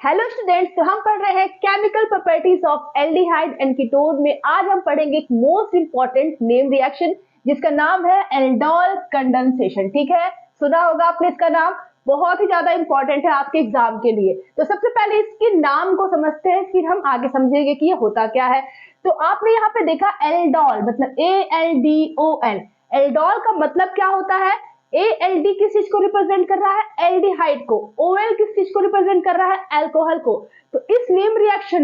Hello students, तो हम पढ़ रहे हैं chemical properties of aldehyde and ketone में। आज हम पढ़ेंगे एक मोस्ट इंपॉर्टेंट नेम रिएक्शन जिसका नाम है एल्डोल कंडेंसेशन। ठीक है, सुना होगा आपने इसका नाम, बहुत ही ज्यादा इंपॉर्टेंट है आपके एग्जाम के लिए। तो सबसे पहले इसके नाम को समझते हैं, फिर हम आगे समझेंगे कि ये होता क्या है। तो आपने यहाँ पे देखा एल्डोल मतलब ALDOL। एल्डोल का मतलब क्या होता है? ALD किस चीज को रिप्रेजेंट कर रहा है? एल्डिहाइड को। OL किस चीज को रिप्रेजेंट कर रहा है? अल्कोहल को। तो इस नेम रिएक्शन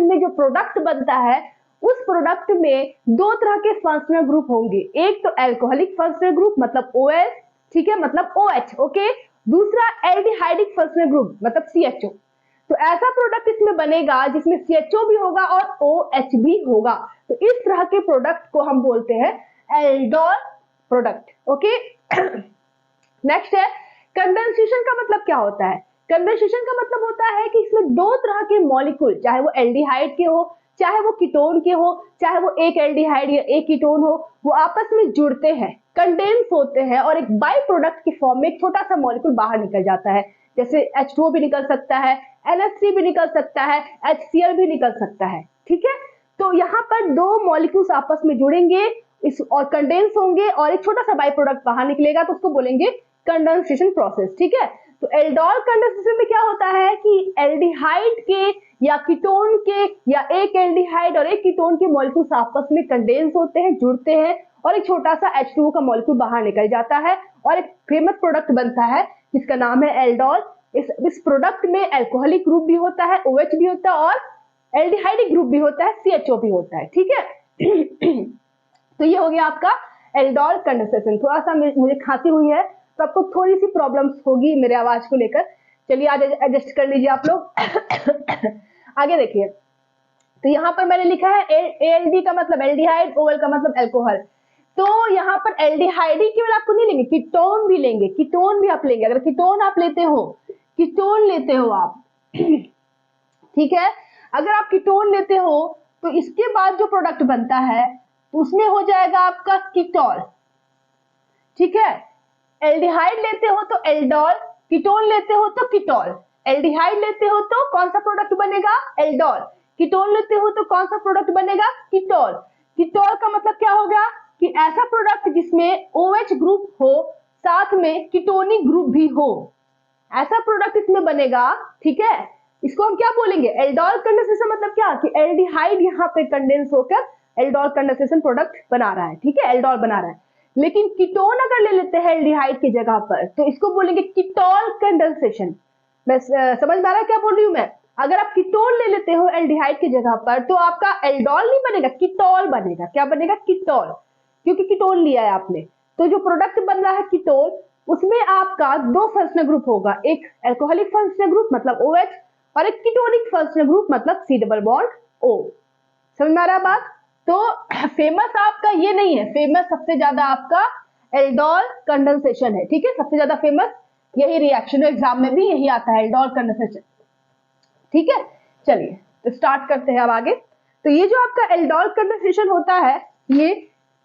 में जो प्रोडक्ट बनता है उस प्रोडक्ट में दो तरह के फंक्शनल ग्रुप होंगे। एक तो अल्कोहलिक फंक्शनल ग्रुप मतलब OL, ठीक है, मतलब OH, ओके। दूसरा एल्डिहाइडिक फंक्शनल ग्रुप मतलब CHO। तो ऐसा प्रोडक्ट इसमें बनेगा जिसमें CHO भी होगा और OH भी होगा। तो इस तरह के प्रोडक्ट को हम बोलते हैं एल्डोल प्रोडक्ट, ओके। नेक्स्ट है कंडेंसेशन का मतलब क्या होता है? कंडेंसेशन का मतलब होता है कि इसमें दो तरह के मॉलिक्यूल, चाहे वो एल्डिहाइड के हो, चाहे वो कीटोन के हो, चाहे वो एक एल्डिहाइड या एक कीटोन हो, वो आपस में जुड़ते हैं, कंडेंस होते हैं और एक बाई प्रोडक्ट की फॉर्म में एक छोटा सा मॉलिक्यूल बाहर निकल जाता है। जैसे H2O भी निकल सकता है, NH3 भी निकल सकता है, HCl भी निकल सकता है, ठीक है। तो यहाँ पर दो मॉलिक्यूल्स आपस में जुड़ेंगे इस और कंडेंस होंगे और एक छोटा सा बाई प्रोडक्ट बाहर निकलेगा, तो उसको बोलेंगे कंडेंसेशन प्रोसेस, ठीक है। तो एल्डोल कंडेंसेशन में क्या होता है कि एल्डिहाइड के या कीटोन के या एक एल्डिहाइड और एक कीटोन के मॉलिक्यूल्स आपस में कंडेंस होते हैं, जुड़ते हैं और एक छोटा सा H2O का मॉलिक्यूल बाहर निकल जाता है और एक फेमस प्रोडक्ट बनता है जिसका नाम है एल्डोल। इस प्रोडक्ट में अल्कोहलिक ग्रुप भी होता है, OH भी होता है और एल्डिहाइडिक ग्रुप भी होता है, CHO भी होता है, ठीक है। तो ये हो गया आपका एल्डोल कंडेंसेशन। थोड़ा सा मुझे खांसी हुई है तो आपको थोड़ी सी प्रॉब्लम्स होगी मेरे आवाज को लेकर, चलिए आज एडजस्ट कर लीजिए आप लोग। आगे देखिए, तो यहाँ पर मैंने लिखा है ALD का मतलब एल्डिहाइड, OL का मतलब अल्कोहल। तो यहाँ पर एल्डिहाइड ही केवल आपको नहीं लेंगे, कीटोन भी लेंगे, कीटोन भी आप लेंगे। अगर कीटोन आप लेते हो, कीटोन लेते हो आप, ठीक है, अगर आप कीटोन लेते हो तो इसके बाद जो प्रोडक्ट बनता है उसमें हो जाएगा आपका कीटोल, ठीक है। एल्डिहाइड लेते हो तो एल्डोल, कीटोन लेते हो तो कीटोल। एल्डिहाइड लेते हो तो कौन सा प्रोडक्ट बनेगा? एल्डोल। कीटोन लेते हो तो कौन सा प्रोडक्ट बनेगा? कीटोल। कीटोल का मतलब क्या होगा कि ऐसा प्रोडक्ट जिसमें OH ग्रुप हो साथ में कीटोनिक ग्रुप भी हो, ऐसा प्रोडक्ट इसमें बनेगा, ठीक है। इसको हम क्या बोलेंगे? Aldol condensation. मतलब क्या कि एल्डिहाइड यहाँ पे कंडेंस होकर एल्डोल कंडेंसेशन प्रोडक्ट बना रहा है, ठीक है, एल्डोल बना रहा है। लेकिन कीटोन अगर ले लेते हैं एल्डिहाइड की जगह पर तो इसको बोलेंगे कीटोल कंडेंसेशन। मैं समझ में आ रहा है क्या बोल रही हूँ मैं? अगर आप कीटोन ले लेते हो एल्डिहाइड की जगह पर तो आपका एल्डोल नहीं बनेगा, कीटोल बनेगा। क्या बनेगा? कीटोल, क्योंकि कीटोन लिया है आपने। तो जो प्रोडक्ट बन रहा है कीटोल, उसमें आपका दो फंक्शनल ग्रुप होगा, एक अल्कोहलिक फंक्शनल ग्रुप मतलब OH और एक कीटोनिक फंक्शनल ग्रुप मतलब C डबल बॉन्ड O। समझ में आ रहा है बात? तो फेमस आपका ये नहीं है, फेमस सबसे ज्यादा आपका एल्डोल कंडेंसेशन है, ठीक है। सबसे ज्यादा फेमस यही रिएक्शन है, एग्जाम में भी यही आता है, एल्डोल कंडेंसेशन, ठीक है। चलिए तो स्टार्ट करते हैं अब आगे। तो ये जो आपका एल्डोल कंडेंसेशन होता है ये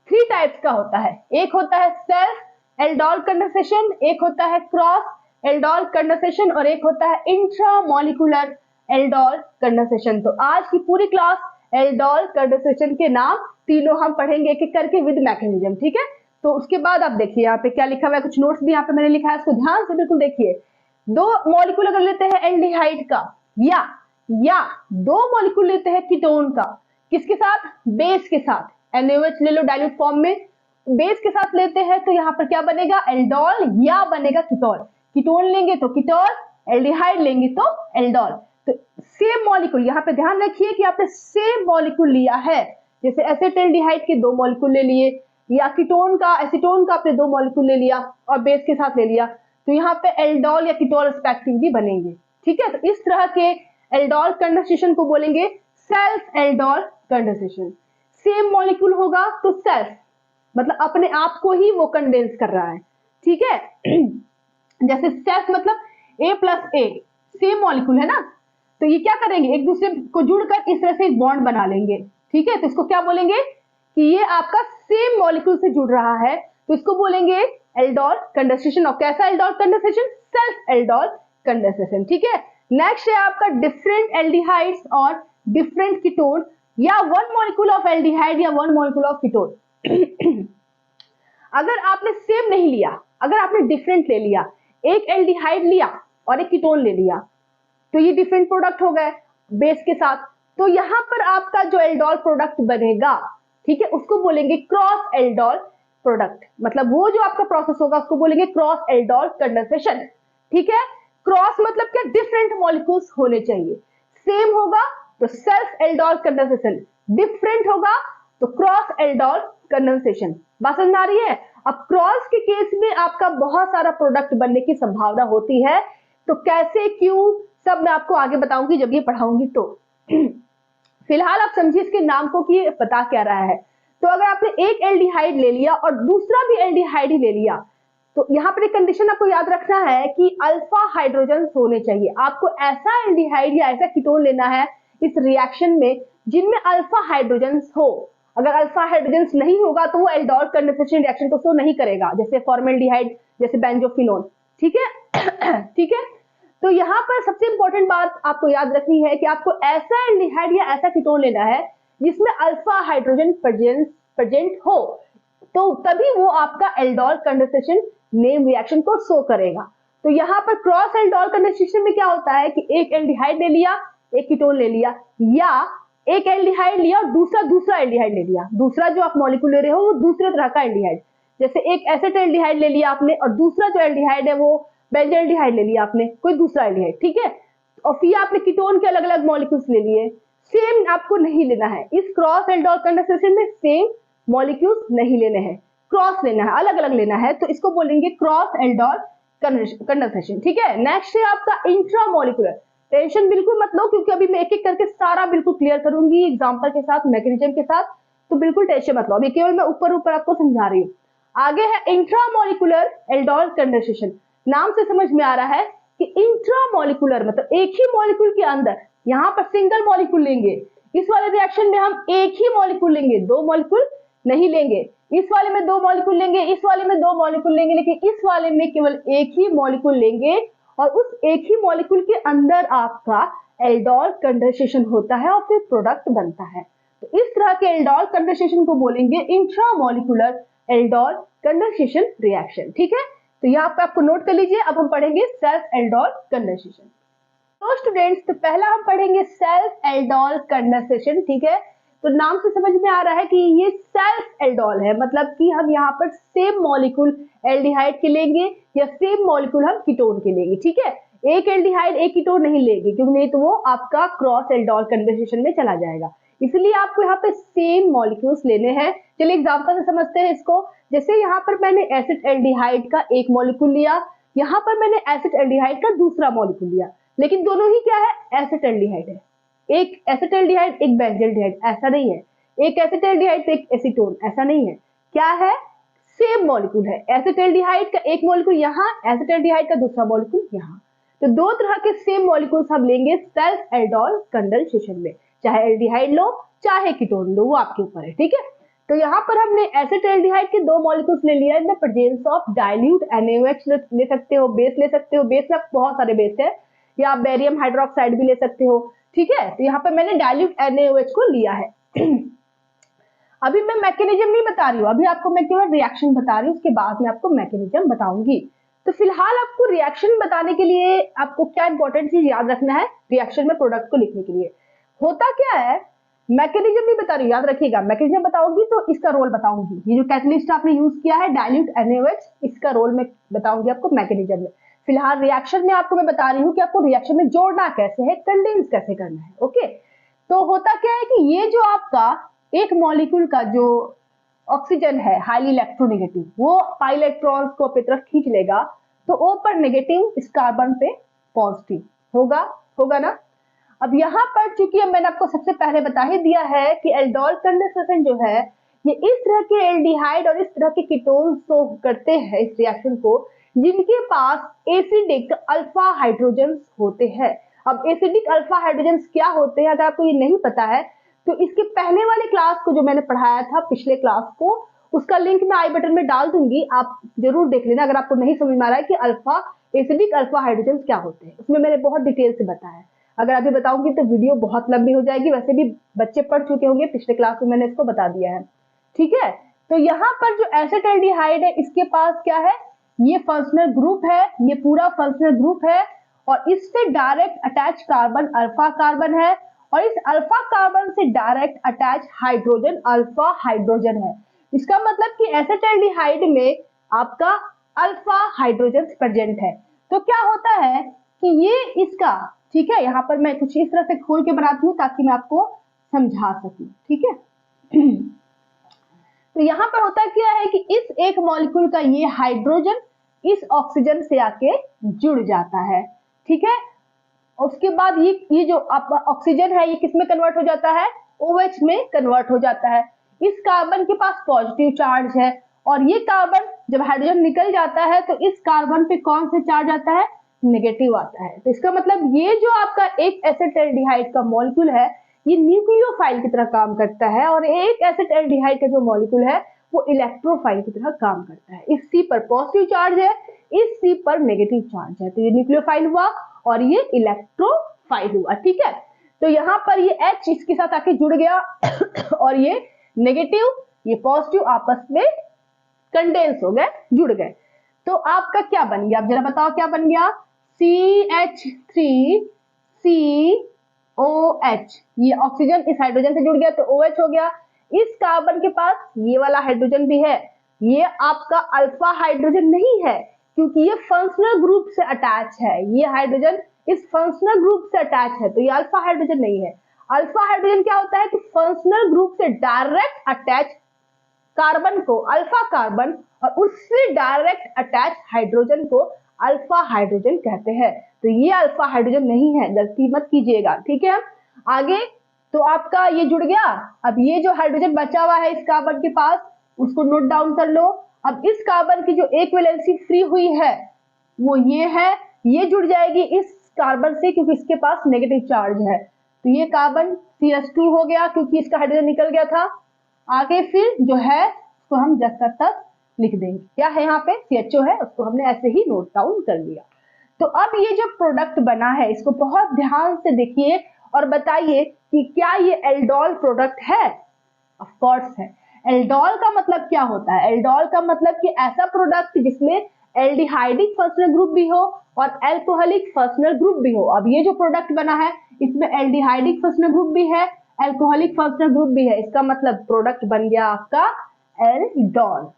3 टाइप्स का होता है। एक होता है सेल्फ एल्डोल कंडेंसेशन, एक होता है क्रॉस एल्डोल कंडेंसेशन और एक होता है इंट्रामोलिकुलर एल्डोल कंडेंसेशन। तो आज की पूरी क्लास एल्डोल कंडेंसेशन के नाम तीनों हम पढ़ेंगे एक एक करके विद मैकेनिज्म, ठीक है। तो उसके बाद आप देखिए यहाँ पे क्या लिखा हुआ है, कुछ नोट्स भी यहाँ पे मैंने लिखा है, उसको ध्यान से बिल्कुल देखिए। दो मॉलिक्यूल अगर लेते हैं एल्डिहाइड का या दो मॉलिक्यूल लेते हैं कीटोन का, किसके साथ? बेस के साथ। NaOH ले लो डाइल्यूट फॉर्म में, बेस के साथ लेते हैं तो यहाँ पर क्या बनेगा? एल्डोल या बनेगा कीटोल। कीटोन लेंगे तो कीटोल, एल्डिहाइड लेंगे तो एल्डोल। तो सेम मॉलिक्यूल, यहाँ पे ध्यान रखिए कि आपने सेम मॉलिक्यूल लिया है, जैसे एसिटाल्डिहाइड के 2 मॉलिक्यूल ले लिए या कीटोन का एसीटोन का आपने 2 मॉलिक्यूल ले लिया और बेस के साथ ले लिया, तो यहाँ पे एल्डोल या कीटोल रिस्पेक्टिवली बनेंगे, ठीक है। तो इस तरह के एल्डोल कंडेंसेशन को बोलेंगे self aldol condensation. Same molecule होगा तो सेल्फ मतलब अपने आप को ही वो कंडेंस कर रहा है, ठीक है। जैसे सेल्फ मतलब A+A, सेम मॉलिक्यूल है ना, तो ये क्या करेंगे? एक दूसरे को जुड़कर इस तरह से एक बॉन्ड बना लेंगे, ठीक है। तो इसको क्या बोलेंगे कि ये आपका सेम मॉलिक्यूल से जुड़ रहा है, तो इसको बोलेंगे एल्डोल कंडेंसेशन। और कैसा aldol condensation? Self aldol condensation, ठीक है। नेक्स्ट है आपका डिफरेंट एल्डिहाइड्स और डिफरेंट कीटोन, या वन मॉलिक्यूल ऑफ एल्डिहाइड या वन मॉलिक्यूल ऑफ कीटोन। अगर आपने सेम नहीं लिया, अगर आपने डिफरेंट ले लिया, एक एल्डिहाइड लिया और एक कीटोन ले लिया, तो ये डिफरेंट प्रोडक्ट हो गए बेस के साथ। तो यहां पर आपका जो एल्डोल प्रोडक्ट बनेगा, ठीक है, उसको बोलेंगे क्रॉस एल्डोल प्रोडक्ट। मतलब वो जो आपका प्रोसेस होगा उसको बोलेंगे क्रॉस एल्डोल कंडेंसेशन। ठीक है, क्रॉस मतलब क्या, डिफरेंट मॉलिक्यूल्स होने चाहिए। सेम होगा तो सेल्फ एल्डोल कंडेंसेशन, डिफरेंट होगा तो क्रॉस एल्डोल कंडेंसेशन। बात समझ में आ रही है? अब क्रॉस के केस में आपका बहुत सारा प्रोडक्ट बनने की संभावना होती है, तो कैसे, क्यों, सब मैं आपको आगे बताऊंगी जब ये पढ़ाऊंगी तो। फिलहाल आप समझिए इसके नाम को कि बता क्या रहा है। तो अगर आपने एक एल्डिहाइड ले लिया और दूसरा भी एल्डिहाइड ही ले लिया, तो यहाँ पर एक कंडीशन आपको याद रखना है कि अल्फा हाइड्रोजन होने चाहिए। आपको ऐसा एल्डिहाइड या ऐसा कीटोन लेना है इस रिएक्शन में जिनमें अल्फा हाइड्रोजन हो। अगर अल्फा हाइड्रोजन नहीं होगा तो वो एल्डोल कंडेंसेशन रिएक्शन को शो नहीं करेगा, जैसे फॉर्मेल्डिहाइड, जैसे बेंजोफिनोन। ठीक है ठीक है। तो यहाँ पर सबसे इंपॉर्टेंट बात आपको याद रखनी है कि आपको ऐसा एल्डिहाइड या ऐसा कीटोन लेना है जिसमें अल्फा हाइड्रोजन प्रेजेंट हो, तो तभी वो आपका एल्डोल कंडेंसेशन नेम रिएक्शन को शो करेगा। तो यहाँ पर क्रॉस एल्डोल कंडेंसेशन में क्या होता है कि एक एल्डिहाइड ले लिया, एक कीटोन ले लिया, या एक एल्डिहाइड लिया और दूसरा एल्डिहाइड ले लिया। दूसरा जो आप मॉलिक्यूल ले रहे हो वो दूसरे तरह का एल्डिहाइड, जैसे एक एसिड एल्डिहाइड ले लिया आपने और दूसरा जो एल्डिहाइड है वो बेंजल्डिहाइड ले लिया आपने, कोई दूसरा एल्डिहाइड। ठीक है, और फिर आपने कीटोन के अलग अलग मॉलिक्यूल्स ले लिए। सेम आपको नहीं लेना है इस क्रॉस एल्डोल कंडेंसेशन में, सेम मॉलिक्यूल्स नहीं लेने हैं, क्रॉस लेना है, अलग अलग लेना है, तो इसको बोलेंगे क्रॉस एल्डोल कंडेंसेशन। ठीक है, नेक्स्ट है आपका इंट्रामोलिकुलर। टेंशन बिल्कुल मत लो क्योंकि अभी मैं एक एक करके सारा बिल्कुल क्लियर करूंगी एग्जांपल के साथ, मैकेनिज्म के साथ, तो बिल्कुल टेंशन मत लो। अभी केवल मैं ऊपर ऊपर आपको समझा रही हूँ। आगे है इंट्रामोलिकुलर एल्डोल कंडेंसेशन। नाम से समझ में आ रहा है कि इंट्रामोलिकुलर मतलब एक ही मॉलिक्यूल के अंदर, यहाँ पर सिंगल मॉलिक्यूल लेंगे, इस वाले रिएक्शन में हम एक ही मॉलिक्यूल लेंगे, दो मॉलिक्यूल नहीं लेंगे। इस वाले में दो मॉलिक्यूल लेंगे, इस वाले में दो मॉलिक्यूल लेंगे, लेकिन इस वाले में केवल एक ही मॉलिक्यूल लेंगे और उस एक ही मॉलिक्यूल के अंदर आपका एल्डोल कंडेंसेशन होता है और फिर प्रोडक्ट बनता है। तो इस तरह के एल्डोल कंडेंसेशन को बोलेंगे इंट्रामोलिकुलर एल्डोल कंडेंसेशन रिएक्शन। ठीक है, तो यहाँ पे आपको नोट कर लीजिए। अब हम पढ़ेंगे सेल्फ एल्डोल कंडेंसेशन। तो स्टूडेंट्स, तो पहला हम पढ़ेंगे सेल्फ एल्डोल कंडेंसेशन। ठीक है, तो नाम से समझ में आ रहा है कि ये सेल्फ एल्डोल है, मतलब कि हम यहाँ पर सेम मॉलिक्यूल एल्डिहाइड के लेंगे या सेम मॉलिक्यूल हम कीटोन के लेंगे। ठीक है, एक एल्डिहाइड एक कीटोन नहीं लेंगे क्योंकि नहीं तो वो आपका क्रॉस एल्डोल कंडेंसेशन में चला जाएगा। इसलिए आपको यहाँ पे सेम मॉलिक्यूल्स लेने हैं। चलिए एग्जांपल से समझते हैं इसको। जैसे यहाँ पर मैंने एसिड एल्डिहाइड का एक मॉलिक्यूल लिया, यहाँ पर मैंने एसिड एल्डिहाइड का दूसरा मॉलिक्यूल लिया, लेकिन दोनों ही क्या है, एसिड एल्डिहाइड है। एक एसिटाल्डिहाइड एक बेंजल्डिहाइड, ऐसा नहीं है। एक एसिटाल्डिहाइड एक एसीटोन, ऐसा नहीं है। क्या है, सेम मॉलिक्यूल है। एसिटाल्डिहाइड का एक मॉलिक्यूल यहाँ, एसिटाल्डिहाइड का दूसरा मॉलिक्यूल यहाँ। तो दो तरह के सेम मॉलिक्यूल्स हम लेंगे सेल्फ एल्डोल कंडेंसेशन में, चाहे एल्डिहाइड लो चाहे कीटोन लो, वो आपके ऊपर है। ठीक है, तो यहाँ पर हमने एसिटाल्डिहाइड के दो मॉलिक्यूल्स ले लिया in the presence of dilute NaOH ले सकते हो, बेस ले सकते हो, बेस में बहुत सारे बेस है, या आप बेरियम हाइड्रोक्साइड भी ले सकते हो। ठीक है, तो यहाँ पर मैंने डाइल्यूट NaOH को लिया है। अभी मैं मैकेनिज्म नहीं बता रही हूँ, अभी आपको मैं केवल रिएक्शन बता रही हूँ, उसके बाद मैं आपको मैकेनिज्म बताऊंगी। तो फिलहाल आपको रिएक्शन बताने के लिए आपको क्या इंपॉर्टेंट चीज याद रखना है रिएक्शन में प्रोडक्ट को लिखने के लिए। होता क्या है, मैकेनिज्म नहीं बता रही हूँ, याद रखिएगा, मैकेनिज्म बताऊंगी तो इसका रोल बताऊंगी। ये जो कैटलिस्ट आपने यूज किया है डाइल्यूट NaOH, इसका रोल मैं बताऊंगी आपको मैकेनिज्म में। फिलहाल रिएक्शन में आपको मैं बता रही हूँ कि आपको रिएक्शन में जोड़ना कैसे है, कंडेंस कैसे करना है। ओके, तो होता क्या है कि ये जो आपका एक मॉलिक्यूल का जो ऑक्सीजन है हाईली इलेक्ट्रोनेगेटिव, वो पाई इलेक्ट्रॉन्स को अपनी तरफ खींच लेगा, तो O पर नेगेटिव, इस कार्बन पे पॉजिटिव होगा ना। अब यहाँ पर चूंकि मैंने आपको सबसे पहले बता ही दिया है कि एल्डोल कंडेंसेशन जो है ये इस तरह के एल्डिहाइड और इस तरह के कीटोन शो करते हैं इस रिएक्शन को जिनके पास एसिडिक अल्फा हाइड्रोजन होते हैं। अब एसिडिक अल्फा हाइड्रोजन क्या होते हैं, अगर आपको ये नहीं पता है तो इसके पहले वाले क्लास को जो मैंने पढ़ाया था, पिछले क्लास को, उसका लिंक मैं आई बटन में डाल दूंगी, आप जरूर देख लेना अगर आपको नहीं समझ में आ रहा है कि अल्फा एसिडिक अल्फा हाइड्रोजन क्या होते हैं, उसमें मैंने बहुत डिटेल से बताया है। अगर अभी बताऊंगी तो वीडियो बहुत लंबी हो जाएगी, वैसे भी बच्चे पढ़ चुके होंगे, पिछले क्लास में मैंने इसको बता दिया है, ठीक है। तो यहाँ पर जो एसिटाल्डिहाइड है इसके पास क्या है, ये फंक्शनल ग्रुप है, ये पूरा फंक्शनल ग्रुप है और इससे direct attach carbon alpha carbon है और इस अल्फा कार्बन से direct attach hydrogen alpha hydrogen है। इसका मतलब कि एसिटाल्डिहाइड में आपका अल्फा हाइड्रोजन प्रेजेंट है। तो क्या होता है कि ये इसका, ठीक है, यहाँ पर मैं कुछ इस तरह से खोल के बनाती हूँ ताकि मैं आपको समझा सकूं, ठीक है। तो यहाँ पर होता क्या है कि इस एक मॉलिक्यूल का ये हाइड्रोजन इस ऑक्सीजन से आके जुड़ जाता है, ठीक है। उसके बाद ये जो ऑक्सीजन है ये किस में कन्वर्ट हो जाता है, OH में कन्वर्ट हो जाता है। इस कार्बन के पास पॉजिटिव चार्ज है और ये कार्बन जब हाइड्रोजन निकल जाता है तो इस कार्बन पे कौन से चार्ज आता है, नेगेटिव आता है। तो इसका मतलब ये जो आपका एक एसिटाल्डिहाइड का मॉलिक्यूल है ये न्यूक्लियोफाइल की तरह काम करता है और एक एसिटाल्डिहाइड का जो मॉलिक्यूल है वो इलेक्ट्रोफाइल की तरह काम करता है। इस C पर पॉजिटिव चार्ज है, इस C पर नेगेटिव चार्ज है, तो ये न्यूक्लियोफाइल हुआ और ये इलेक्ट्रोफाइल हुआ, ठीक है। तो यहाँ पर ये H इसके साथ आके जुड़ गया और ये नेगेटिव ये पॉजिटिव आपस में कंडेंस हो गए, जुड़ गए। तो आपका क्या बन गया, आप जरा बताओ क्या बन गया, CH3COH, ये ऑक्सीजन इस हाइड्रोजन से जुड़ गया तो OH हो गया। इस कार्बन के पास ये वाला हाइड्रोजन भी है, ये आपका अल्फा हाइड्रोजन नहीं है क्योंकि ये फंक्शनल ग्रुप से अटैच है, ये हाइड्रोजन इस फंक्शनल ग्रुप से अटैच है तो ये अल्फा हाइड्रोजन नहीं है। अल्फा हाइड्रोजन क्या होता है कि फंक्शनल ग्रुप से डायरेक्ट अटैच कार्बन को अल्फा कार्बन और उससे डायरेक्ट अटैच हाइड्रोजन को अल्फा हाइड्रोजन कहते हैं। तो ये अल्फा हाइड्रोजन नहीं है, गलती मत कीजिएगा, ठीक है। आगे तो आपका ये जुड़ गया, अब ये जो हाइड्रोजन बचा हुआ है इस कार्बन के पास उसको नोट डाउन कर लो। अब इस कार्बन की जो एक वैलेंसी फ्री हुई है वो ये है, ये जुड़ जाएगी इस कार्बन से क्योंकि इसके पास नेगेटिव चार्ज है, तो ये कार्बन CH2 हो गया क्योंकि इसका हाइड्रोजन निकल गया था। आगे फिर जो है उसको हम जब तक लिख देंगे, क्या है यहाँ पे CHO है, उसको हमने ऐसे ही नोट डाउन कर लिया। तो अब ये जो प्रोडक्ट बना है इसको बहुत ध्यान से देखिए और बताइए कि क्या ये एल्डोल प्रोडक्ट है, ऑफ कोर्स है। एल्डोल का मतलब क्या होता है, एल्डोल का मतलब कि ऐसा प्रोडक्ट जिसमें एल्डिहाइडिक फंक्शनल ग्रुप भी हो और एल्कोहलिक फंक्शनल ग्रुप भी हो। अब ये जो प्रोडक्ट बना है इसमें एल्डिहाइडिक फंक्शनल ग्रुप भी है, एल्कोहलिक फंक्शनल ग्रुप भी है, इसका मतलब प्रोडक्ट बन गया आपका एल्डोल,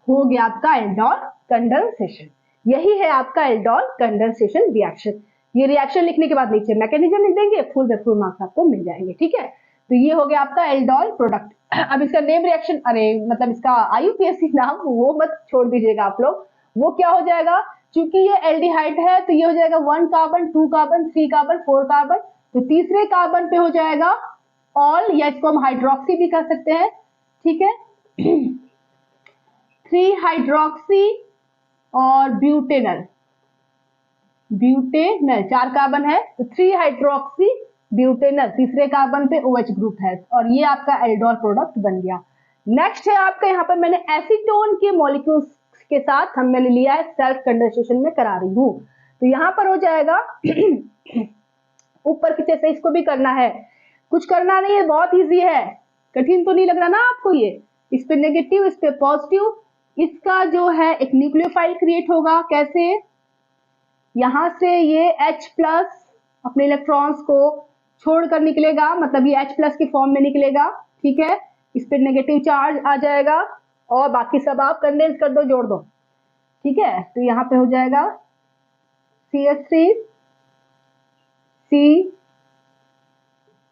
हो गया आपका एल्डोल कंडेंसेशन। यही है आपका एल्डोल कंडेंसेशन रिएक्शन। ये रिएक्शन लिखने के बाद नीचे मैकेनिज्म लिख देंगे, फुल में फुल मार्क्स आपको मिल जाएंगे, ठीक है। तो ये हो गया आपका एल्डोल प्रोडक्ट। अब इसका नेम रिएक्शन, अरे मतलब इसका IUPAC नाम वो मत छोड़ दीजिएगा आप लोग, वो क्या हो जाएगा, क्योंकि ये एल्डिहाइड है तो ये हो जाएगा 1 कार्बन 2 कार्बन 3 कार्बन 4 कार्बन, तो तीसरे कार्बन पे हो जाएगा ऑल, या इसको हम हाइड्रोक्सी भी कर सकते हैं, ठीक है। 3 हाइड्रोक्सी और ब्यूटेनल, ब्यूटेनल 4 कार्बन है तो 3 हाइड्रोक्सी ब्यूटेनल, तीसरे कार्बन पे OH ग्रुप है और ये आपका एल्डोल प्रोडक्ट बन गया। नेक्स्ट है आपका, यहाँ पर मैंने एसीटोन के मॉलिक्यूल्स के साथ मैंने लिया है, सेल्फ कंडेंसेशन में करा रही हूँ। तो यहाँ पर हो जाएगा ऊपर की जैसे इसको भी करना है, कुछ करना नहीं है, बहुत इजी है, कठिन तो नहीं लग रहा ना आपको। ये इस पे नेगेटिव इस पे पॉजिटिव, इसका जो है एक न्यूक्लियोफाइल क्रिएट होगा, कैसे, यहां से ये H प्लस अपने इलेक्ट्रॉन्स को छोड़कर निकलेगा, मतलब ये H प्लस की फॉर्म में निकलेगा, ठीक है। इस पे नेगेटिव चार्ज आ जाएगा और बाकी सब आप कंडेंस कर दो, जोड़ दो, ठीक है। तो यहाँ पे हो जाएगा CH3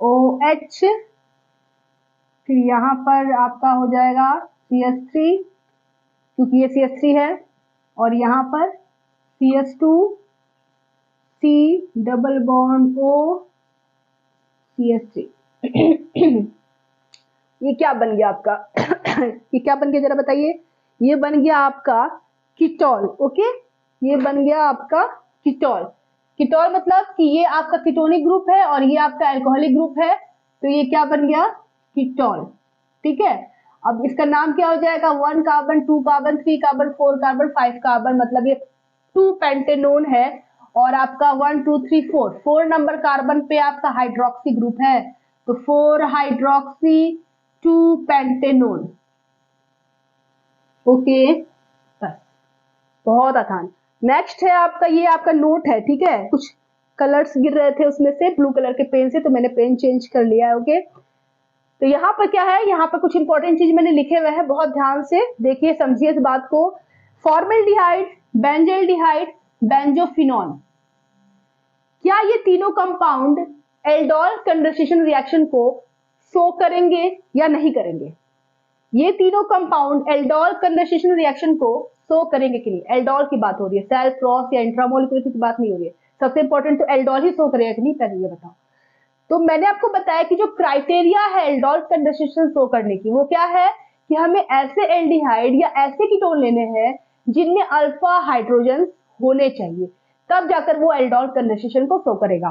COH, फिर यहाँ पर आपका हो जाएगा CH3 क्योंकि ये CH3 है और यहाँ पर CH2 C double bond O CH3 ये क्या बन गया आपका ये क्या बन गया जरा बताइए, ये बन गया आपका कीटोल, ओके, ये बन गया आपका कीटोल। कीटोल मतलब कि ये आपका कीटोनिक ग्रुप है और ये आपका अल्कोहलिक ग्रुप है, तो ये क्या बन गया, कीटोल, ठीक है। अब इसका नाम क्या हो जाएगा, 1 carbon 2 carbon 3 carbon 4 carbon 5 carbon, मतलब ये 2 पेंटेनोन है और आपका 1 2 3 4 नंबर कार्बन पे आपका हाइड्रोक्सी ग्रुप है, तो 4 हाइड्रोक्सी 2 पेंटेनोन। ओके, बस बहुत आसान। नेक्स्ट है आपका, ये आपका नोट है, ठीक है, कुछ कलर्स गिर रहे थे उसमें से ब्लू कलर के पेन से, तो मैंने पेन चेंज कर लिया है। ओके, तो यहाँ पर क्या है, यहाँ पर कुछ इंपॉर्टेंट चीज मैंने लिखे हुए हैं, बहुत ध्यान से देखिए, समझिए इस बात को। फॉर्मेल्डिहाइड, बेंजल्डिहाइड, बेंजोफिनॉल, क्या ये तीनों कंपाउंड एल्डोल कंडेंसेशन रिएक्शन को शो करेंगे या नहीं करेंगे? ये तीनों कंपाउंड एल्डोल कंडेंसेशन रिएक्शन को शो करेंगे कि नहीं? एल्डोल की बात हो रही है, सेल्फ क्रॉस या इंट्रामोलिकुलर की बात नहीं हो रही है। सबसे इंपॉर्टेंट तो एल्डोल ही शो करेगा कि नहीं, पहले ये बताओ। तो मैंने आपको बताया कि जो क्राइटेरिया है एल्डोल कंडेंसेशन शो करने की, वो क्या है कि हमें ऐसे एल्डिहाइड या ऐसे कीटोन लेने हैं जिनमें अल्फा हाइड्रोजन होने चाहिए, तब जाकर वो एल्डोल कंडेंसेशन को शो करेगा।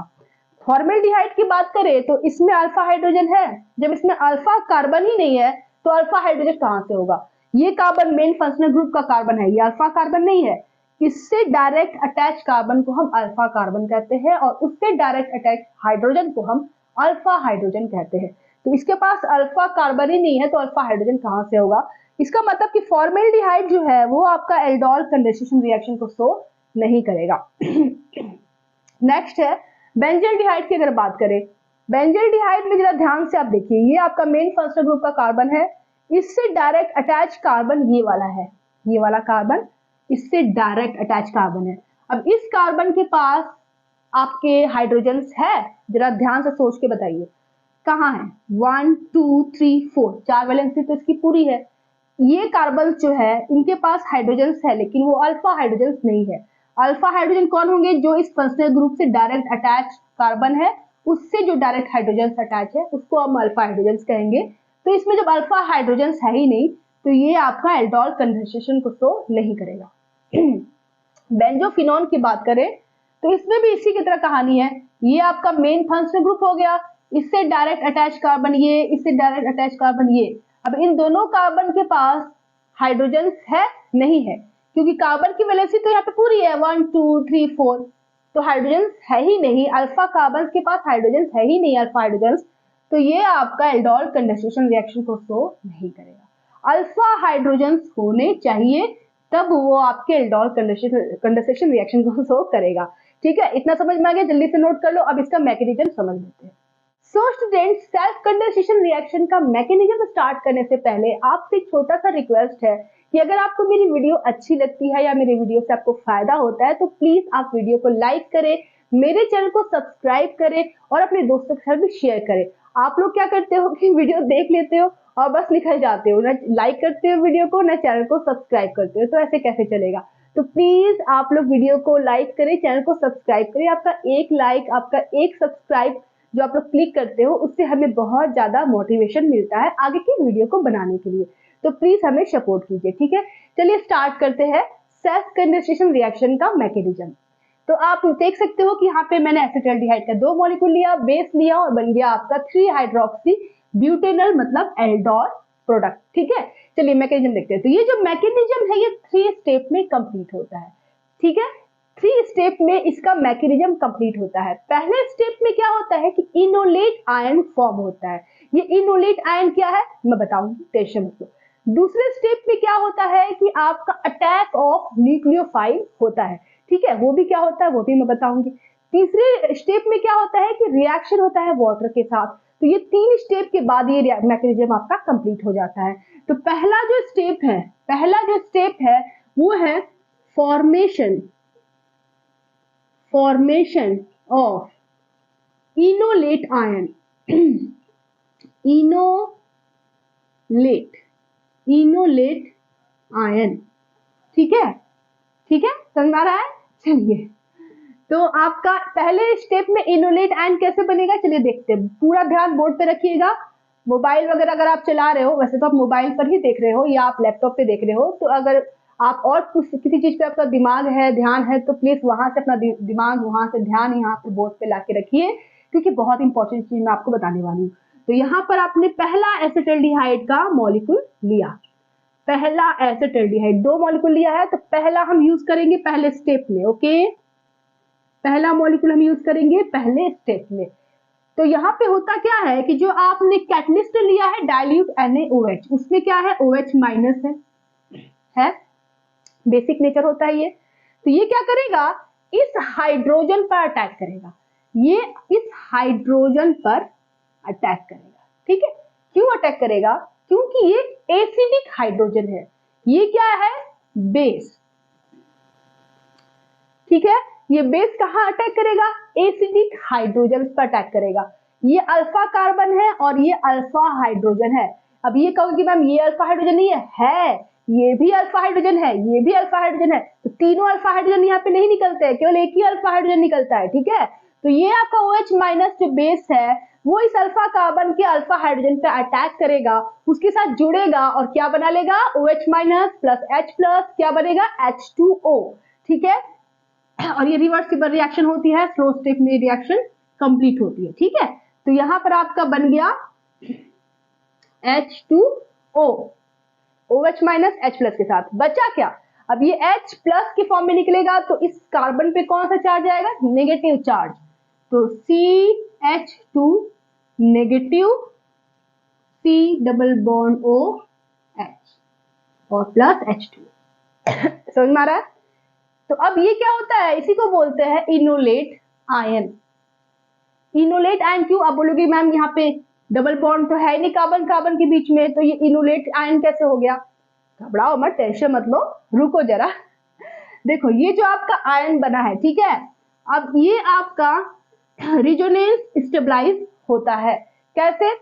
फॉर्मेल्डिहाइड की बात करें तो इसमें अल्फा हाइड्रोजन है, जब इसमें अल्फा कार्बन ही नहीं है तो अल्फा हाइड्रोजन कहां से होगा? ये कार्बन मेन फंक्शनल ग्रुप का कार्बन है, ये अल्फा कार्बन नहीं है। इससे डायरेक्ट अटैच कार्बन को हम अल्फा कार्बन कहते हैं और उससे डायरेक्ट अटैच हाइड्रोजन को हम अल्फा हाइड्रोजन कहते हैं। तो इसके पास अल्फा कार्बन ही नहीं है, तो अल्फा हाइड्रोजन कहां से होगा? इसका मतलब कि फॉर्मेल्डिहाइड जो है वो आपका एल्डोल कंडेंसेशन रिएक्शन को शो नहीं करेगा। नेक्स्ट है बेंजल्डिहाइड की, अगर बात करें बेंजल्डिहाइड में जरा ध्यान से आप देखिए, ये आपका मेन फंक्शनल ग्रुप का कार्बन है, इससे डायरेक्ट अटैच कार्बन ये वाला है, ये वाला कार्बन इससे डायरेक्ट अटैच कार्बन है। अब इस कार्बन के पास आपके हाइड्रोजन्स है, जरा ध्यान से सोच के बताइए कहाँ है? 1 2 3 4, 4 वैलेंसी तो इसकी पूरी है। ये कार्बन जो है इनके पास हाइड्रोजन्स है, लेकिन वो अल्फा हाइड्रोजन्स नहीं है। अल्फा हाइड्रोजन कौन होंगे? जो इस फंक्शनल ग्रुप से डायरेक्ट अटैच कार्बन है, उससे जो डायरेक्ट हाइड्रोजन अटैच है उसको हम अल्फा हाइड्रोजन कहेंगे। तो इसमें जब अल्फा हाइड्रोजन है ही नहीं, तो ये आपका एल्डोल कंडेंसेशन को शो नहीं करेगा। बेंजोफिनॉन की बात करें तो इसमें भी इसी की तरह कहानी है, ये आपका मेन फंक्शनल ग्रुप हो गया, इससे डायरेक्ट अटैच कार्बन ये, इससे डायरेक्ट अटैच कार्बन ये। अब इन दोनों कार्बन के पास हाइड्रोजन है नहीं है, क्योंकि कार्बन की वैलेंसी तो यहाँ पे पूरी है 1 2 3 4, तो हाइड्रोजन है ही नहीं, अल्फा कार्बन के पास हाइड्रोजन है ही नहीं, अल्फा हाइड्रोजन, तो ये आपका एल्डोल कंडेंसेशन रिएक्शन को शो नहीं करेगा। अल्फा हाइड्रोजन होने चाहिए, तब वो आपके एल्डोल कंडेंसेशन रिएक्शन को शो करेगा। ठीक है, इतना समझ में आ गया? जल्दी से नोट कर लो। अब इसका मैकेनिज्म समझ लेते हैं। सो स्टूडेंट्स, सेल्फ कंडेंसेशन रिएक्शन का मैकेनिज्म स्टार्ट करने से पहले आपसे एक छोटा सा रिक्वेस्ट है कि अगर आपको मेरी वीडियो अच्छी लगती है या मेरे वीडियो से आपको फायदा होता है, तो प्लीज आप वीडियो को लाइक करें, मेरे चैनल को सब्सक्राइब करें और अपने दोस्तों के साथ भी शेयर करें। आप लोग क्या करते हो कि वीडियो देख लेते हो और बस निकल जाते हो, ना लाइक करते हो वीडियो को, ना चैनल को सब्सक्राइब करते हो, तो ऐसे कैसे चलेगा? तो प्लीज आप लोग वीडियो को लाइक करें, चैनल को सब्सक्राइब करें। आपका एक लाइक, आपका एक सब्सक्राइब जो आप लोग क्लिक करते हो, उससे हमें बहुत ज्यादा मोटिवेशन मिलता है आगे की वीडियो को बनाने के लिए, तो प्लीज हमें सपोर्ट कीजिए। ठीक है, चलिए स्टार्ट करते हैं सेल्फ कंडेंसेशन रिएक्शन का मैकेनिज्म। तो आप देख सकते हो कि यहाँ पे मैंने एसिटाल्डिहाइड का 2 मॉलिक्यूल लिया, बेस लिया और बन गया आपका 3 हाइड्रोक्सी ब्यूटेनॉल, मतलब एल्डोल प्रोडक्ट। ठीक है, चलिए मैकेनिज्म देखते हैं। तो ये जो मैकेनिज्म है ये 3 स्टेप में कंप्लीट होता है। ठीक है, 3 स्टेप में इसका मैकेनिज्म कंप्लीट होता है। पहले स्टेप में क्या होता है कि इनोलेट आयन फॉर्म होता है। ये इनोलेट आयन क्या है मैं बताऊंगी, टेंशन मत लो। दूसरे स्टेप में क्या होता है कि आपका अटैक ऑफ न्यूक्लियोफाइल होता है। ठीक है, वो भी क्या होता है वो भी मैं बताऊंगी। तीसरे स्टेप में क्या होता है कि रिएक्शन होता है वाटर के साथ। तो ये 3 स्टेप के बाद ये मैकेनिज्म आपका कंप्लीट हो जाता है। तो पहला जो स्टेप है वो है formation of enolate ion. Enolate ion. ठीक है, समझ में आ रहा है? चलिए, तो आपका पहले स्टेप में इनोलेट आयन कैसे बनेगा चलिए देखते हैं। पूरा ध्यान बोर्ड पे रखिएगा। मोबाइल वगैरह अगर आप चला रहे हो, वैसे तो आप मोबाइल पर ही देख रहे हो या आप लैपटॉप पे देख रहे हो, तो अगर आप और किसी चीज पे आपका दिमाग है, ध्यान है, तो प्लीज वहां से अपना दिमाग, वहां से ध्यान यहाँ पे बोर्ड पे लाके रखिए, क्योंकि बहुत इंपॉर्टेंट चीज मैं आपको बताने वाली हूँ। तो यहाँ पर आपने पहला एसिटाल्डिहाइड का मॉलिक्यूल लिया, पहला एसिटाल्डिहाइड, 2 मॉलिक्यूल लिया है तो पहला हम यूज करेंगे पहले स्टेप में। ओके, पहला मॉलिक्यूल हम यूज करेंगे पहले स्टेप में। तो यहाँ पे होता क्या है कि जो आपने कैटलिस्ट लिया है डाइल्यूट NaOH, उसमें क्या है OH माइनस है, बेसिक नेचर होता है ये। तो ये क्या करेगा, इस हाइड्रोजन पर अटैक करेगा, ये इस हाइड्रोजन पर अटैक करेगा। ठीक है, क्यों अटैक करेगा, क्योंकि ये एसिडिक हाइड्रोजन है, ये क्या है बेस। ठीक है, ये बेस कहां अटैक करेगा, एसिडिक हाइड्रोजन पर अटैक करेगा। ये अल्फा कार्बन है और ये अल्फा हाइड्रोजन है। अब ये कहोगे मैम ये अल्फा हाइड्रोजन नहीं है, ये भी अल्फा हाइड्रोजन है, ये भी अल्फा हाइड्रोजन है, तो तीनों अल्फा हाइड्रोजन यहाँ पे नहीं निकलते हैं, केवल एक ही अल्फा हाइड्रोजन निकलता है। ठीक है, तो ये आपका OH माइनस जो बेस है वो इस अल्फा कार्बन के अल्फा हाइड्रोजन पे अटैक करेगा, उसके साथ जुड़ेगा और क्या बना लेगा, OH minus plus H plus, क्या बनेगा H2O। ठीक है, और ये रिवर्सिबल रिएक्शन होती है, स्लो स्टेप में रिएक्शन कंप्लीट होती है। ठीक है, तो यहां पर आपका बन गया H2O, OH minus H plus के साथ बचा क्या, अब ये H प्लस के फॉर्म में निकलेगा तो इस कार्बन पे कौन सा चार्ज आएगा, नेगेटिव चार्ज, तो CH2 negative, C double bond OH और प्लस H2। समझ में आ रहा है। तो अब ये क्या होता है, इसी को बोलते हैं इनोलेट आयन। इनोलेट आयन क्यों, आप बोलोगे मैम यहाँ पे डबल बॉन्ड तो है नहीं कार्बन कार्बन के बीच में, तो ये इनोलेट आयन कैसे हो गया, घबराओ मत, टेंशन मत लो, रुको जरा। देखो ये जो आपका आयन बना है, ठीक है, अब ये आपका रिजोनेंस स्टेबलाइज होता है। कैसे,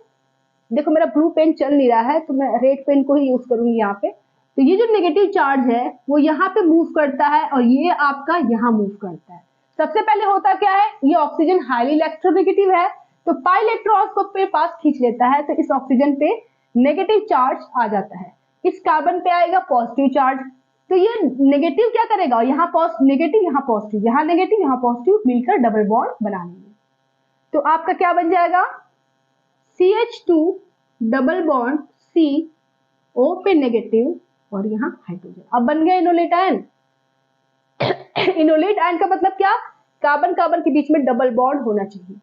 देखो मेरा ब्लू पेन चल नहीं रहा है तो मैं रेड पेन को ही यूज करूंगी यहाँ पे। तो ये जो नेगेटिव चार्ज है वो यहाँ पे मूव करता है और ये आपका यहाँ मूव करता है। सबसे पहले होता क्या है, ये ऑक्सीजन हाईली इलेक्ट्रोनेगेटिव है तो पाई इलेक्ट्रॉन्स को अपने पास खींच लेता है, तो इस ऑक्सीजन पे नेगेटिव चार्ज आ जाता है, इस कार्बन पे आएगा पॉजिटिव चार्ज। तो ये नेगेटिव क्या करेगा, यहाँ नेगेटिव यहाँ पॉजिटिव, यहाँ नेगेटिव यहाँ पॉजिटिव मिलकर डबल बॉन्ड बना लेंगे। तो आपका क्या बन जाएगा, CH2 double bond C O पे नेगेटिव और यहाँ हाइड्रोजन। अब बन गया इनोलेट आयन। इनोलेट आयन का मतलब क्या, कार्बन कार्बन के बीच में डबल बॉन्ड होना चाहिए,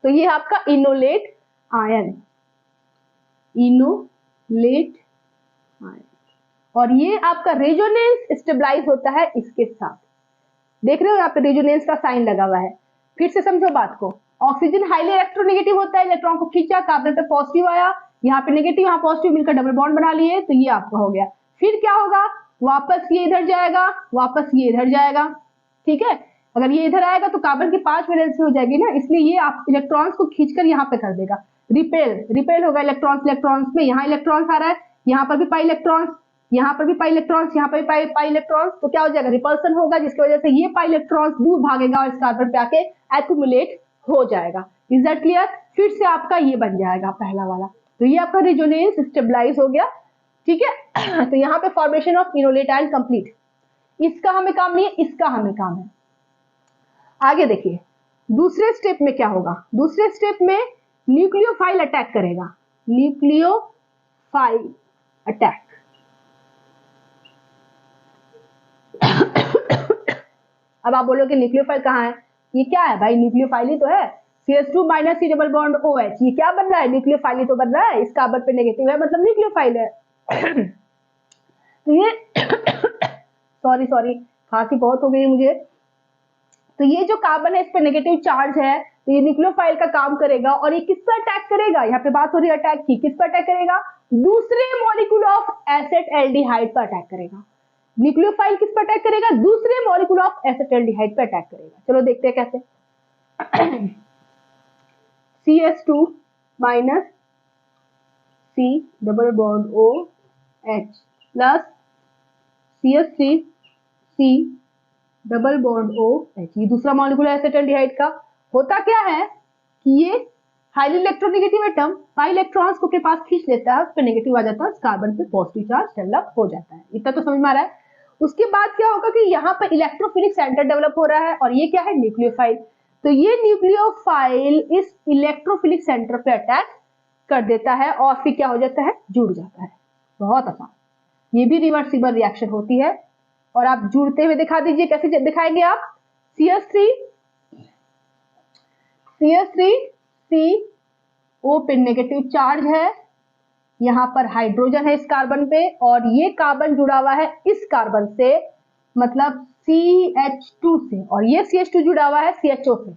तो ये आपका इनोलेट आयन, इनोलेट आयन। और ये आपका रेजोनेंस स्टेबलाइज होता है इसके साथ, देख रहे हो यहाँ पे रेजोनेंस का साइन लगा हुआ है। फिर से समझो बात को, ऑक्सीजन हाईली इलेक्ट्रोनेगेटिव होता है, इलेक्ट्रॉन को खींचा, कार्बन पे पॉजिटिव आया, यहाँ पे नेगेटिव यहाँ पॉजिटिव मिलकर डबल बॉन्ड बना लिए, तो ये आपका हो गया। फिर क्या होगा, वापस ये इधर जाएगा, वापस ये इधर जाएगा। ठीक है, अगर ये इधर आएगा तो कार्बन की 5 वैलेंसी हो जाएगी ना, इसलिए ये आप इलेक्ट्रॉन्स को खींचकर यहाँ पे कर देगा, रिपेल होगा इलेक्ट्रॉन्स में, यहाँ इलेक्ट्रॉन्स आ रहा है, यहाँ पर भी पाई इलेक्ट्रॉन्स, यहाँ पर भी पाई इलेक्ट्रॉन्स, यहाँ पर भी पाई इलेक्ट्रॉन्स, तो क्या हो जाएगा, रिपल्सन होगा, जिसकी वजह से ये पाई इलेक्ट्रॉन्स दूर भागेगा और इस कार्बन पे आके एक्यूमुलेट हो जाएगा। Is that clear. फिर से आपका ये बन जाएगा पहला वाला, तो ये आपका रेजोनेंस स्टेबलाइज हो गया। ठीक है, तो यहाँ पे formation of enolate ion complete. इसका हमें काम नहीं है, इसका हमें काम है। आगे देखिए दूसरे स्टेप में क्या होगा, दूसरे स्टेप में न्यूक्लियोफाइल अटैक करेगा, न्यूक्लियोफाइल अटैक। अब आप बोलोगे न्यूक्लियोफाइल कहाँ है, ये क्या है भाई, न्यूक्लियोफाइल ही तो है, CH2 minus C double bond OH, ये क्या बन रहा है, न्यूक्लियोफाइल ही तो बन रहा है, इस कार्बन पे नेगेटिव है मतलब न्यूक्लियोफाइल है। तो ये सॉरी खांसी बहुत हो गई मुझे। तो ये जो कार्बन है इस पे नेगेटिव चार्ज है, तो ये न्यूक्लियोफाइल का काम करेगा और ये किस पर अटैक करेगा, यहाँ पे बात हो रही है अटैक की, किस पर अटैक करेगा, दूसरे मॉलिक्यूल ऑफ एसिटाल्डिहाइड पर अटैक करेगा। न्यूक्लियोफाइल किस पर अटैक करेगा, दूसरे मॉलिक्यूल ऑफ एसिटाल्डिहाइड पर अटैक करेगा। चलो देखते हैं कैसे। CH2 minus C double bond OH plus CH3 C double bond OH, ये दूसरा मॉलिक्यूल है एसिटाल्डिहाइड का। होता क्या है कि ये highly electronegative atom pi electrons को अपने पास खींच लेता है, उस पर नेगेटिव आ जाता है, कार्बन पे पॉजिटिव चार्ज डेवलप हो जाता है। इतना तो समझ में आ रहा है। उसके बाद क्या होगा कि यहाँ पर इलेक्ट्रोफिलिक सेंटर डेवलप हो रहा है और ये क्या है, न्यूक्लियोफाइल। तो ये न्यूक्लियोफाइल इस इलेक्ट्रोफिलिक सेंटर पे अटैक कर देता है और फिर क्या हो जाता है, जुड़ जाता है। बहुत आसान। ये भी रिवर्सिबल रिएक्शन होती है। और आप जुड़ते हुए दिखा दीजिए, कैसे दिखाएंगे आप? CH3 पे नेगेटिव चार्ज है, यहाँ पर हाइड्रोजन है इस कार्बन पे, और ये कार्बन जुड़ा हुआ है इस कार्बन से, मतलब CH2 से, और ये CH2 जुड़ा हुआ है CHO से,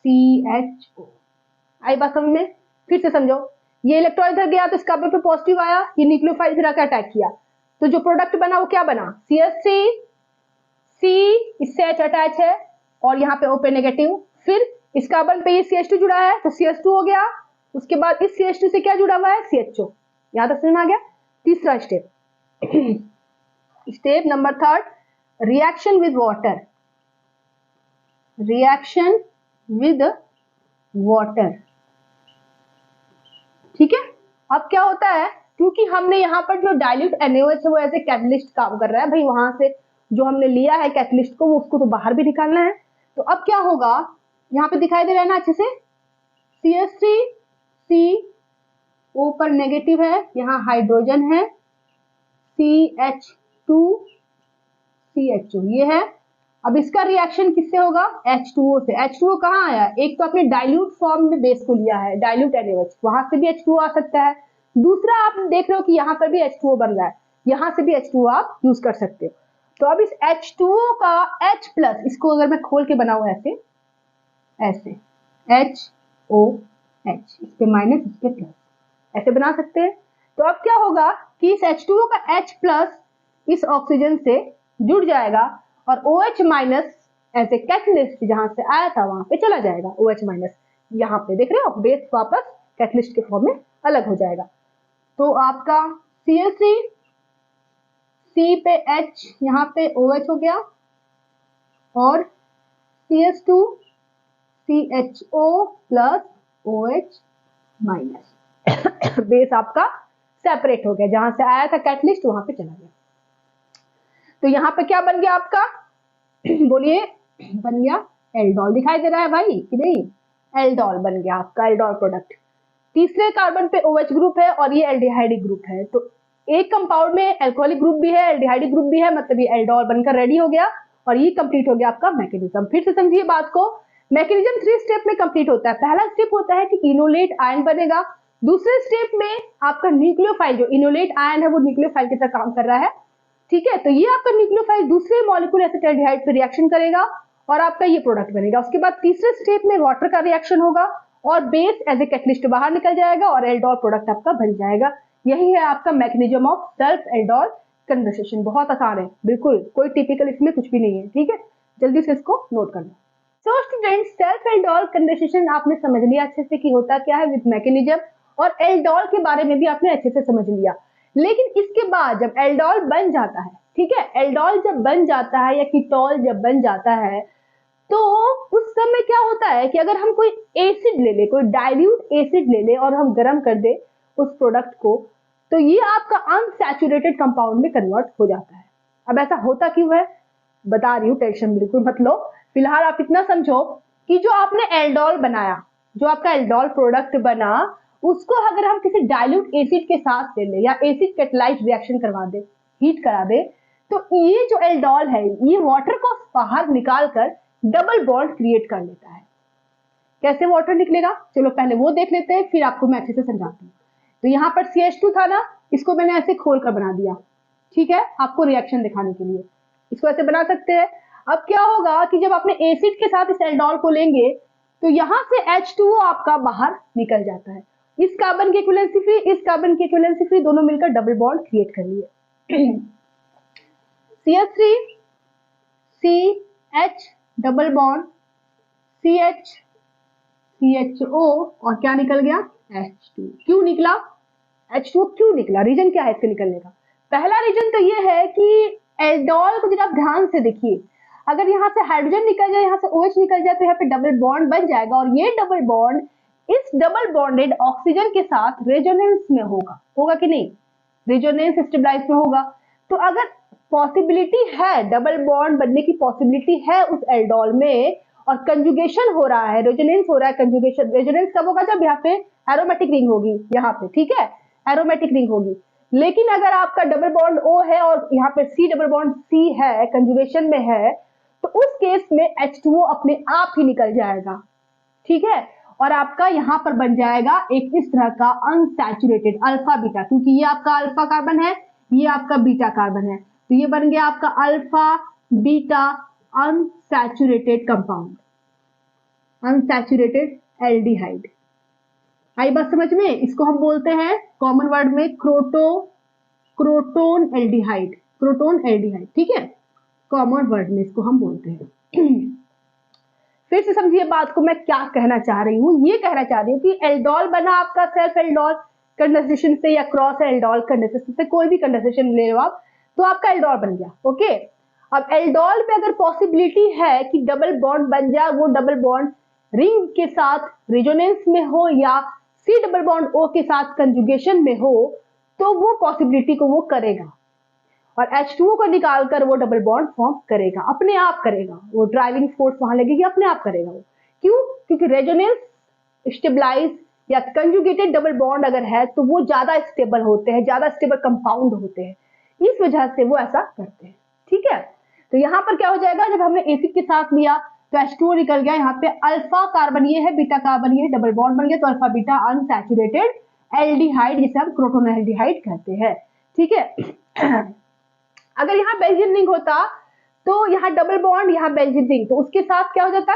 CHO। आई बात समझ में? फिर से समझो, ये इलेक्ट्रॉन इधर गया तो इस कार्बन पे पॉजिटिव आया, ये न्यूक्लियोफाइल इधर आकर अटैक किया, तो जो प्रोडक्ट बना वो क्या बना? CH3, C इससे H अटैच है और यहाँ पे O पे नेगेटिव, फिर इस कार्बन पे ये CH2 जुड़ा है तो CH2 हो गया, उसके बाद इस CH2 से क्या जुड़ा हुआ है? CHO। यहां तक समझ में आ गया? तीसरा step, step number 3, reaction with water. Reaction with water, ठीक है। अब क्या होता है, क्योंकि हमने यहाँ पर जो डाइल्यूट NaOH है वो एज ए कैटलिस्ट काम कर रहा है भाई, वहां से जो हमने लिया है कैटलिस्ट को वो उसको तो बाहर भी निकालना है। तो अब क्या होगा, यहाँ पे दिखाई दे रहा है ना अच्छे से, CH3 पर नेगेटिव है, यहाँ हाइड्रोजन है, CH2 CHO ये है। अब इसका रिएक्शन किससे होगा? H2O से। H2O कहाँ आया? एक तो अपने डाइल्यूट फॉर्म में बेस को लिया है, डाइल्यूट NaOH, वहां से भी H2O आ सकता है। दूसरा आप देख रहे हो कि यहाँ पर भी H2O बन रहा है, यहाँ से भी H2O आप यूज कर सकते हो। तो अब इस H2O का H प्लस, इसको अगर मैं खोल के बनाऊं ऐसे ऐसे HOH, इस पे माइनस इस पे प्लस, ऐसे बना सकते हैं। तो अब क्या होगा कि इस H2O का H प्लस इस ऑक्सीजन से जुड़ जाएगा और OH minus as a catalyst जहां से आया था वहां पे चला जाएगा। OH माइनस यहाँ पे देख रहे हो, बेस वापस कैटलिस्ट के फॉर्म में अलग हो जाएगा। तो आपका CH3 C पे H, यहाँ पे OH हो गया, और CH2 CHO plus OH minus base आपका सेपरेट हो गया, जहां से आया था कैटलिस्ट वहां पे चला गया। तो यहाँ पे क्या बन गया आपका? बोलिए, बन गया एल्डोल। दिखाई दे रहा है भाई कि नहीं? एल्डोल बन गया आपका, एल्डोल प्रोडक्ट। तीसरे कार्बन पे OH ग्रुप है और ये एल्डिहाइडिक ग्रुप है, तो एक कंपाउंड में एल्कोहलिक ग्रुप भी है, एल्डिहाइडिक ग्रुप भी है, मतलब ये एल्डोल बनकर रेडी हो गया और ये कंप्लीट हो गया आपका मैकेनिज्म। फिर से समझिए बात को, मैकेनिज्म 3 स्टेप में कंप्लीट होता है। पहला स्टेप होता है कि इनोलेट आयन बनेगा, दूसरे स्टेप में आपका न्यूक्लियोफाइल, जो इनोलेट आयन है वो न्यूक्लियोफाइल की तरह काम कर रहा है, ठीक है। तो ये आपका न्यूक्लियोफाइल दूसरे मॉलिक्यूल एसिटाल्डिहाइड पे रिएक्शन करेगा और आपका ये प्रोडक्ट बनेगा। उसके बाद तीसरे स्टेप में वाटर का रिएक्शन होगा और बेस एज ए कैटलिस्ट बाहर निकल जाएगा और एल्डोल प्रोडक्ट आपका बन जाएगा। यही है आपका mechanism of self aldol condensation. बहुत आसान है, बिल्कुल कोई टिपिकल इसमें कुछ भी नहीं है, ठीक है। जल्दी से इसको नोट कर लो। So students, self aldol condensation आपने समझ लिया अच्छे से कि होता क्या है विद मैकेनिज्म, और एल्डोल के बारे में भी आपने अच्छे से समझ लिया। लेकिन इसके बाद जब एल्डोल बन जाता है, ठीक है, एल्डोल जब बन जाता है या कीटोल जब बन जाता है, तो उस समय क्या होता है कि अगर हम कोई एसिड ले ले, कोई डाइल्यूट एसिड ले ले और हम गर्म कर दे उस प्रोडक्ट को, तो ये आपका अनसैचुरेटेड कंपाउंड में कन्वर्ट हो जाता है। अब ऐसा होता क्यों है बता रही हूँ, टेंशन बिल्कुल मत लो। फिलहाल आप इतना समझो कि जो आपने एल्डोल बनाया, जो आपका एल्डोल प्रोडक्ट बना, उसको अगर हम किसी डाइल्यूट एसिड के साथ ले ले या एसिड कैटालाइज्ड रिएक्शन करवा दे, हीट करा दे, तो ये जो एल्डोल है ये वाटर को बाहर निकाल कर डबल बॉन्ड क्रिएट कर लेता है। कैसे वाटर निकलेगा, चलो पहले वो देख लेते हैं, फिर आपको मैं अच्छे से समझाती हूँ। तो यहाँ पर CH2 था ना, इसको मैंने ऐसे खोल कर बना दिया, ठीक है, आपको रिएक्शन दिखाने के लिए इसको ऐसे बना सकते हैं। अब क्या होगा कि जब आपने एसिड के साथ इस एल्डोल को लेंगे तो यहाँ से H2O आपका बाहर निकल जाता है। इस कार्बन के इक्विवेलेंसी फ्री, इस कार्बन के इक्विवेलेंसी फ्री, दोनों मिलकर डबल बॉन्ड क्रिएट कर लिए। CH3 CH double bond CH CHO और क्या निकल गया? H2। क्यों निकला H2O? क्यों निकला? रीजन क्या है इसके निकलने का? पहला रीजन तो ये है कि एल्डोल को जब आप ध्यान से देखिए, अगर यहाँ से हाइड्रोजन निकल जाए, यहाँ से OH निकल जाए, तो यहाँ पे डबल बॉन्ड बन जाएगा और ये डबल बॉन्ड इस डबल बॉन्डेड ऑक्सीजन के साथ रेजोनेंस में होगा, होगा कि नहीं? रेजोनेंस स्टेबलाइज में होगा। तो अगर पॉसिबिलिटी है, डबल बॉन्ड बनने की पॉसिबिलिटी है उस एल्डोल में, और कंजुगेशन हो रहा है, रेजोनेंस हो रहा है, कंजुगेशन, रेजोनेंस कब होगा? जब यहाँ पे एरोमेटिक रिंग होगी, यहाँ पे, ठीक है, एरोमेटिक रिंग होगी। लेकिन अगर आपका डबल बॉन्ड O है और यहाँ पे C डबल बॉन्ड C है, कंजुगेशन में है, तो उस केस में H2O अपने आप ही निकल जाएगा, ठीक है, और आपका यहाँ पर बन जाएगा एक इस तरह का अनसैचुरेटेड अल्फा बीटा, क्योंकि ये आपका अल्फा कार्बन है, ये आपका बीटा कार्बन है, तो ये बन गया आपका alpha beta unsaturated compound, unsaturated aldehyde. आई बात समझ में? इसको हम बोलते हैं कॉमन वर्ड में क्रोटोन एल्डिहाइड, क्रोटोन एल्डिहाइड, ठीक है, कॉमन वर्ड में इसको हम बोलते हैं। फिर से समझिए बात को, मैं क्या कहना चाह रही हूँ, ये कहना चाह रही हूँ कि एल्डोल बना आपका सेल्फ एल्डोल कंडेंसेशन से या क्रॉस एल्डोल कंडेंसेशन से, कोई भी कंडेंसेशन ले लो आप, तो आपका एल्डोल बन गया, ओके। अब एल्डोल में अगर पॉसिबिलिटी है कि डबल बॉन्ड बन जाए, वो डबल बॉन्ड रिंग के साथ रेजोनेंस में हो या C डबल बॉन्ड O के साथ कंजुगेशन में हो, तो वो पॉसिबिलिटी को वो करेगा और H2O को निकालकर वो डबल बॉन्ड फॉर्म करेगा, अपने आप करेगा, वो ड्राइविंग फोर्स वहां लगेगी, अपने आप करेगा वो। क्यों? क्योंकि रेजोनेंस स्टेबलाइज या कंजुगेटेड डबल बॉन्ड अगर है तो वो ज्यादा स्टेबल होते हैं, ज्यादा स्टेबल कंपाउंड होते हैं, इस वजह से वो ऐसा करते हैं, ठीक है। तो यहाँ पर क्या हो जाएगा, जब हमने एसिड के साथ लिया तो H2O निकल गया, यहाँ पे अल्फा कार्बन ये है, बीटा कार्बन ये है, डबल बॉन्ड बन गया, तो अल्फा बीटा अनसैचुरेटेड एल्डिहाइड, जिसे हम क्रोटोन एल्डिहाइड कहते हैं, ठीक है। अगर यहाँ बेंजीन रिंग होता तो यहाँ डबल बॉन्ड, यहाँ बेंजीन रिंग, तो उसके साथ क्या हो जाता,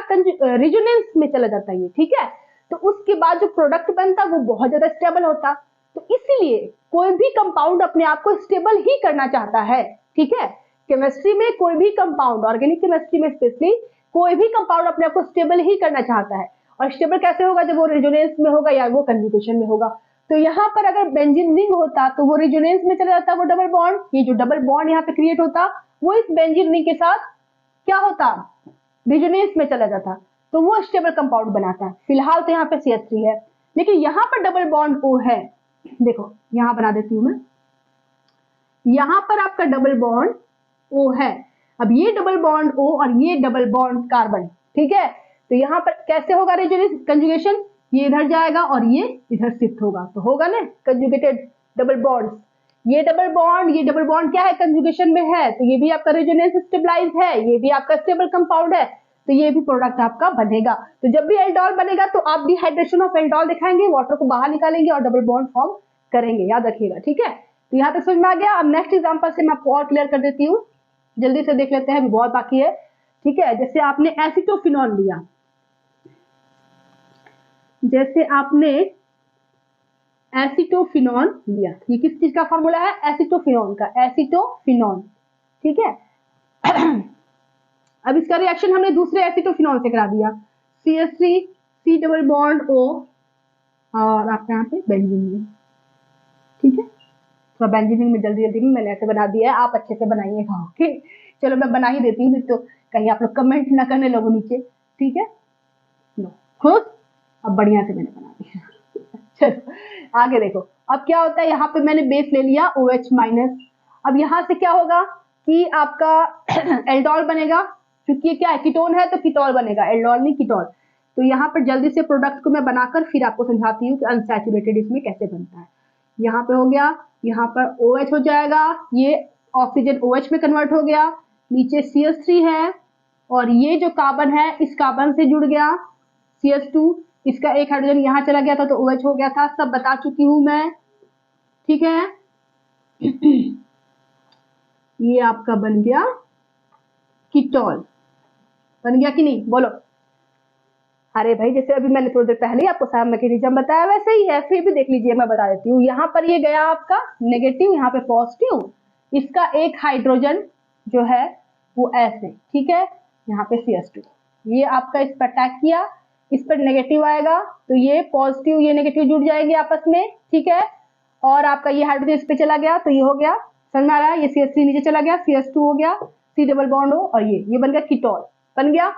रेजोनेंस में चला जाता ये, ठीक है। तो उसके बाद जो प्रोडक्ट बनता वो बहुत ज्यादा स्टेबल होता, तो इसीलिए कोई भी कंपाउंड अपने आप को स्टेबल ही करना चाहता है, ठीक है। केमिस्ट्री में कोई भी कंपाउंड, ऑर्गेनिक केमिस्ट्री में स्पेशली कोई भी कंपाउंड अपने आप को स्टेबल ही करना चाहता है, और स्टेबल कैसे होगा, जब वो रेजोनेंस में होगा या वो कंजुगेशन में होगा। तो यहाँ पर अगर बेंजीन रिंग होता तो वो रेजोनेंस में चला जाता वो डबल बॉन्ड, ये जो डबल बॉन्ड यहाँ पे क्रिएट होता वो इस बेंजीन रिंग के साथ क्या होता, रेजोनेंस में चला जाता, तो वो स्टेबल कंपाउंड बनाता है। फिलहाल तो यहाँ पे CH3 है, लेकिन यहाँ पर डबल बॉन्ड O है, देखो यहाँ बना देती हूँ मैं, यहाँ पर आपका डबल बॉन्ड O है, अब ये डबल बॉन्ड O और ये डबल बॉन्ड कार्बन, ठीक है, तो यहाँ पर कैसे होगा रेजोनेंस कंजुगेशन, ये इधर जाएगा और ये इधर शिफ्ट होगा, तो होगा ना कंजुगेटेड डबल बॉन्ड्स, ये डबल बॉन्ड क्या है, कंजुगेशन में है, तो ये भी आपका रेजोनेंस स्टेबलाइज है, ये भी आपका स्टेबल कंपाउंड है, तो ये भी प्रोडक्ट आपका बनेगा। तो जब भी एल्डोल बनेगा तो आप डिहाइड्रेशन ऑफ एल्डोल दिखाएंगे, वाटर को बाहर निकालेंगे और डबल बॉन्ड फॉर्म करेंगे, याद रखिएगा, ठीक है। तो यहाँ तक समझ में आ गया। अब नेक्स्ट एग्जांपल से मैं आपको और क्लियर कर देती हूँ, जल्दी से देख लेते हैं, अभी बहुत बाकी है, ठीक है। जैसे आपने एसिटोफिनॉल लिया, जैसे आपने एसिटोफिनॉल लिया, ये किस चीज का फॉर्मूला है, एसिटोफिनॉल का, एसिटोफिनॉल, ठीक है। अब इसका रिएक्शन हमने दूसरे एसिटोफिनॉल से करा दिया, CH3 C double bond O और आपका यहाँ पे बेंजीन, ठीक है। तो बेंजीन में जल्दी में मैंने ऐसे बना दिया है, आप अच्छे से बनाइएगा, ओके। चलो मैं बना ही देती हूँ, तो कहीं आप लोग कमेंट ना करने लगो नीचे, ठीक है। लो खुश, अब बढ़िया से मैंने बना दिया। चलो आगे देखो, अब क्या होता है, यहाँ पे मैंने बेस ले लिया OH माइनस, अब यहाँ से क्या होगा कि आपका एल्डोल बनेगा, क्योंकि ये क्या है, कीटोन है, तो कीटोल बनेगा, एल्डोल नहीं कीटोल। तो यहाँ पर जल्दी से प्रोडक्ट को मैं बनाकर फिर आपको समझाती हूँ कि अनसैचुरेटेड इसमें कैसे बनता है। यहाँ पे हो गया, यहाँ पर OH हो जाएगा, ये ऑक्सीजन OH में कन्वर्ट हो गया, नीचे CH3 है और ये जो कार्बन है इस कार्बन से जुड़ गया CH2, इसका एक हाइड्रोजन यहाँ चला गया था तो OH हो गया था, सब बता चुकी हूं मैं, ठीक है। ये आपका बन गया कीटोल, बन गया कि नहीं, बोलो। अरे भाई जैसे अभी मैंने थोड़ी देर पहले ही आपको सारा मैकेनिज्म बताया वैसे ही है, फिर भी देख लीजिए, मैं बता देती हूँ। यहाँ पर ये गया आपका नेगेटिव, यहाँ पे पॉजिटिव, इसका एक हाइड्रोजन जो है वो ऐसे, ठीक है, यहाँ पे CH2, ये आपका इस पर अटैक किया, इस पर नेगेटिव आएगा तो ये पॉजिटिव ये नेगेटिव जुड़ जाएंगे आपस में, ठीक है, और आपका ये हाइड्रोजन इस पे चला गया तो ये हो गया, समझ में आ रहा है, ये CH3 नीचे चला गया, CH2 हो गया, C डबल बॉन्ड हो, और ये बन गया कीटोल, बन गया।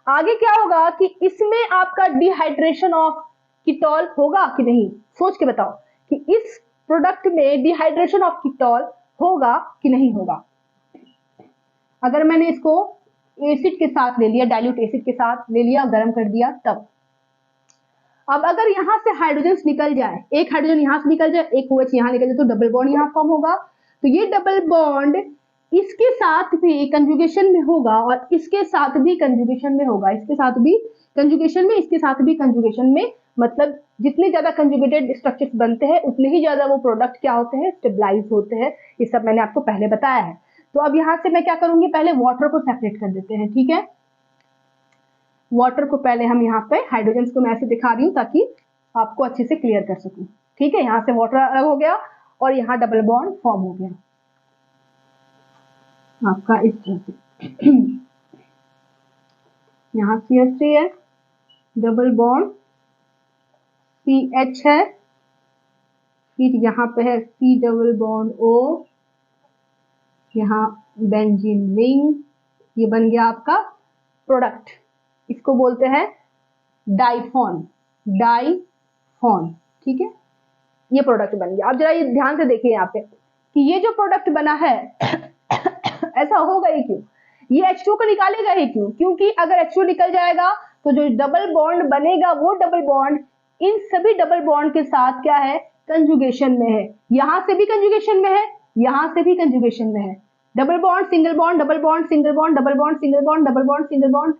आगे क्या होगा कि इसमें आपका डिहाइड्रेशन ऑफ कीटोल होगा कि नहीं, सोच के बताओ कि इस प्रोडक्ट में डिहाइड्रेशन ऑफ कीटोल होगा कि नहीं होगा। अगर मैंने इसको एसिड के साथ ले लिया, डाइल्यूट एसिड के साथ ले लिया, गर्म कर दिया, तब अब अगर यहाँ से हाइड्रोजन निकल जाए, एक हाइड्रोजन यहाँ से निकल जाए, एक OH यहाँ निकल जाए, तो डबल बॉन्ड यहाँ फॉर्म होगा। तो ये डबल बॉन्ड इसके साथ भी कंजुगेशन में होगा और इसके साथ भी कंजुगेशन में होगा, इसके साथ भी कंजुगेशन में, इसके साथ भी कंजुगेशन में। मतलब जितने ज्यादा कंजुगेटेड स्ट्रक्चर्स बनते हैं उतने ही ज्यादा वो प्रोडक्ट क्या होते हैं, स्टेबलाइज होते हैं। ये सब मैंने आपको पहले बताया है। तो अब यहाँ से मैं क्या करूंगी, पहले वाटर को सेपरेट कर देते हैं, ठीक है। वाटर को पहले हम यहाँ पे हाइड्रोजन को मैं ऐसे दिखा रही हूँ ताकि आपको अच्छे से क्लियर कर सकूं, ठीक है। यहाँ से वाटर अलग हो गया और यहाँ डबल बॉन्ड फॉर्म हो गया आपका इस तरह से। यहाँ CH3 है, डबल बॉन्ड CH है, फिर यहाँ पे है C डबल बॉन्ड O, यहाँ बेंजीन रिंग, ये बन गया आपका प्रोडक्ट। इसको बोलते हैं डाइफॉन, डाइफॉन, ठीक है। ये प्रोडक्ट बन गया। अब जरा ये ध्यान से देखिए यहाँ पे कि ये जो प्रोडक्ट बना है ऐसा होगा ही क्यों, ये H2 को निकालेगा ही क्यों, क्योंकि अगर H2 निकल जाएगा तो जो डबल बॉन्ड बनेगा वो डबल बॉन्ड इन सभी डबल बॉन्ड के साथ क्या है, कंजुगेशन में है। यहां से भी कंजुगेशन में है, यहां से भी कंजुगेशन में है। Double bond single bond, double bond single bond, double bond single bond, double bond single bond,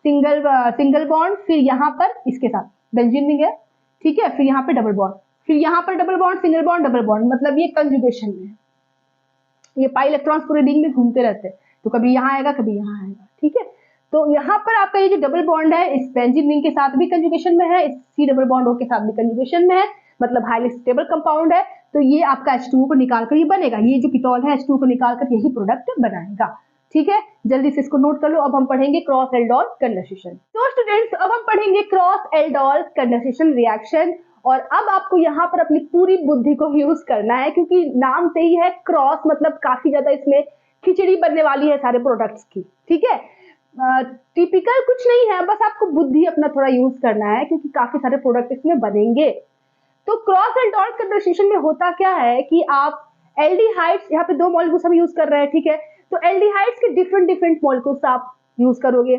single bond, फिर यहाँ पर इसके साथ बेंजीन रिंग है, ठीक है। फिर यहाँ पे डबल बॉन्ड, फिर यहाँ पर double bond, single bond, double bond, मतलब ये कंजुगेशन में है। ये पाई इलेक्ट्रॉन्स पूरे रिंग में घूमते रहते हैं, तो कभी यहाँ आएगा कभी यहाँ आएगा, ठीक है। तो यहाँ पर आपका ये जो डबल बॉन्ड है इस बेंजीन रिंग के साथ भी कंजुगेशन में है, इस C डबल बॉन्ड O के साथ भी कंजुगेशन में है, मतलब हाईली स्टेबल कंपाउंड है। तो ये आपका H2O को निकालकर ये बनेगा, ये जो कीटोन है H2O को निकालकर यही प्रोडक्ट बनाएगा, ठीक है। जल्दी से इसको नोट कर लो। अब हम पढ़ेंगे क्रॉस एल्डोल कंडेंसेशन। तो स्टूडेंट्स अब हम पढ़ेंगे क्रॉस एल्डोल कंडेंसेशन रिएक्शन। और अब आपको यहाँ पर अपनी पूरी बुद्धि को यूज करना है, क्योंकि नाम से ही है क्रॉस, मतलब काफी ज्यादा इसमें खिचड़ी बनने वाली है सारे प्रोडक्ट्स की, ठीक है। टिपिकल कुछ नहीं है, बस आपको बुद्धि अपना थोड़ा यूज करना है, क्योंकि काफी सारे प्रोडक्ट इसमें बनेंगे। तो क्रॉस एल्डोल कंडेंसेशन में होता क्या है कि आप एल्डिहाइड्स, यहाँ पे दो मॉलिक्यूल्स हम यूज कर रहे हैं, ठीक है। तो एल्डिहाइड्स के डिफरेंट डिफरेंट मॉलिक्यूल्स आप यूज करोगे,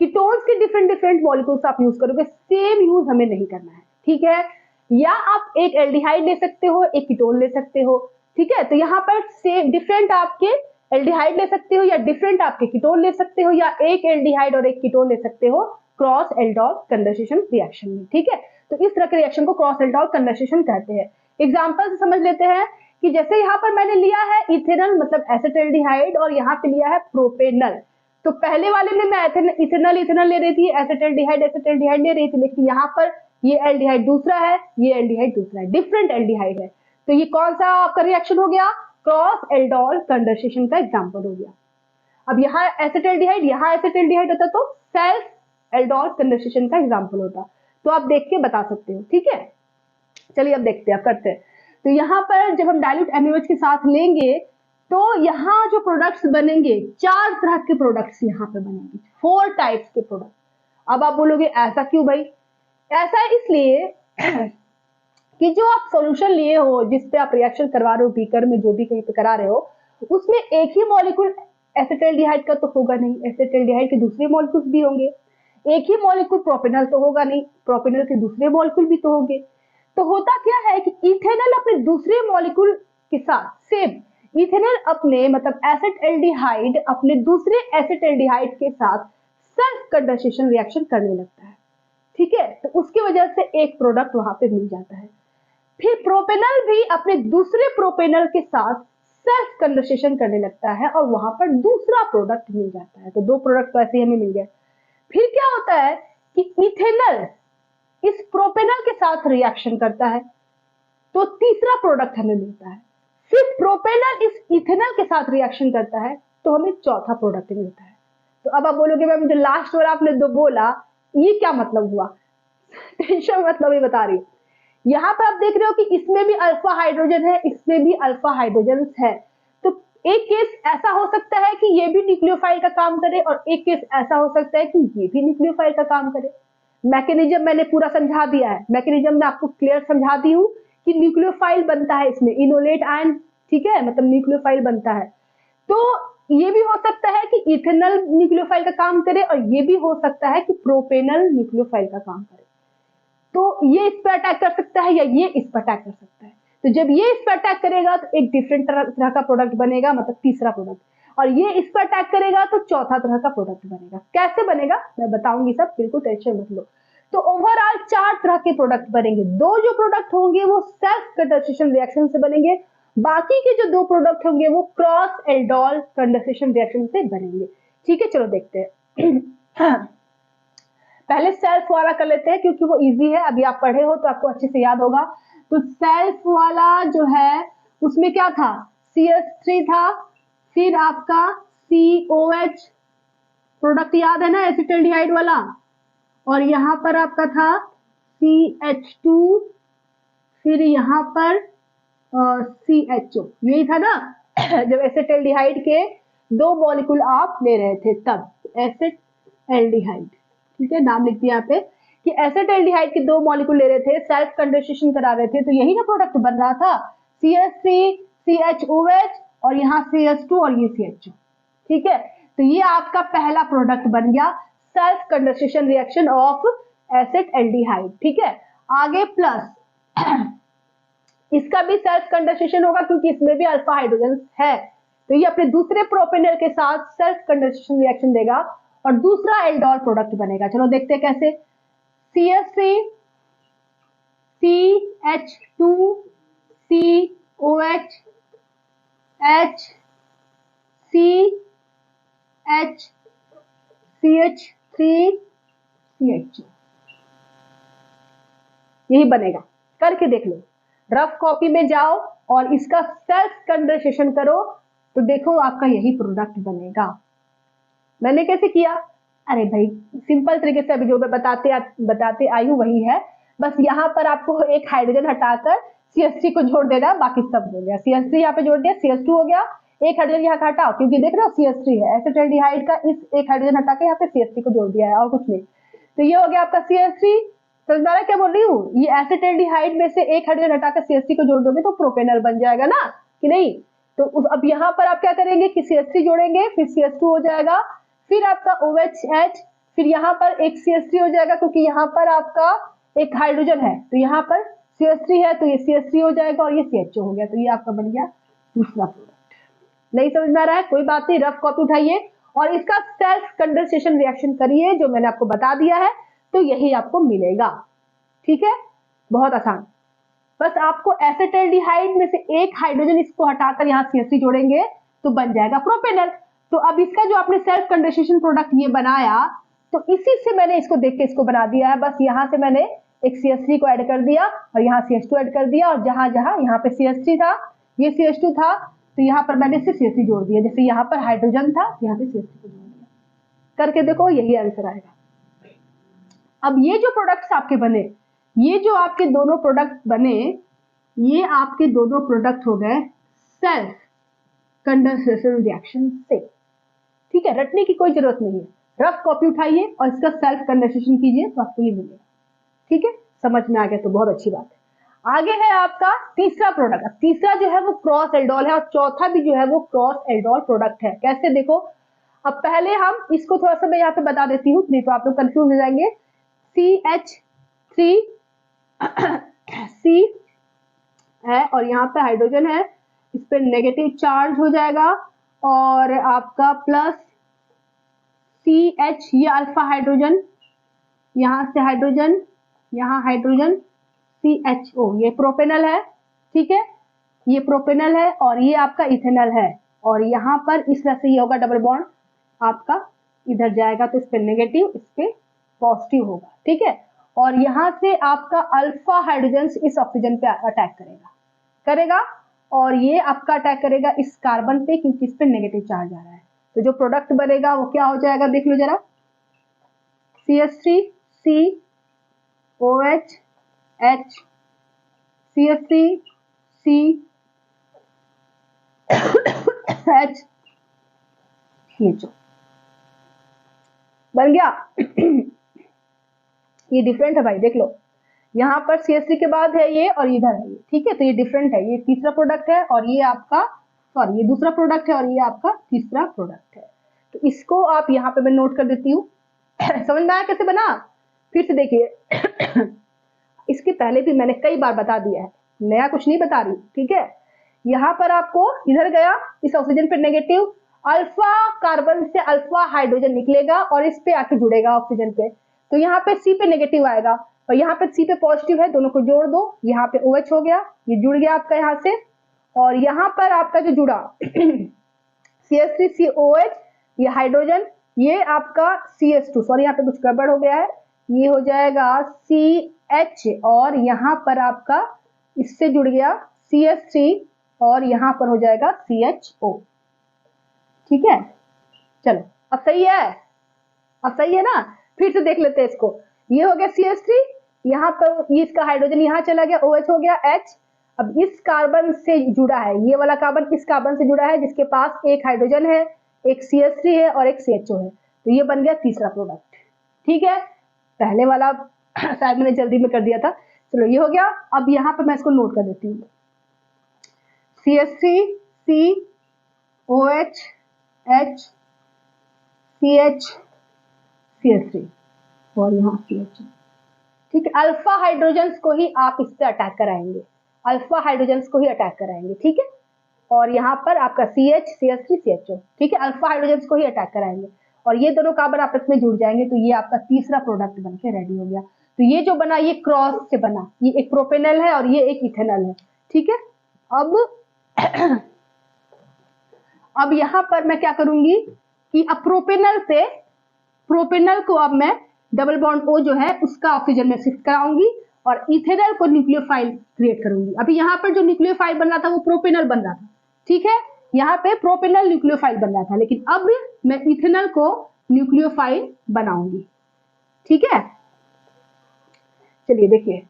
कीटोन्स के डिफरेंट डिफरेंट मॉलिक्यूल्स आप यूज करोगे, सेम यूज हमें नहीं करना है, ठीक है। या आप एक एल्डिहाइड ले सकते हो, एक कीटोन ले सकते हो, ठीक है। तो यहाँ पर सेम डिफरेंट आपके एल्डिहाइड ले सकते हो या डिफरेंट आपके कीटोन ले सकते हो, या एक एल्डिहाइड और एक कीटोन ले सकते हो क्रॉस एल्डोल कंडेंसेशन रिएक्शन में, ठीक है। तो इस तरह के रिएक्शन को क्रॉस एल्डोल कंडेंसेशन कहते हैं। एग्जांपल से समझ लेते हैं कि जैसे यहाँ पर मैंने लिया है इथेनॉल मतलब एसिटाल्डिहाइड, और यहाँ पे लिया है प्रोपेनॉल। तो पहले वाले में मैं इथेनॉल ले रही थी, एसिटाल्डिहाइड ले रही थी, लेकिन यहाँ पर ये एल्डिहाइड दूसरा है, ये एल्डिहाइड दूसरा है, डिफरेंट एल्डिहाइड है। तो ये कौन सा आपका रिएक्शन हो गया, क्रॉस एल्डोल कंडेंसेशन का एग्जांपल हो गया। अब यहाँ एसिटाल्डिहाइड होता तो सेल्फ एल्डोल कंडेंसेशन का एग्जांपल होता। तो आप देख के बता सकते हो, ठीक है। चलिए अब देखते हैं, अब करते हैं। तो यहाँ पर जब हम डाइल्यूट NaOH के साथ लेंगे तो यहाँ जो प्रोडक्ट्स बनेंगे, 4 तरह के प्रोडक्ट्स यहाँ पे बनेंगे, 4 टाइप्स के प्रोडक्ट। अब आप बोलोगे ऐसा क्यों भाई, ऐसा इसलिए कि जो आप सॉल्यूशन लिए हो, जिस पे आप रिएक्शन करवा रहे हो, बीकर में जो भी कहीं पे करा रहे हो, उसमें एक ही मॉलिक्यूल एसिटाल्डिहाइड का तो होगा नहीं, एसिटाल्डिहाइड के दूसरे मॉलिक्यूल्स भी होंगे। एक ही मॉलिक्यूल प्रोपेनॉल तो होगा नहीं, प्रोपेनॉल के दूसरे मॉलिक्यूल भी तो होंगे। तो होता क्या है कि इथेनॉल अपने दूसरे मॉलिक्यूल के साथ सेम, इथेनॉल अपने मतलब एसिटाल्डिहाइड अपने दूसरे एसिटाल्डिहाइड के साथ सेल्फ कंडेंसेशन रिएक्शन करने लगता है, ठीक है। तो उसकी वजह से एक प्रोडक्ट वहां पे मिल जाता है। फिर प्रोपेनॉल भी अपने दूसरे प्रोपेनॉल के साथ सेल्फ कंडेंसेशन करने लगता है और वहां पर दूसरा प्रोडक्ट मिल जाता है। तो 2 प्रोडक्ट तो ऐसे ही हमें मिल गए। फिर क्या होता है कि इथेनॉल इस प्रोपेनॉल के साथ रिएक्शन करता है, तो तीसरा प्रोडक्ट हमें मिलता है। फिर प्रोपेनॉल इस इथेनॉल के साथ रिएक्शन करता है, तो हमें चौथा प्रोडक्ट मिलता है। तो अब आप बोलोगे मैम जो लास्ट वाला आपने दो बोला ये क्या मतलब हुआ, टेंशन मतलब ये बता रही हूँ। यहाँ पर आप देख रहे हो कि इसमें भी अल्फा हाइड्रोजन है, इसमें भी अल्फा हाइड्रोजन है। तो एक केस ऐसा हो सकता है कि ये भी न्यूक्लियोफाइल का काम करे, और एक केस ऐसा हो सकता है कि ये भी न्यूक्लियोफाइल का काम करे। मैकेनिज्म मैंने पूरा समझा दिया है, मैकेनिज्म में आपको क्लियर समझा दी हूँ कि न्यूक्लियोफाइल बनता है इसमें इनोलेट आयन, ठीक है, मतलब न्यूक्लियोफाइल बनता है। तो ये भी हो सकता है कि इथेनॉल न्यूक्लियोफाइल का काम करे, और ये भी हो सकता है कि प्रोपेनॉल न्यूक्लियोफाइल का काम करे। तो ये इस पे अटैक कर सकता है या ये इस पे अटैक कर सकता है। तो जब ये इस पे अटैक करेगा तो एक डिफरेंट तरह का प्रोडक्ट बनेगा, मतलब तीसरा प्रोडक्ट, और ये इस पे अटैक करेगा तो चौथा तरह का प्रोडक्ट बनेगा। कैसे बनेगा मैं बताऊंगी सब, बिल्कुल टेंशन मत लो। तो ओवरऑल 4 तरह के प्रोडक्ट बनेंगे। 2 जो प्रोडक्ट होंगे वो सेल्फ कंडेंसेशन रिएक्शन से बनेंगे, बाकी के जो 2 प्रोडक्ट होंगे वो क्रॉस एल्डोल कंडेंसेशन रिएक्शन से बनेंगे। ठीक है, चलो देखते हैं। पहले सेल्फ वाला कर लेते हैं क्योंकि वो इजी है, अभी आप पढ़े हो तो आपको अच्छे से याद होगा। तो सेल्फ वाला जो है उसमें क्या था, CH3 था, फिर आपका COH प्रोडक्ट याद है ना, एसिटाल्डिहाइड वाला, और यहाँ पर आपका था CH2, फिर यहाँ पर CHO, यही था ना। जब एसिटाल्डिहाइड के 2 मॉलिक्यूल आप ले रहे थे तब एसिटाल्डिहाइड, ठीक है, नाम लिख दिया यहाँ पे कि एसिटाल्डिहाइड के 2 मॉलिक्यूल ले रहे थे, सेल्फ कंडेंसेशन करा रहे थे, तो यही ना प्रोडक्ट बन रहा था, CH3 CHOH और यहाँ CH2 और ये CHO। ठीक है, तो ये आपका पहला प्रोडक्ट बन गया self condensation reaction of acetaldehyde. ठीक है, आगे प्लस इसका भी सेल्फ कंडेंसेशन होगा क्योंकि इसमें भी अल्फा हाइड्रोजन है, तो ये अपने दूसरे प्रोपेनल के साथ सेल्फ कंडेंसेशन रिएक्शन देगा और दूसरा एल्डोल प्रोडक्ट बनेगा। चलो देखते हैं कैसे। CH3 CH2 COH H CH CH3 CHO, यही बनेगा। करके देख लो, रफ कॉपी में जाओ और इसका सेल्फ कंडेंसेशन करो तो देखो आपका यही प्रोडक्ट बनेगा। मैंने कैसे किया, अरे भाई सिंपल तरीके से अभी जो मैं बताते आई हूँ वही है, बस यहाँ पर आपको एक हाइड्रोजन हटाकर CH3 को जोड़ देना, बाकी सब हो गया। CH3 यहाँ पे जोड़ दिया, CH2 हो गया, एक हाइड्रोजन यहाँ का हटाओ क्योंकि देख रहे हो CH3 है, एसिटाल्डिहाइड का इस एक हाइड्रोजन हटा के यहाँ पे CH3 को जोड़ दिया है और कुछ नहीं। तो ये हो गया आपका CH3। समझ क्या बोल रही हूँ, ये एसिटाल्डिहाइड में से एक हाइड्रोजन हटाकर CH3 को जोड़ दोगे तो प्रोपेनल बन जाएगा ना कि नहीं। तो अब यहाँ पर आप क्या करेंगे कि CH3 जोड़ेंगे, फिर CH2 हो जाएगा, फिर आपका OH, फिर यहाँ पर एक CH3 हो जाएगा क्योंकि यहाँ पर आपका एक हाइड्रोजन है, तो यहाँ पर CH3 है तो ये CH3 हो जाएगा और ये CHO हो गया। तो ये आपका बन गया दूसरा प्रोडक्ट। नहीं समझ में आ रहा है, कोई बात नहीं, रफ कॉपी उठाइए और इसका सेल्फ कंडेंसेशन रिएक्शन करिए जो मैंने आपको बता दिया है, तो यही आपको मिलेगा। ठीक है, बहुत आसान। बस आपको एसिटाल्डिहाइड में से एक हाइड्रोजन इसको हटाकर यहाँ CH3 जोड़ेंगे तो बन जाएगा प्रोपेनल। तो अब इसका जो आपने सेल्फ कंडेंसेशन प्रोडक्ट ये बनाया, तो इसी से मैंने इसको देख के इसको बना दिया है। बस यहाँ से मैंने एक CH3 को ऐड कर दिया और यहाँ CH2 ऐड कर दिया, और जहां जहां यहाँ पे CH3 था, ये CH2 था, तो यहाँ पर मैंने सिर्फ CH3 जोड़ दिया। जैसे यहाँ पर हाइड्रोजन था, यहाँ पे CH3 को जोड़ दिया। करके देखो, यही आंसर आएगा। अब ये जो प्रोडक्ट्स आपके बने, ये जो आपके दोनों प्रोडक्ट बने, ये आपके दोनों प्रोडक्ट हो गए सेल्फ कंडेंसेशन रिएक्शन से। ठीक है, रटने की कोई जरूरत नहीं है, रफ कॉपी उठाइए और इसका सेल्फ कंडेंसेशन कीजिए तो आपको ये मिलेगा। ठीक है, समझ में आ गया तो बहुत अच्छी बात है। आगे है आपका तीसरा प्रोडक्ट। अब तीसरा जो है वो क्रॉस एल्डोल है और चौथा भी जो है वो क्रॉस एल्डोल प्रोडक्ट है। कैसे देखो, अब पहले हम इसको थोड़ा सा मैं यहाँ पे बता देती हूँ, नहीं तो आप लोग कंफ्यूज हो जाएंगे। CH3 C है और यहाँ पे हाइड्रोजन है, इस पे नेगेटिव चार्ज हो जाएगा, और आपका प्लस CH, ये अल्फा हाइड्रोजन, यहाँ से हाइड्रोजन, यहाँ हाइड्रोजन, CHO, ये प्रोपेनल है। ठीक है, ये प्रोपेनल है और ये आपका इथेनॉल है, और यहाँ पर इस तरह से ये होगा डबल बॉन्ड आपका इधर जाएगा, तो इस पे नेगेटिव, इस पे पॉजिटिव होगा। ठीक है, और यहाँ से आपका अल्फा हाइड्रोजन इस ऑक्सीजन पे अटैक करेगा और ये आपका अटैक करेगा इस कार्बन पे क्योंकि इस पे नेगेटिव चार्ज आ रहा है। तो जो प्रोडक्ट बनेगा वो क्या हो जाएगा, देख लो जरा, CH3 C OH H CH3 C H CHO बन गया। ये डिफरेंट है भाई, देख लो, यहाँ पर CH3 के बाद है ये और इधर है ये। ठीक है, तो ये डिफरेंट है, ये तीसरा प्रोडक्ट है और ये आपका सॉरी ये दूसरा प्रोडक्ट है और ये आपका तीसरा प्रोडक्ट है। तो इसको आप यहाँ पे मैं नोट कर देती हूँ। समझ में आया कैसे बना, फिर से देखिए। इसके पहले भी मैंने कई बार बता दिया है, नया कुछ नहीं बता रही, ठीक है। यहाँ पर आपको इधर गया इस ऑक्सीजन पे नेगेटिव, अल्फा कार्बन से अल्फा हाइड्रोजन निकलेगा और इस पे आके जुड़ेगा ऑक्सीजन पे, तो यहाँ पे सी पे नेगेटिव आएगा और यहाँ पे सी पे पॉजिटिव है, दोनों को जोड़ दो, यहाँ पे OH हो गया, ये जुड़ गया आपका यहाँ से, और यहाँ पर आपका जो जुड़ा CH3COH, ये हाइड्रोजन, ये आपका CH2, सॉरी यहाँ पे कुछ गड़बड़ हो गया है, ये हो जाएगा CH और यहाँ पर आपका इससे जुड़ गया CH3 और यहाँ पर हो जाएगा CHO, ठीक है। चलो अब सही है, अब सही है ना, फिर से देख लेते हैं इसको। ये हो गया CH3, यहाँ पर ये इसका हाइड्रोजन यहाँ चला गया, OH हो गया H, अब इस कार्बन से जुड़ा है, ये वाला कार्बन इस कार्बन से जुड़ा है जिसके पास एक हाइड्रोजन है, एक CH3 है और एक CHO है, तो ये बन गया तीसरा प्रोडक्ट, ठीक है। पहले वाला शायद मैंने जल्दी में कर दिया था, चलो ये हो गया। अब यहाँ पर मैं इसको नोट कर देती हूँ, CH3 C OH H CH CH3 और यहाँ CH, ठीक है। अल्फा हाइड्रोजन्स को ही आप इस पे अटैक कराएंगे, अल्फा हाइड्रोजन्स को ही अटैक कराएंगे, ठीक है। और यहाँ पर आपका CH CH3 CHO, ठीक है, अल्फा हाइड्रोजन्स को ही अटैक कराएंगे और ये दोनों कार्बन आपस में जुड़ जाएंगे, तो ये आपका तीसरा प्रोडक्ट बनके रेडी हो गया। तो ये जो बना ये क्रॉस से बना, ये एक प्रोपेनल है और ये एक इथेनॉल है, ठीक है। अब यहाँ पर मैं क्या करूंगी कि अब प्रोपेनल से प्रोपेनल को अब मैं डबल बॉन्ड O जो है उसका ऑक्सीजन में शिफ्ट कराऊंगी और इथेनॉल को न्यूक्लियोफाइल क्रिएट करूंगी। अभी यहाँ पर जो न्यूक्लियोफाइल बन रहा था वो प्रोपेनल बन रहा था, ठीक है, यहाँ पे प्रोपेनल न्यूक्लियोफाइल बन रहा था, लेकिन अब मैं इथेनॉल को न्यूक्लियोफाइल बनाऊंगी, ठीक है। चलिए देखिए,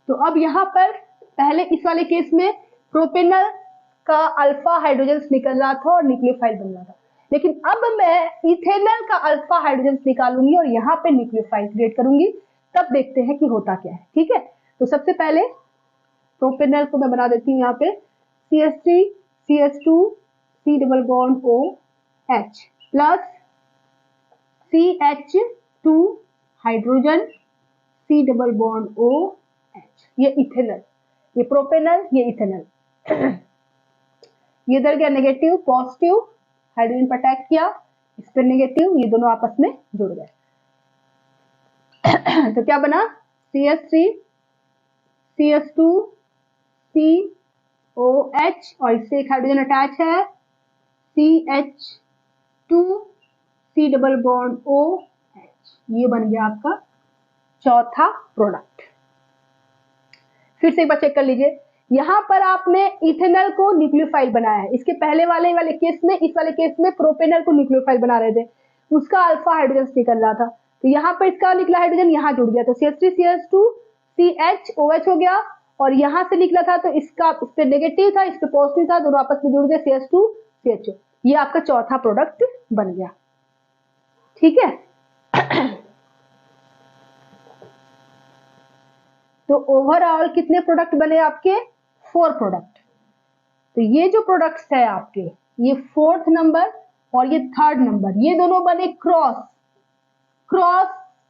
तो अब यहाँ पर पहले इस वाले केस में प्रोपेनल का अल्फा हाइड्रोजन निकल रहा था और न्यूक्लियोफाइल बन रहा था, लेकिन अब मैं इथेनॉल का अल्फा हाइड्रोजन निकालूंगी और यहाँ पे न्यूक्लियोफाइल क्रिएट करूंगी, तब देखते हैं कि होता क्या है, ठीक है। तो सबसे पहले प्रोपेनल को मैं बना देती हूँ यहाँ पे CH3 CH2 C double bond OH plus CH2 hydrogen C double bond OH, ये इथेनॉल, ये प्रोपेनल, ये इथेनॉल, ये इधर गया नेगेटिव पॉजिटिव, हाइड्रोजन पर अटैक किया, इस पर नेगेटिव, ये दोनों आपस में जुड़ गए। तो क्या बना CH3 CH2 COH और इससे एक हाइड्रोजन अटैच है CH2 C double bond OH, ये बन गया आपका चौथा प्रोडक्ट। फिर से एक बार चेक कर लीजिए, यहाँ पर आपने इथेनॉल को न्यूक्लियोफाइल बनाया है, इसके पहले वाले केस में, इस वाले केस में प्रोपेनल को न्यूक्लियोफाइल बना रहे थे, उसका अल्फा हाइड्रोजन निकल रहा था, तो यहाँ पर इसका निकला हाइड्रोजन यहाँ जुड़ गया, तो CH3 CH2 CHOH हो गया और यहाँ से निकला था तो इसका इस पे नेगेटिव था, इस पे पॉजिटिव था, दोनों आपस में जुड़ गए CH2 CHO, ये आपका चौथा प्रोडक्ट बन गया, ठीक है। तो ओवरऑल कितने प्रोडक्ट बने आपके? 4 प्रोडक्ट। तो ये जो प्रोडक्ट्स है आपके, ये 4th नंबर और ये 3rd नंबर, ये दोनों बने क्रॉस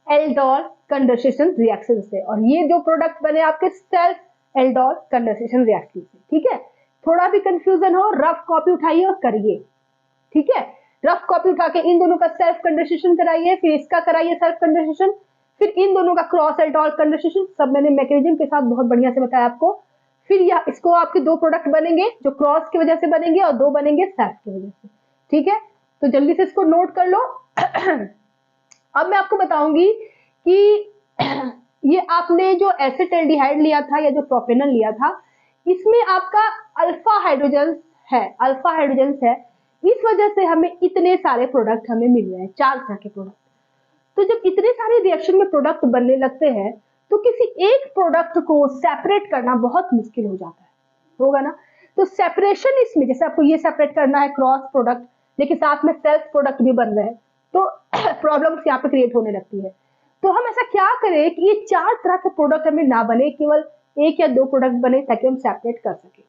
एल्डोल कंडेंसेशन रिएक्शन से, और ये जो प्रोडक्ट बने आपके सेल्फ एल्डोल कंडेंसेशन रिएक्शन से, ठीक है। थोड़ा भी कंफ्यूजन हो, रफ कॉपी उठाइए और करिए, ठीक है। रफ कॉपी उठा के इन दोनों का सेल्फ कंडेंसेशन कराइए, फिर इसका कराइए सेल्फ कंडेंसेशन, फिर इन दोनों का क्रॉस एल्डोल कंडेंसेशन, सब मैंने मैकेनिज्म के साथ बहुत बढ़िया से बताया आपको। फिर यह इसको आपके 2 प्रोडक्ट बनेंगे जो क्रॉस की वजह से बनेंगे और 2 बनेंगे सेल्फ की वजह से, ठीक है। तो जल्दी से इसको नोट कर लो। अब मैं आपको बताऊंगी कि ये आपने जो एसिटाल्डिहाइड लिया था या जो प्रोपेनल लिया था, इसमें आपका अल्फा हाइड्रोजन है, अल्फा हाइड्रोजन है, इस वजह से हमें इतने सारे प्रोडक्ट हमें मिल रहे हैं, 4 तरह के प्रोडक्ट। तो जब इतने सारे रिएक्शन में प्रोडक्ट बनने लगते हैं तो किसी एक प्रोडक्ट को सेपरेट करना बहुत मुश्किल हो जाता है, होगा ना। तो सेपरेशन इसमें, जैसे आपको ये सेपरेट करना है क्रॉस प्रोडक्ट, लेकिन साथ में सेल्फ प्रोडक्ट भी बन रहे हैं, तो प्रॉब्लम्स यहाँ पे क्रिएट होने लगती है। तो हम ऐसा क्या करें कि ये 4 तरह के प्रोडक्ट हमें ना बने, केवल 1 या 2 प्रोडक्ट बने, ताकि हम सेपरेट कर सके।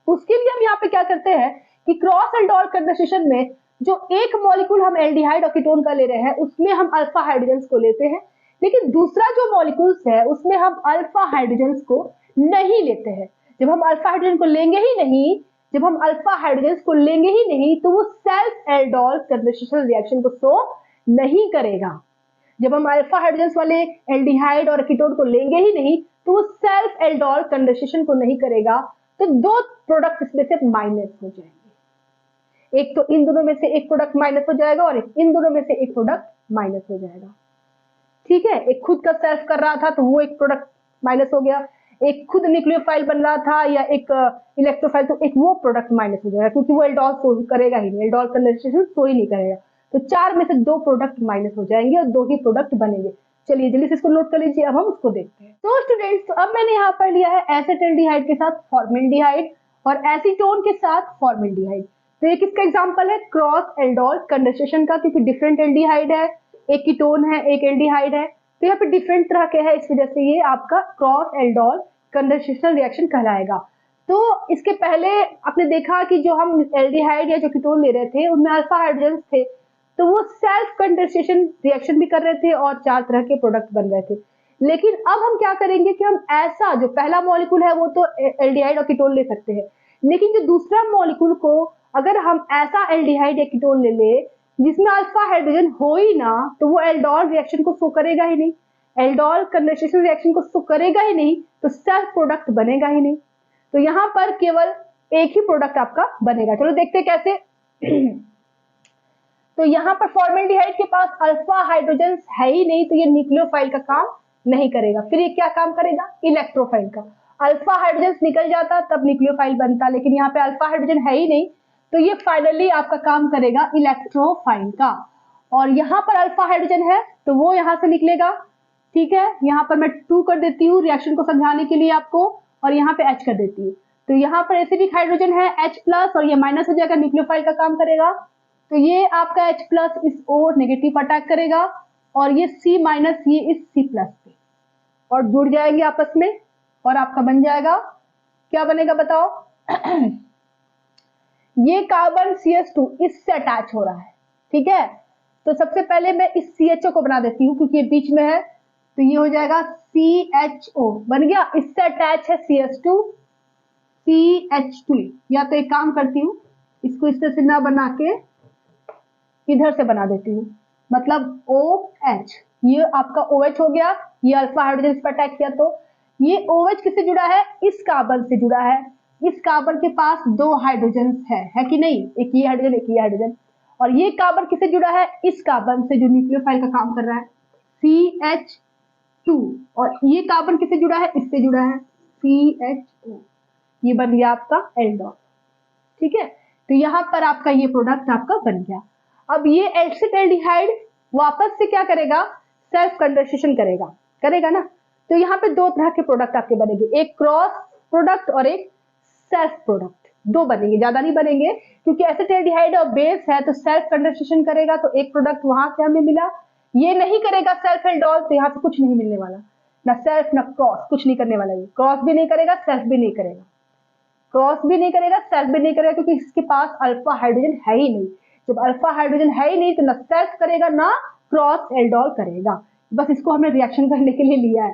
उसके लिए हम यहाँ पे क्या करते हैं कि क्रॉस एल्डोल कंडेंसेशन में जो एक मॉलिक्यूल हम एल्डिहाइड और कीटोन का ले रहे हैं, उसमें हम अल्फा हाइड्रोजन को लेते हैं, लेकिन दूसरा जो मॉलिक्यूल्स है उसमें हम अल्फा हाइड्रोजन्स को नहीं लेते हैं। जब हम अल्फा हाइड्रोजन को लेंगे ही नहीं, जब हम अल्फा हाइड्रोजन्स को लेंगे ही नहीं तो वो सेल्फ एल्डोल कंडेंसेशन रिएक्शन को शो नहीं करेगा। जब हम अल्फा हाइड्रोजन्स वाले एल्डिहाइड और कीटोन को लेंगे ही नहीं तो वो सेल्फ एल्डोल कंडेंसेशन को नहीं करेगा, तो दो प्रोडक्ट इसमें से माइनस हो जाएंगे। एक तो इन दोनों में से एक प्रोडक्ट माइनस हो जाएगा और एक इन दोनों में से एक प्रोडक्ट माइनस हो जाएगा। ठीक है, एक खुद का सेल्फ कर रहा था तो वो एक प्रोडक्ट माइनस हो गया, एक खुद न्यूक्लियोफाइल बन रहा था या एक इलेक्ट्रोफाइल तो एक वो प्रोडक्ट माइनस हो जाएगा, क्योंकि वो एल्डोल शो करेगा ही नहीं, एल्डोल कंडेंसेशन शो ही नहीं करेगा। तो 4 में से 2 प्रोडक्ट माइनस हो जाएंगे और 2 ही प्रोडक्ट बनेंगे। चलिए जल्दी से इसको नोट कर लीजिए, अब हम उसको देखते हैं। तो स्टूडेंट्स, तो अब मैंने यहाँ पर लिया है एसिटाल्डिहाइड के साथ फॉर्मेल्डिहाइड और एसीटोन के साथ फॉर्मेल्डिहाइड। तो ये किसका एग्जांपल है? क्रॉस एल्डोल कंडेंसेशन का, क्योंकि डिफरेंट एल्डिहाइड है, एक कीटोन है एक एल्डिहाइड है, तो यहाँ पे डिफरेंट तरह के है, इस वजह से ये आपका क्रॉस एल्डोल कंडेंसेशन रिएक्शन कहलाएगा। तो इसके पहले आपने देखा कि जो हम एल्डिहाइड या जो कीटोन ले रहे थे उनमें अल्फा हाइड्रोजन थे, तो वो सेल्फ कंडेंसेशन रिएक्शन भी कर रहे थे और 4 तरह के प्रोडक्ट बन रहे थे। लेकिन अब हम क्या करेंगे कि हम ऐसा जो पहला मॉलिक्यूल है वो तो एल्डिहाइड और कीटोन ले सकते हैं, लेकिन जो दूसरा मॉलिक्यूल को अगर हम ऐसा एल्डिहाइड या कीटोन ले ले जिसमें अल्फा हाइड्रोजन हो ही ना, तो वो एल्डोल रिएक्शन को शो करेगा ही नहीं, एल्डोल कंडेंसेशन रिएक्शन को शो करेगा ही नहीं, तो सेल्फ प्रोडक्ट बनेगा ही नहीं। तो यहाँ पर केवल एक ही प्रोडक्ट आपका बनेगा। चलो देखते हैं कैसे। तो यहाँ पर फॉर्मेल्डिहाइड के पास अल्फा हाइड्रोजन है ही नहीं, तो ये न्यूक्लियोफाइल का काम नहीं करेगा। फिर ये क्या काम करेगा? इलेक्ट्रोफाइल का। अल्फा हाइड्रोजन निकल जाता तब न्यूक्लियोफाइल बनता, लेकिन यहाँ पे अल्फा हाइड्रोजन है ही नहीं, तो ये फाइनली आपका काम करेगा इलेक्ट्रोफाइल का। और यहाँ पर अल्फा हाइड्रोजन है तो वो यहाँ से निकलेगा। ठीक है, यहाँ पर मैं 2 कर देती हूँ रिएक्शन को समझाने के लिए आपको, और यहाँ पे H कर देती हूँ। तो यहाँ पर एसिडिक हाइड्रोजन है H प्लस और ये माइनस हो जाएगा, न्यूक्लियोफाइल का काम करेगा। तो ये आपका H प्लस इस ओर नेगेटिव अटैक करेगा और ये C माइनस ये इस C प्लस पे और जुड़ जाएंगे आपस में और आपका बन जाएगा, क्या बनेगा बताओ? ये कार्बन CH2 इससे अटैच हो रहा है। ठीक है, तो सबसे पहले मैं इस CHO को बना देती हूँ क्योंकि ये बीच में है, तो ये हो जाएगा CHO बन गया, इससे अटैच है CH2 CH2। या तो एक काम करती हूँ, इसको इस तरह से ना बना के इधर से बना देती हूँ, मतलब OH, ये आपका OH हो गया, ये अल्फा हाइड्रोजन इस पर अटैक किया, तो ये OH किससे जुड़ा है? इस कार्बन से जुड़ा है। इस कार्बन के पास 2 हाइड्रोजन है कि नहीं? एक ये हाइड्रोजन एक ये हाइड्रोजन। और ये कार्बन किससे जुड़ा है? इस कार्बन से जो न्यूक्लियोफाइल का काम कर रहा है, CH2। और ये कार्बन किससे जुड़ा है? इससे जुड़ा है, CHO। ये बन गया आपका एल्डोल। ठीक है, तो यहाँ पर आपका ये प्रोडक्ट आपका बन गया। अब ये एसिटाल्डिहाइड वापस से क्या करेगा? सेल्फ कंडेंसेशन करेगा ना। तो यहाँ पे 2 तरह के प्रोडक्ट आपके बनेंगे, एक क्रॉस प्रोडक्ट और एक सेल्फ प्रोडक्ट। 2 बनेंगे, ज्यादा नहीं बनेंगे, क्योंकि एसिटाल्डिहाइड और बेस है तो सेल्फ कंडेंसेशन करेगा, तो एक प्रोडक्ट वहां से हमें मिला। ये नहीं करेगा सेल्फ एल्डोल, तो यहाँ से कुछ नहीं मिलने वाला, ना सेल्फ ना क्रॉस, कुछ नहीं करने वाला। ये क्रॉस भी नहीं करेगा, सेल्फ भी नहीं करेगा, क्रॉस भी नहीं करेगा, सेल्फ भी नहीं करेगा, क्योंकि इसके पास अल्फा हाइड्रोजन है ही नहीं। जब अल्फा हाइड्रोजन है ही नहीं तो ना सेल्फ करेगा ना क्रॉस एल्डोल करेगा। बस इसको हमने रिएक्शन करने के लिए लिया है।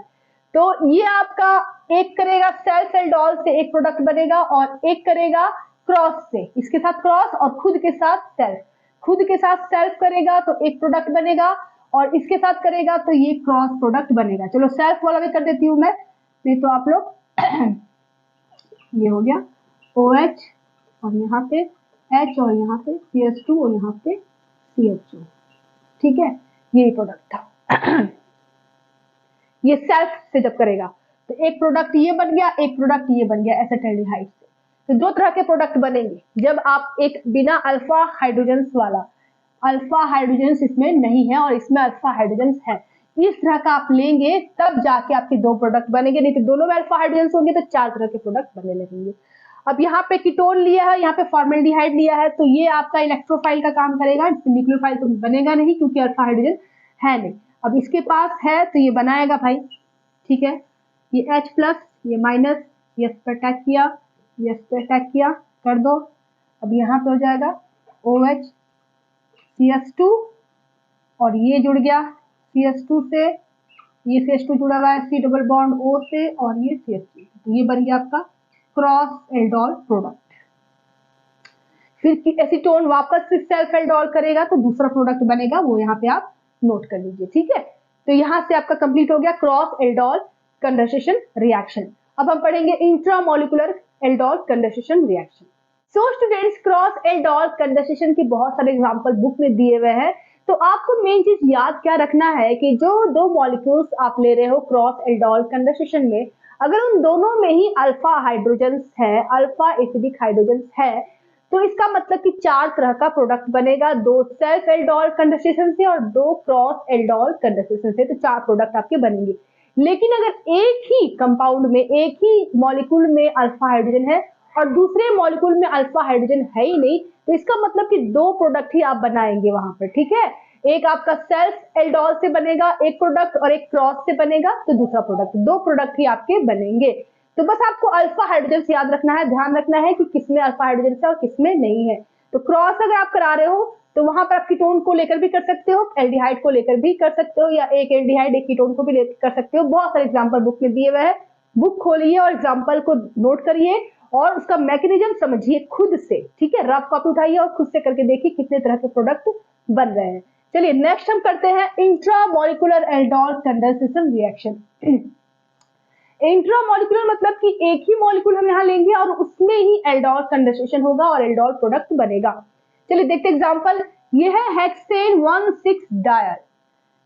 तो ये आपका एक करेगा सेल्फ एल्डोल से एक प्रोडक्ट बनेगा और एक करेगा क्रॉस से, इसके साथ क्रॉस और खुद के साथ सेल्फ। खुद के साथ सेल्फ करेगा तो एक प्रोडक्ट बनेगा और इसके साथ करेगा तो ये क्रॉस प्रोडक्ट बनेगा। चलो सेल्फ वाला भी कर देती हूँ मैं, नहीं तो आप लोग ये हो गया OH और यहाँ पे H और यहाँ पे CH2 और यहाँ पे CHO। ठीक है, यही प्रोडक्ट था। ये सेल्फ से जब करेगा तो एक प्रोडक्ट ये बन गया, एक प्रोडक्ट ये बन गया एसिटाल्डिहाइड से। तो 2 तरह के प्रोडक्ट बनेंगे जब आप एक बिना अल्फा हाइड्रोजन वाला, अल्फा हाइड्रोजन इसमें नहीं है और इसमें अल्फा हाइड्रोजन है, इस तरह का आप लेंगे तब जाके आपके 2 प्रोडक्ट बनेंगे, नहीं तो दोनों में अल्फा हाइड्रोजन होंगे तो 4 तरह के प्रोडक्ट बनने लगेंगे। अब यहाँ पे कीटोन लिया है, यहाँ पे फॉर्मेल्डिहाइड लिया है, तो ये आपका इलेक्ट्रोफाइल का काम करेगा, न्यूक्लियोफाइल तो बनेगा नहीं क्योंकि अल्फा हाइड्रोजन है नहीं। अब इसके पास है तो ये बनाएगा भाई। ठीक है, ये H प्लस ये माइनस, ये इस पर अटैक किया, ये इस पर अटैक किया, कर दो। अब यहाँ पे हो जाएगा OH CH2 और ये जुड़ गया CH2 से ये CH2 जुड़ा हुआ है C डबल बॉन्ड O से और ये CH3, तो ये बन गया आपका क्रॉस एल्डोल प्रोडक्ट। फिर एसीटोन वापस से सेल्फ एल्डोल करेगा तो दूसरा प्रोडक्ट बनेगा, वो यहाँ पे आप नोट कर लीजिए, ठीक है। तो यहाँ से आपका कंप्लीट हो गया क्रॉस एल्डोल कंडेंसेशन रिएक्शन। अब हम पढ़ेंगे intramolecular aldol condensation reaction. So students, cross aldol condensation के बहुत सारे एग्जांपल बुक में दिए हुए हैं, तो आपको मेन चीज याद क्या रखना है कि जो दो मॉलिक्यूल्स आप ले रहे हो क्रॉस एल्डोल कंडेंसेशन में, अगर उन दोनों में ही अल्फा हाइड्रोजन है, अल्फा एसिडिक हाइड्रोजन है, तो इसका मतलब कि 4 तरह का प्रोडक्ट बनेगा, 2 सेल्फ एल्डोल कंडेंसेशन से और 2 क्रॉस एल्डोल कंडेंसेशन से, तो 4 प्रोडक्ट आपके बनेंगे। लेकिन अगर एक ही कंपाउंड में, एक ही मॉलिक्यूल में अल्फा हाइड्रोजन है और दूसरे मॉलिक्यूल में अल्फा हाइड्रोजन है ही नहीं, तो इसका मतलब कि 2 प्रोडक्ट ही आप बनाएंगे वहां पर, ठीक है। एक आपका सेल्फ एल्डोल से बनेगा एक प्रोडक्ट और एक क्रॉस से बनेगा तो दूसरा प्रोडक्ट, 2 प्रोडक्ट ही आपके बनेंगे। तो बस आपको अल्फा हाइड्रोजन से याद रखना है, ध्यान रखना है कि किसमें अल्फा हाइड्रोजन है और किसमें नहीं है। तो क्रॉस अगर आप करा रहे हो तो वहां पर आप कीटोन को लेकर भी कर सकते हो, एल्डिहाइड को लेकर भी कर सकते हो, या एक एल्डिहाइड एक कीटोन को भी लेकर कर सकते हो। बहुत सारे एग्जांपल बुक में दिए हुए हैं, बुक खोलिए और एग्जांपल को नोट करिए और उसका मैकेनिज्म समझिए खुद से, ठीक है। रफ कॉपी उठाइए और खुद से करके देखिए कितने तरह के प्रोडक्ट बन रहे हैं। चलिए नेक्स्ट हम करते हैं intramolecular aldol condensation reaction. Intramolecular मतलब कि एक ही मॉलिक्यूल हम यहाँ लेंगे और उसमें ही एल्डोल कंडेंसेशन होगा और एल्डोल प्रोडक्ट बनेगा। चलिए देखते एग्जांपल, ये है हेक्सेन 1,6 डायल,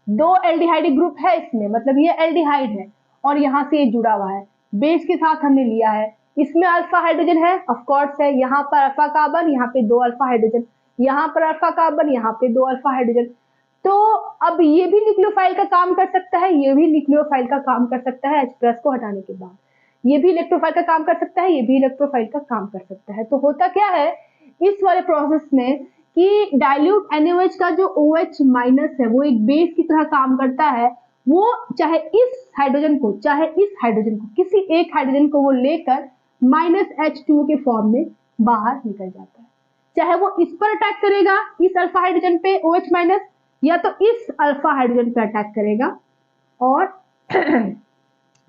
2 एल्डिहाइड ग्रुप है इसमें, मतलब ये एल्डिहाइड है और यहाँ से ये जुड़ा हुआ है, बेस के साथ हमने लिया है, इसमें अल्फा हाइड्रोजन है, ऑफ कोर्स है, यहाँ पर अल्फा कार्बन, यहाँ पे 2 अल्फा हाइड्रोजन, यहाँ पर अल्फा कार्बन, यहाँ पे 2 अल्फा हाइड्रोजन। तो अब ये भी न्यूक्लियोफाइल का काम कर सकता है, ये भी न्यूक्लियोफाइल का काम कर सकता है, H+ को हटाने के बाद ये भी इलेक्ट्रोफाइल का काम कर सकता है, ये भी इलेक्ट्रोफाइल का काम कर सकता है। तो होता क्या है इस वाले प्रोसेस में कि डाइल्यूट NaOH का जो OH- है वो एक बेस की तरह काम करता है, वो चाहे इस हाइड्रोजन को चाहे इस हाइड्रोजन को, किसी एक हाइड्रोजन को वो लेकर -H2O के फॉर्म में बाहर निकल जाता है। चाहे वो इस पर अटैक करेगा, इस अल्फा हाइड्रोजन पे OH-, या तो इस अल्फा हाइड्रोजन पे अटैक करेगा और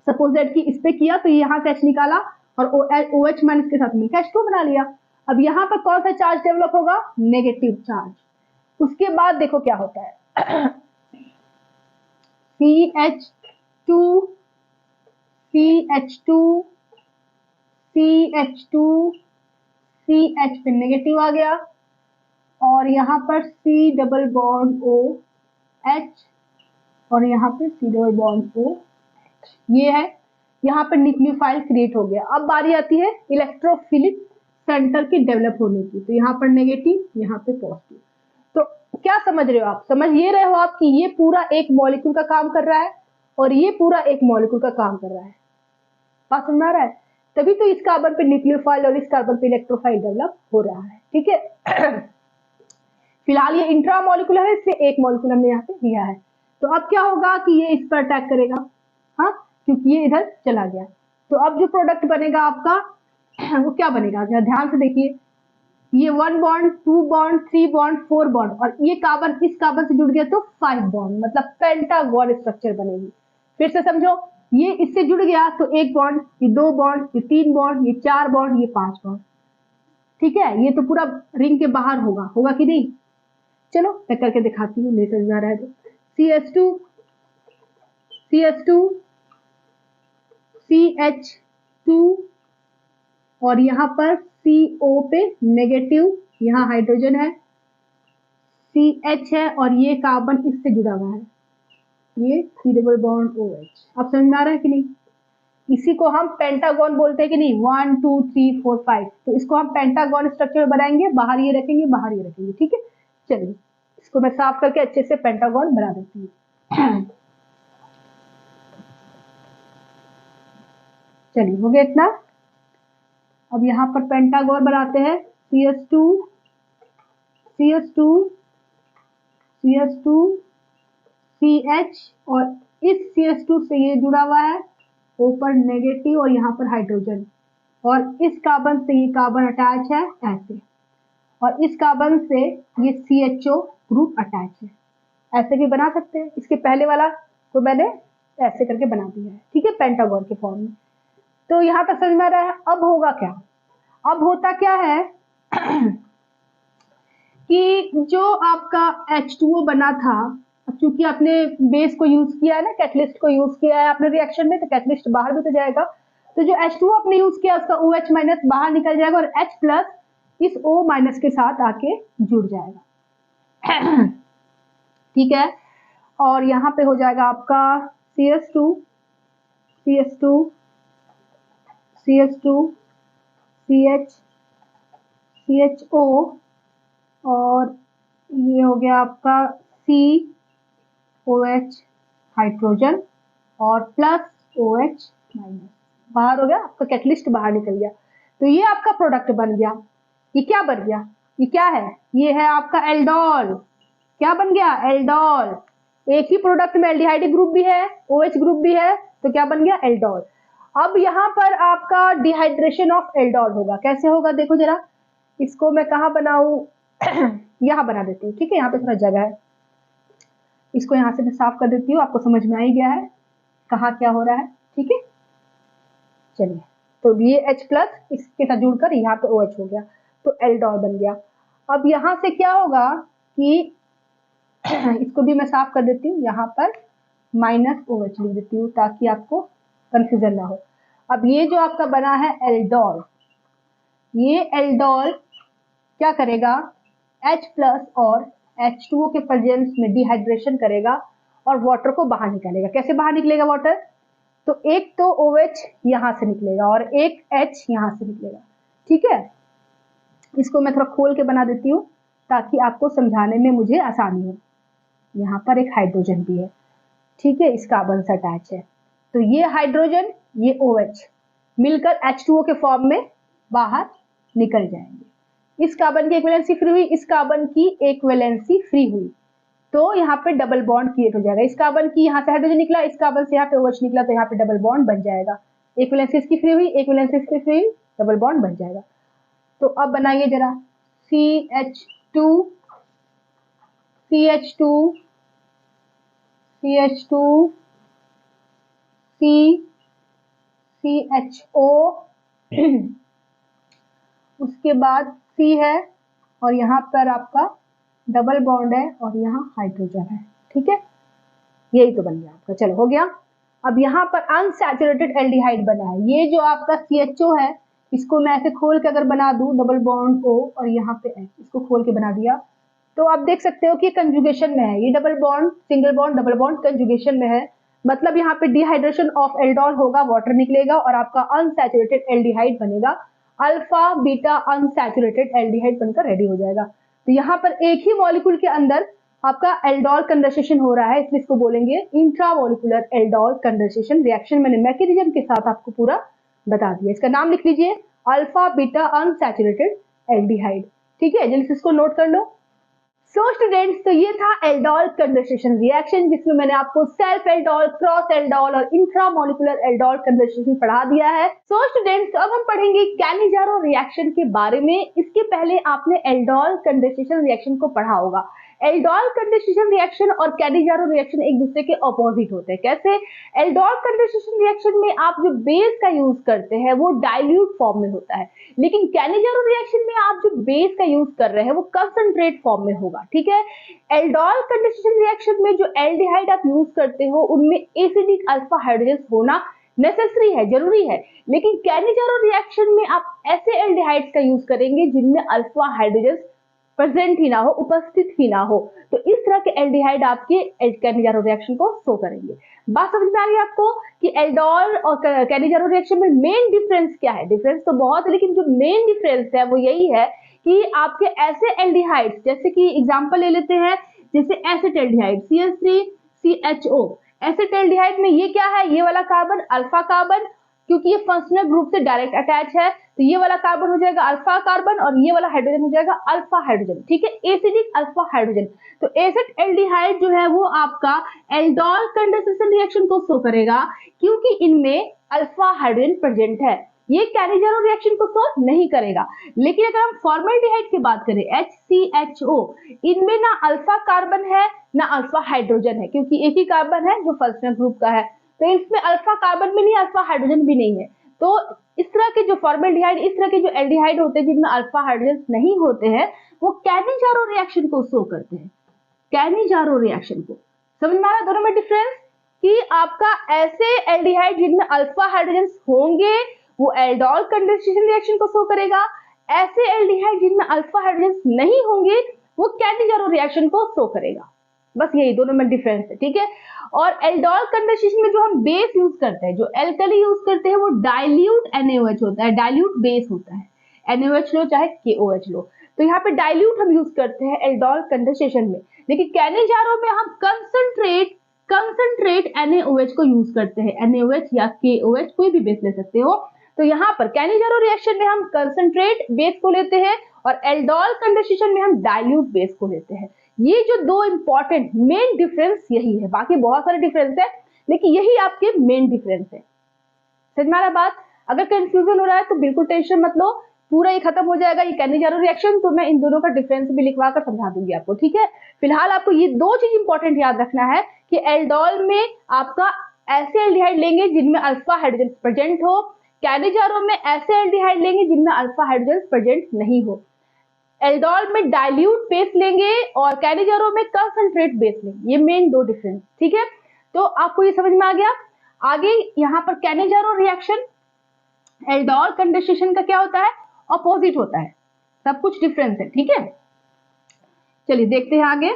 सपोज दैट कि इस पे किया तो यहाँ से H निकाला और OH- के साथ मिलकर H2 बना लिया। अब यहाँ पर कौन सा चार्ज डेवलप होगा? Negative charge. उसके बाद देखो क्या होता है CH2 CH2 CH2 CH पे नेगेटिव आ गया और यहाँ पर C डबल बॉन्ड OH और यहाँ पे C डबल बॉन्ड OH, ये है, यहाँ पर न्यूक्लियोफाइल क्रिएट हो गया। अब बारी आती है इलेक्ट्रोफिलिक सेंटर के डेवलप होने की, तो यहाँ पर नेगेटिव, यहाँ पे पॉजिटिव। तो क्या समझ रहे हो आप? समझ ये रहे हो आप कि ये पूरा एक मॉलिक्यूल का काम कर रहा है और ये पूरा एक मॉलिक्यूल का काम कर रहा है। बात समझ आ रहा है? तभी तो इस कार्बन पे न्यूक्लियोफाइल और इस कार्बन पे इलेक्ट्रोफाइल डेवलप हो रहा है, ठीक है। फिलहाल ये इंट्रामोलिकुलर है, इससे एक मॉलिक्यूल हमने यहाँ पे लिया है। तो अब क्या होगा कि ये इस पर अटैक करेगा, हाँ, क्योंकि ये इधर चला गया। तो अब जो प्रोडक्ट बनेगा आपका वो क्या बनेगा? ध्यान से देखिए, ये 1 बॉन्ड 2 बॉन्ड 3 बॉन्ड 4 बॉन्ड और ये कार्बन इस कार्बन से जुड़ गया तो 5 बॉन्ड, मतलब पेंटागन स्ट्रक्चर बनेगी। फिर से समझो, ये इससे जुड़ गया तो 1 बॉन्ड, ये 2 बॉन्ड, ये 3 बॉन्ड, ये 4 बॉन्ड, ये 5 बॉन्ड, ठीक है। ये तो पूरा रिंग के बाहर होगा, होगा कि नहीं? चलो मैं करके दिखाती हूँ, नहीं समझ आ रहा है तो CH2 CH2 CH2 और यहाँ पर CO पे नेगेटिव, यहाँ हाइड्रोजन है, CH है और ये कार्बन इससे जुड़ा हुआ है, ये C डबल बॉन्ड OH। अब समझ में आ रहा है कि नहीं? इसी को हम पेंटागन बोलते हैं कि नहीं, 1 2 3 4 5। तो इसको हम पेंटागन स्ट्रक्चर बनाएंगे, बाहर ये रखेंगे, बाहर ये रखेंगे, ठीक है। चलिए इसको मैं साफ करके अच्छे से पेंटागन बना देती हूँ। चलिए हो गया इतना। अब यहाँ पर पेंटागन बनाते हैं, CH2 CH2 CH2 CH और इस CH2 से ये जुड़ा हुआ है, ऊपर नेगेटिव और यहाँ पर हाइड्रोजन, और इस कार्बन से ये कार्बन अटैच है ऐसे, और इस कार्बन से ये CHO ग्रुप अटैच है, ऐसे भी बना सकते हैं। इसके पहले वाला को मैंने ऐसे करके बना दिया है, ठीक है, पेंटागन के फॉर्म में। तो यहाँ तक समझ में आ रहा है। अब होगा क्या, अब होता क्या है कि जो आपका H2O बना था, क्योंकि आपने बेस को यूज किया है ना, कैटलिस्ट को यूज किया है आपने रिएक्शन में, तो कैटलिस्ट बाहर भी तो जाएगा। तो जो H2O आपने यूज किया उसका OH माइनस बाहर निकल जाएगा और H प्लस इस O माइनस के साथ आके जुड़ जाएगा ठीक है। और यहाँ पे हो जाएगा आपका CH2 CH2 CH2 CH CHO और ये हो गया आपका COH हाइड्रोजन और प्लस OH माइनस, बाहर हो गया आपका, कैटलिस्ट बाहर निकल गया। तो ये आपका प्रोडक्ट बन गया। ये क्या बन गया, ये क्या है, ये है आपका एल्डोल। क्या बन गया, एल्डोल। एक ही प्रोडक्ट में एल्डिहाइड ग्रुप भी है, OH ग्रुप भी है, तो क्या बन गया, एल्डोल। अब यहाँ पर आपका डिहाइड्रेशन ऑफ एल्डोल होगा। कैसे होगा देखो जरा, इसको मैं कहाँ बनाऊं यहाँ बना देती हूँ, ठीक है, यहाँ पे थोड़ा जगह है, इसको यहाँ से मैं साफ कर देती हूँ। आपको समझ में आ ही गया है कहाँ क्या हो रहा है, ठीक है। चलिए, तो ये H प्लस इसके साथ जुड़कर यहाँ पे OH हो गया, तो एल्डोल बन गया। अब यहाँ से क्या होगा कि इसको भी मैं साफ कर देती हूँ, यहाँ पर माइनस OH लिख देती हूँ ताकि आपको कंफ्यूजन ना हो। अब ये जो आपका बना है एल्डोल, ये एल्डोल क्या करेगा, H प्लस और H2O के प्रेजेंस में डिहाइड्रेशन करेगा और वाटर को बाहर निकालेगा। कैसे बाहर निकलेगा वाटर, तो एक तो OH यहाँ से निकलेगा और एक H यहाँ से निकलेगा, ठीक है। इसको मैं थोड़ा खोल के बना देती हूँ ताकि आपको समझाने में मुझे आसानी हो। यहाँ पर एक हाइड्रोजन भी है, ठीक है, इस कार्बन से अटैच है। तो ये हाइड्रोजन, ये OH मिलकर H2O के फॉर्म में बाहर निकल जाएंगे। इस कार्बन की एक वैलेंसी फ्री हुई, इस कार्बन की एक वैलेंसी फ्री हुई, तो यहाँ पे डबल बॉन्ड क्रिएट हो जाएगा। इस कार्बन की यहाँ से हाइड्रोजन निकला, इस कार्बन से यहाँ पे OH निकला, तो यहाँ पे डबल बॉन्ड बन जाएगा। एक वैलेंसी इसकी फ्री हुई, एक वैलेंसी इसकी फ्री हुई, डबल बॉन्ड बन जाएगा। तो अब बनाइए जरा CH2 CH2 CH2 CHO उसके बाद C है और यहाँ पर आपका डबल बॉन्ड है और यहाँ हाइड्रोजन है, ठीक है। यही तो बन गया आपका, चलो हो गया। अब यहाँ पर अनसैचुरेटेड एल्डिहाइड बना है। ये जो आपका CHO है, इसको मैं ऐसे खोल के अगर बना दूं, डबल बॉन्ड O और यहाँ पे H, इसको खोल के बना दिया, तो आप देख सकते हो कि कंजुगेशन में है। ये double bond, single bond, double bond conjugation में है, मतलब यहाँ पे डिहाइड्रेशन ऑफ एल्डोल होगा, वाटर निकलेगा और आपका अनसैचुरेटेड एल्डिहाइड बनेगा। अल्फा बीटा अनसैचुरेटेड एल्डिहाइड बनकर रेडी हो जाएगा। तो यहाँ पर एक ही मॉलिक्यूल के अंदर आपका एल्डोल कंडेंसेशन हो रहा है, इसलिए इसको बोलेंगे इंट्रामोलिकुलर एल्डोल कंडेंसेशन रिएक्शन। मैंने मैकेनिज्म के साथ आपको पूरा बता दिया। इसका नाम लिख लीजिए, अल्फा बीटा अनसैचुरेटेड एल्डिहाइड, ठीक है, जल्दी से इसको नोट कर लो। सो स्टूडेंट्स, तो ये था एल्डोल कंडेंसेशन रिएक्शन, जिसमें मैंने आपको सेल्फ एल्डोल, क्रॉस एल्डोल और इंट्रामोलिकुलर एल्डोल कंडेंसेशन पढ़ा दिया है। सो स्टूडेंट्स, अब हम पढ़ेंगे कैनिजारो रिएक्शन के बारे में। इसके पहले आपने एल्डोल कंडेंसेशन रिएक्शन को पढ़ा होगा। एल्डोल कंडेंसेशन रिएक्शन और कैनिजारो रिएक्शन एक दूसरे के ऑपोजिट होते हैं। कैसे, एल्डोल कंडेंसेशन रिएक्शन में आप जो बेस का यूज करते हैं वो डाइल्यूट फॉर्म में होता है, लेकिन कैनिजारो रिएक्शन में आप जो बेस का यूज कर रहे हैं वो कंसंट्रेट फॉर्म में होगा, ठीक है। एल्डोल कंडेंसेशन रिएक्शन में जो एल्डिहाइड आप यूज करते हो उनमें एसिडिक अल्फा हाइड्रोजन होना नेसेसरी है, जरूरी है, लेकिन कैनिजारो रिएक्शन में आप ऐसे एल्डिहाइड्स का यूज करेंगे जिनमें अल्फा हाइड्रोजन प्रेजेंट ही ना हो, उपस्थित ही ना हो। तो इस तरह के एल्डिहाइड आपके कैनिजारो रिएक्शन को शो करेंगे। बात समझ में आ रही है आपको कि एल्डोल और कैनिजारो रिएक्शन में मेन डिफरेंस क्या है? डिफरेंस तो बहुत है, लेकिन जो मेन डिफरेंस है वो यही है कि आपके ऐसे एल्डिहाइड्स, जैसे कि एग्जांपल ले लेते हैं, जैसे एसिटाल्डिहाइड CH3CHO, एसिटाल्डिहाइड में ये क्या है, ये वाला कार्बन अल्फा कार्बन, क्योंकि ये फंक्शनल ग्रुप से डायरेक्ट अटैच है, तो ये वाला कार्बन हो जाएगा अल्फा कार्बन और ये वाला हाइड्रोजन हो जाएगा अल्फा हाइड्रोजन, ठीक है, एसिडिक अल्फा हाइड्रोजन। तो एसिड एल्डिहाइड जो है वो आपका एल्डोल कंडेंसेशन रिएक्शन को शो करेगा, क्योंकि इनमें अल्फा हाइड्रोजन प्रेजेंट है। ये कैनिजारो रिएक्शन को शो नहीं करेगा। लेकिन अगर हम फॉर्मल्डिहाइड की बात करें, HCHO, इनमें ना अल्फा कार्बन है ना अल्फा हाइड्रोजन है, क्योंकि एक ही कार्बन है जो फंक्शनल ग्रुप का है। तो इसमें अल्फा कार्बन भी नहीं, अल्फा हाइड्रोजन भी नहीं है। तो इस तरह के जो फॉर्मेल्डिहाइड, इस तरह के जो एल्डिहाइड होते हैं जिनमें अल्फा हाइड्रोजन नहीं होते हैं, वो कैनिजारो रिएक्शन को शो करते हैं, कैनिजारो रिएक्शन को। समझ में आ रहा दोनों में डिफरेंस, कि आपका ऐसे एल्डिहाइड जिनमें अल्फा हाइड्रोजन होंगे वो एल्डोल कंडेंसेशन रिएक्शन को शो करेगा, ऐसे एल्डिहाइड जिनमें अल्फा हाइड्रोजन नहीं होंगे वो कैनिजारो रिएक्शन को शो करेगा। बस यही दोनों में डिफरेंस है, ठीक है। और एल्डोल कंडेंसेशन में जो हम बेस यूज करते हैं, जो एल्कली यूज करते हैं, वो डाइल्यूट NaOH होता है, डाइल्यूट बेस होता है। NaOH लो चाहे KOH लो, तो यहाँ पे डाइल्यूट हम यूज करते हैं एल्डोल कंडेंसेशन में। लेकिन कैनिजारो में हम कंसंट्रेट NaOH को यूज करते हैं, NaOH या KOH कोई भी बेस ले सकते हो। तो यहाँ पर कैनिजारो रिएक्शन में हम कंसंट्रेट बेस को लेते हैं और एल्डोल कंडेंसेशन में हम डाइल्यूट बेस को लेते हैं। ये जो दो इंपॉर्टेंट मेन डिफरेंस यही है, बाकी बहुत सारे डिफरेंस है लेकिन यही आपके मेन डिफरेंस है। समझ में आ रहा बात? अगर कंफ्यूजन हो रहा है तो बिल्कुल टेंशन मत लो, पूरा ये खत्म हो जाएगा ये कैनिजारो रिएक्शन, तो मैं इन दोनों का डिफरेंस भी लिखवा कर समझा दूंगी आपको, ठीक है। फिलहाल आपको ये दो चीज इंपॉर्टेंट याद रखना है कि एल्डोल में आपका ऐसे एल्डिहाइड लेंगे जिनमें अल्फा हाइड्रोजन प्रेजेंट हो, कैनिजारो में ऐसे एल्डिहाइड लेंगे जिनमें अल्फा हाइड्रोजन प्रेजेंट नहीं हो। एल्डोल में डाइल्यूट बेस लेंगे और कैनिजारो में कंसंट्रेट बेस लेंगे, ये मेन दो डिफरेंस, ठीक है। तो आपको ये समझ में आ गया। आगे यहाँ पर कैनिजारो रिएक्शन एल्डोल कंडेंसेशन का क्या होता है, अपोजिट होता है, सब कुछ डिफरेंस है, ठीक है। चलिए देखते हैं आगे।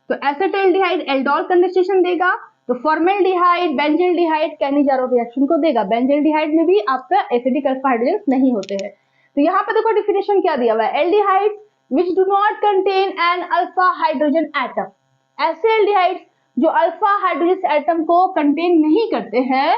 तो एसिटाल्डिहाइड एल्डोल कंडेंसेशन देगा, तो फॉर्मेल्डिहाइड बेंजल्डिहाइड कैनिजारो रिएक्शन को देगा। बेंजल्डिहाइड में भी आपका एसिडिक अल्फा हाइड्रोजन नहीं होते हैं। तो यहाँ पे देखो डिफिनेशन क्या दिया हुआ है, aldehyde which do not contain an alpha hydrogen atom, ऐसे एल्डिहाइड जो अल्फा हाइड्रोजन एटम को कंटेन नहीं करते हैं,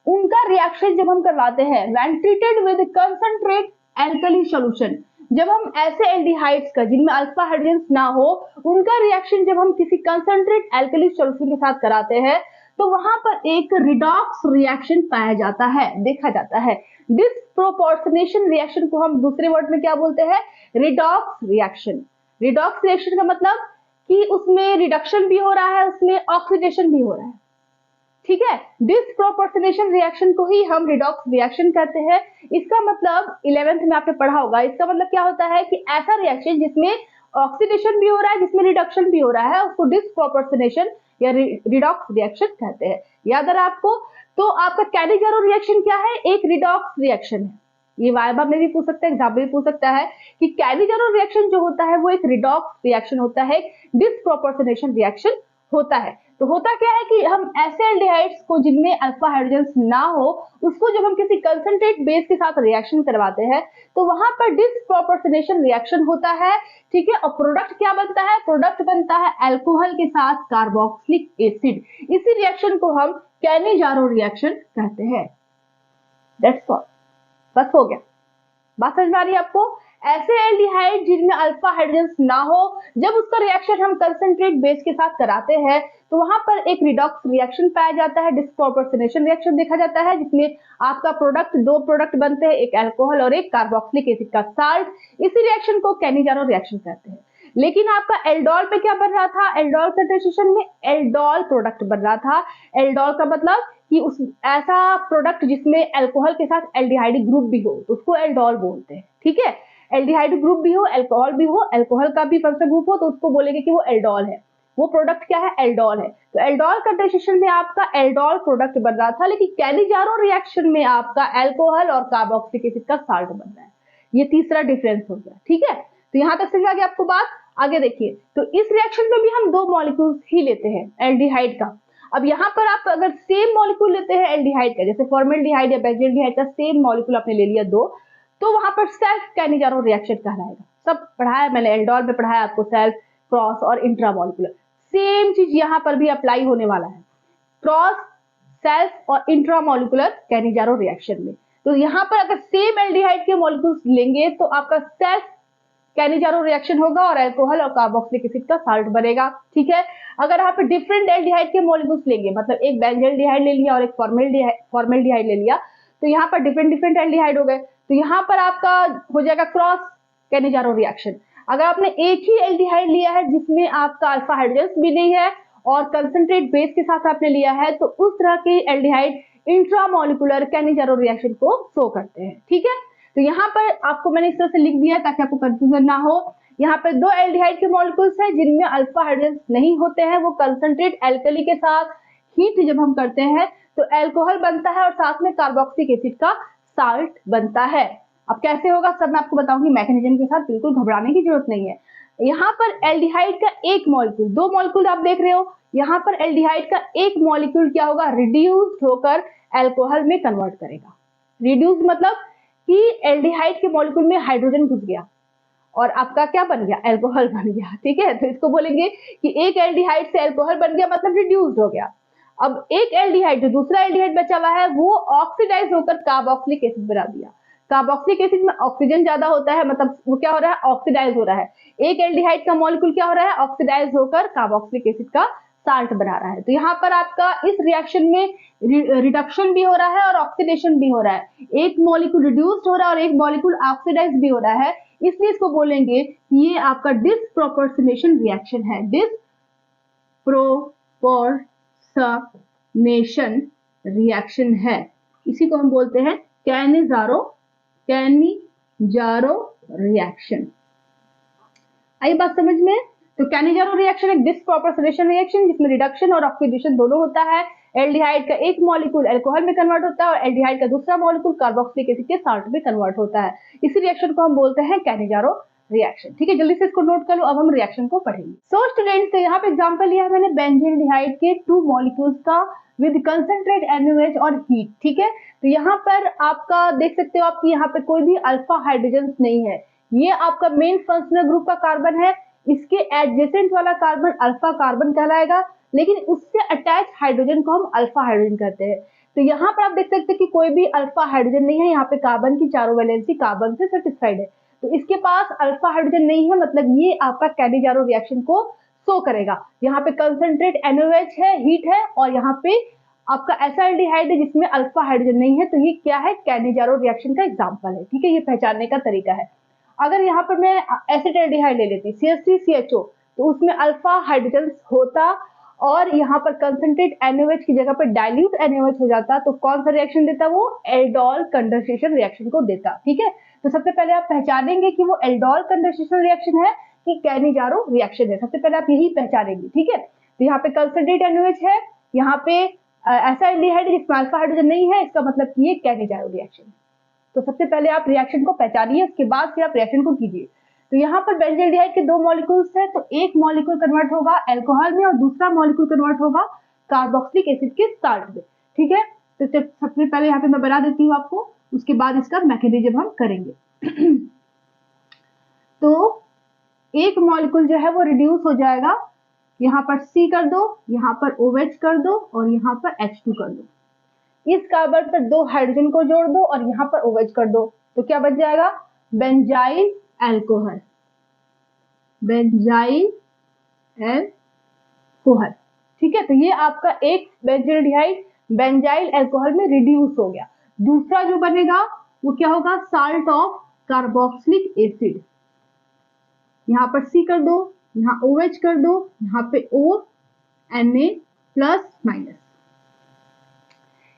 उनका रिएक्शन जब हम करवाते हैं when treated with concentrate alkali solution, जब हम ऐसे एल्डिहाइड्स का जिनमें अल्फा हाइड्रोजन ना हो उनका रिएक्शन जब हम किसी कंसंट्रेट एल्कली सॉल्यूशन के साथ कराते हैं तो वहां पर एक रिडॉक्स रिएक्शन पाया जाता है, देखा जाता है। डिस्प्रोपोर्शनेशन रिएक्शन को हम दूसरे वर्ड में क्या बोलते हैं, रिडॉक्स रिएक्शन। रिडॉक्स रिएक्शन का मतलब कि उसमें रिडक्शन भी हो रहा है, उसमें ऑक्सीडेशन भी हो रहा है, ठीक है। डिस्प्रोपोर्शनेशन रिएक्शन को ही हम रिडॉक्स रिएक्शन कहते हैं। इसका मतलब 11th में आपने पढ़ा होगा, इसका मतलब क्या होता है कि ऐसा रिएक्शन जिसमें ऑक्सीडेशन भी हो रहा है, जिसमें रिडक्शन भी हो रहा है, उसको डिस्प्रोपोर्शनेशन या रिडॉक्स रिएक्शन कहते हैं। याद आ रहा है आपको? तो आपका कैनिजारो रिएक्शन क्या है, एक रिडॉक्स रिएक्शन है। ये वाइवा में भी पूछ सकता है, एग्जाम में भी पूछ सकता है कि कैनिजारो रिएक्शन जो होता है वो एक रिडॉक्स रिएक्शन होता है, डिस्प्रोपोर्शनेशन रिएक्शन होता है। तो होता क्या है कि हम ऐसे एल्डिहाइड्स को जिनमें अल्फा हाइड्रोजन ना हो उसको जब हम किसी कंसंट्रेट बेस के साथ रिएक्शन करवाते हैं तो वहां पर डिस्प्रोपोर्शनेशन रिएक्शन होता है, ठीक है। और प्रोडक्ट क्या बनता है, प्रोडक्ट बनता है अल्कोहल के साथ कार्बोक्सिलिक एसिड। इसी रिएक्शन को हम कैनिजारो रिएक्शन कहते हैं। दैट्स ऑल, बस हो गया। बात समझ में आ रही है आपको? ऐसे एल्डिहाइड जिनमें अल्फा हाइड्रोजन ना हो, जब उसका रिएक्शन हम कंसंट्रेट बेस के साथ कराते हैं तो वहां पर एक रिडॉक्स रिएक्शन पाया जाता है, डिस्प्रोपोर्शनेशन रिएक्शन देखा जाता है, जिसमें आपका प्रोडक्ट, दो प्रोडक्ट बनते हैं, एक अल्कोहल और एक कार्बोक्सिलिक एसिड का साल्ट। इसी रिएक्शन को कैनिजारो रिएक्शन कहते हैं। लेकिन आपका एल्डोल पे क्या बन रहा था, एल्डोल कंडेंसेशन में एल्डोल प्रोडक्ट बन रहा था। एल्डोल का मतलब कि उस ऐसा प्रोडक्ट जिसमें अल्कोहल के साथ एल्डिहाइड ग्रुप भी हो तो उसको एल्डोल बोलते हैं, ठीक है। एल्डिहाइड ग्रुप भी हो, अल्कोहल भी हो, अल्कोहल का भी फंक्शनल ग्रुप हो तो उसको बोलेंगे कि वो एल्डोल है, वो प्रोडक्ट क्या है, एल्डोल है। तो एल्डोल कंडेंसेशन में आपका एल्डोल प्रोडक्ट बन रहा था, लेकिन कैनिजारो रिएक्शन में आपका अल्कोहल और कार्बोक्सिलिक एसिड का साल्ट बन रहा है। ये तीसरा डिफरेंस हो गया, ठीक है। तो यहां तक समझ आ गया आपको बात? आगे देखिए, तो इस रिएक्शन में भी हम दो मॉलिक्यूल्स ही लेते हैं एल्डिहाइड का। अब यहाँ पर आप अगर सेम मॉलिक्यूल लेते हैं एल्डिहाइड का, जैसे फॉर्मेल्डिहाइड या बेंजल्डिहाइड का सेम मॉलिक्यूल आपने ले लिया दो, तो वहां पर सेल्फ कैनिजारो रिएक्शन कहलाएगा। सब पढ़ाया मैंने, एल्डोल में पढ़ाया आपको सेल्फ, क्रॉस और इंट्रामॉलिक्यूलर। सेम चीज यहाँ पर भी अप्लाई होने वाला है, क्रॉस, सेल्फ और इंट्रामॉलिक्यूलर कैनिजारो रिएक्शन में। तो यहाँ पर अगर सेम एल्डिहाइड के मॉलिक्यूल्स लेंगे तो आपका सेल्फ कैनिजारो रिएक्शन होगा और अल्कोहल और कार्बोक्सिलिक एसिड का साल्ट बनेगा, ठीक है। अगर आप डिफरेंट एल्डिहाइड के मॉलिक्यूल्स लेंगे, मतलब एक बेंजल्डिहाइड ले लिया और एक फॉर्मेल्डिहाइड ले लिया, तो यहाँ पर डिफरेंट एल्डिहाइड हो गए, तो यहाँ पर आपका हो जाएगा क्रॉस कैनिजारो रिएक्शन। अगर आपने एक ही एल्डिहाइड लिया है जिसमें आपका अल्फा हाइड्रोजन भी नहीं है और कंसंट्रेट बेस के साथ आपने लिया है, तो उस तरह के एल्डिहाइड इंट्रामोलिकुलर कैनिजारो रिएक्शन को शो करते हैं। ठीक है, तो यहाँ पर आपको मैंने इस तरह से लिख दिया ताकि आपको कंफ्यूजन ना हो। यहाँ पे दो एल्डिहाइड के मॉलिक्यूल्स हैं जिनमें अल्फा हाइड्रोजन नहीं होते हैं, वो कंसंट्रेट एल्कली के साथ हीट जब हम करते हैं तो अल्कोहल बनता है और साथ में कार्बोक्सिलिक एसिड का साल्ट बनता है। अब कैसे होगा सब मैं आपको बताऊंगी मैकेनिज्म के साथ, बिल्कुल घबराने की जरूरत नहीं है। यहाँ पर एल्डिहाइड का एक मॉलिक्यूल, दो मॉलिक्यूल आप देख रहे हो, यहाँ पर एल्डिहाइड का एक मॉलिक्यूल क्या होगा, रिड्यूस्ड होकर अल्कोहल में कन्वर्ट करेगा। रिड्यूस मतलब कि एल्डिहाइड के मॉलिक्यूल में हाइड्रोजन घुस गया और आपका क्या बन गया, अल्कोहल बन गया। ठीक है, तो इसको बोलेंगे कि एक एल्डिहाइड से अल्कोहल बन गया मतलब रिड्यूस्ड हो गया। अब एक एल्डिहाइड जो दूसरा एल्डिहाइड बचा हुआ है वो ऑक्सीडाइज होकर कार्बोक्सिलिक एसिड बना दिया। कार्बोक्सिलिक एसिड में ऑक्सीजन ज्यादा होता है, मतलब वो क्या हो रहा है, ऑक्सीडाइज हो रहा है। एक एल्डिहाइड का मॉलिक्यूल क्या हो रहा है, ऑक्सीडाइज होकर कार्बोक्सिलिक एसिड का साल्ट बना रहा है। तो यहाँ पर आपका इस रिएक्शन में रिडक्शन भी हो रहा है और ऑक्सीडेशन भी हो रहा है। एक मॉलिक्यूल रिड्यूस्ड हो रहा है और एक मॉलिक्यूल ऑक्सीडाइज भी हो रहा है, इसलिए इसको बोलेंगे ये आपका डिसप्रोपोर्शनेशन रिएक्शन है। डिसप्रोपोर्शनेशन रिएक्शन है, इसी को हम बोलते हैं कैनिजारो रिएक्शन। आई बात समझ में? तो कैनिजारो रिएक्शन एक डिसप्रोपोर्शनेशन रिएक्शन जिसमें रिडक्शन और ऑक्सीडेशन दोनों होता है। एल्डिहाइड का एक मॉलिक्यूल अल्कोहल में कन्वर्ट होता है और एल्डिहाइड का दूसरा मॉलिक्यूल कार्बोक्सिलिक एसिड के साल्ट में कन्वर्ट होता है। इसी रिएक्शन को हम बोलते हैं कैनिजारो रिएक्शन। ठीक है, जल्दी से इसको नोट कर लो, अब हम रिएक्शन को पढ़ेंगे। सो स्टूडेंट्स, तो यहाँ पे एग्जांपल लिया है मैंने बेंजील्डिहाइड के 2 मॉलिक्यूल्स का विद कंसंट्रेट NaOH और हीट। ठीक है, तो यहाँ पर आपका देख सकते हो आपकी यहाँ पे कोई भी अल्फा हाइड्रोजन नहीं है। ये आपका मेन फंक्शनल ग्रुप का कार्बन है, इसके एडजेसेंट वाला कार्बन अल्फा कार्बन कहलाएगा, लेकिन उससे अटैच हाइड्रोजन को हम अल्फा हाइड्रोजन कहते हैं। तो यहाँ पर आप देख सकते हैं कि कोई भी अल्फा हाइड्रोजन नहीं है, यहाँ पे कार्बन की चारों वैलेंसी कार्बन से सेटिस्फाइड है, तो इसके पास अल्फा हाइड्रोजन नहीं है, मतलब ये आपका कैनिजारो रिएक्शन को शो करेगा। यहाँ पे कंसंट्रेट NaOH है, हीट है, और यहाँ पे आपका ऐसा एल्डिहाइड है जिसमें अल्फा हाइड्रोजन नहीं है, तो ये क्या है, कैनिजारो रिएक्शन का एग्जाम्पल है। ठीक है, ये पहचानने का तरीका है। अगर यहाँ पर मैं एसिटाल्डिहाइड ले लेती CH3CHO, तो उसमें अल्फा हाइड्रोजन होता और यहाँ पर कंसंट्रेट NaOH की जगह पर डाइल्यूट NaOH हो जाता, तो कौन सा रिएक्शन देता, वो एल्डोल कंडेंसेशन रिएक्शन को देता। ठीक है, तो सबसे पहले आप पहचानेंगे कि वो एल्डोल कंडेंसेशन रिएक्शन है कि कैनिजारो रिएक्शन है, सबसे पहले आप यही पहचानेंगे। ठीक है, तो यहाँ पे कंसंट्रेट NaOH है, यहाँ पे ऐसा एल्डिहाइड जिसमें अल्फा हाइड्रोजन नहीं है, इसका मतलब कि ये कैनिजारो रिएक्शन। तो सबसे पहले आप रिएक्शन को पहचानिए, उसके बाद फिर आप रिएक्शन को कीजिए। तो यहाँ पर बेंजील्डिहाइड के 2 मॉलिक्यूल्स हैं, तो एक मॉलिक्यूल कन्वर्ट होगा अल्कोहल में और दूसरा मॉलिक्यूल कन्वर्ट होगा कार्बोक्सिलिक एसिड के साल्ट में। ठीक है, तो सबसे पहले यहाँ पे मैं बना देती हूँ आपको, उसके बाद इसका मैकेनिज्म हम करेंगे। तो एक मॉलिक्यूल जो है वो रिड्यूस हो जाएगा, यहाँ पर C कर दो, यहाँ पर OH कर दो और यहाँ पर H2 कर दो। इस कार्बन पर 2 हाइड्रोजन को जोड़ दो और यहाँ पर OH कर दो, तो क्या बच जाएगा, बेंजाइल अल्कोहल। Benzyl alcohol. ठीक है, तो ये आपका एक बेंजील्डिहाइड बेंजाइल अल्कोहल में रिड्यूस हो गया। दूसरा जो बनेगा वो क्या होगा, साल्ट ऑफ कार्बोक्सिलिक एसिड। यहाँ पर C कर दो, यहाँ OH कर दो, यहाँ पे O Na+-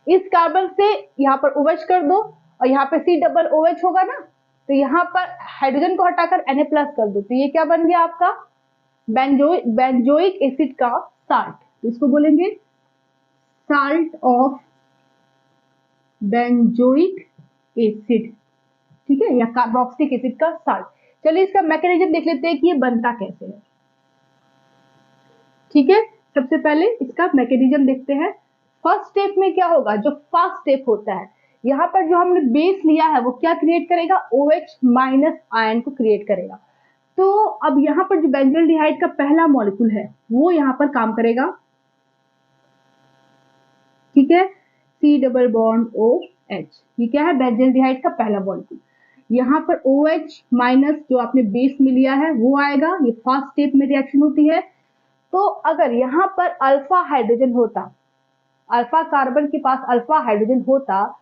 इस कार्बन से यहाँ पर OH कर दो और यहाँ पे C=OH होगा ना, तो यहाँ पर हाइड्रोजन को हटाकर Na+ कर दो, तो ये क्या बन गया आपका बेंजोइक एसिड का साल्ट। तो इसको बोलेंगे साल्ट ऑफ बेंजोइक एसिड। ठीक है, या कार्बोक्सिलिक एसिड का साल्ट। चलिए इसका मैकेनिज्म देख लेते हैं कि ये बनता कैसे है। ठीक है, सबसे पहले इसका मैकेनिज्म देखते हैं। फर्स्ट स्टेप में क्या होगा, जो फर्स्ट स्टेप होता है, यहाँ पर जो हमने बेस लिया है वो क्या क्रिएट करेगा, OH- आयन को क्रिएट करेगा। तो अब यहाँ पर जो बेंजील्डिहाइड का पहला मॉलिक्यूल है वो यहाँ पर काम करेगा। ठीक है, C=OH, ये क्या है, बेंजील्डिहाइड का पहला मॉलिक्यूल। यहाँ पर OH- जो आपने बेस में लिया है वो आएगा, ये फर्स्ट स्टेप में रिएक्शन होती है। तो अगर यहाँ पर अल्फा हाइड्रोजन होता, अल्फा कार्बन के पास अल्फा हाइड्रोजन होता,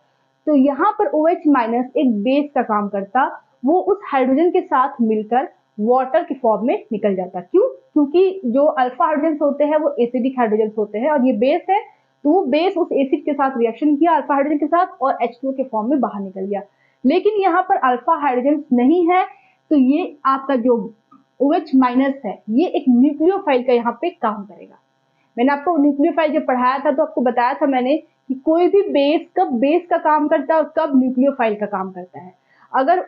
तो यहाँ पर OH- एक बेस का काम करता, वो उस हाइड्रोजन के साथ मिलकर वाटर के फॉर्म में निकल जाता। क्यों? क्योंकि जो अल्फा हाइड्रोजन होते हैं वो एसिडिक हाइड्रोजन होते हैं और ये बेस है, तो वो बेस उस एसिड के साथ रिएक्शन किया अल्फा हाइड्रोजन के साथ और H2O के फॉर्म में बाहर निकल गया। लेकिन यहाँ पर अल्फा हाइड्रोजन नहीं है, तो ये आपका जो OH माइनस है ये एक न्यूक्लियोफाइल का यहाँ पे काम करेगा। मैंने आपको न्यूक्लियोफाइल जब पढ़ाया था तो आपको बताया था मैंने कि कोई भी बेस कब बेस का काम करता है और कब न्यूक्लियोफाइल का काम करता है। अगर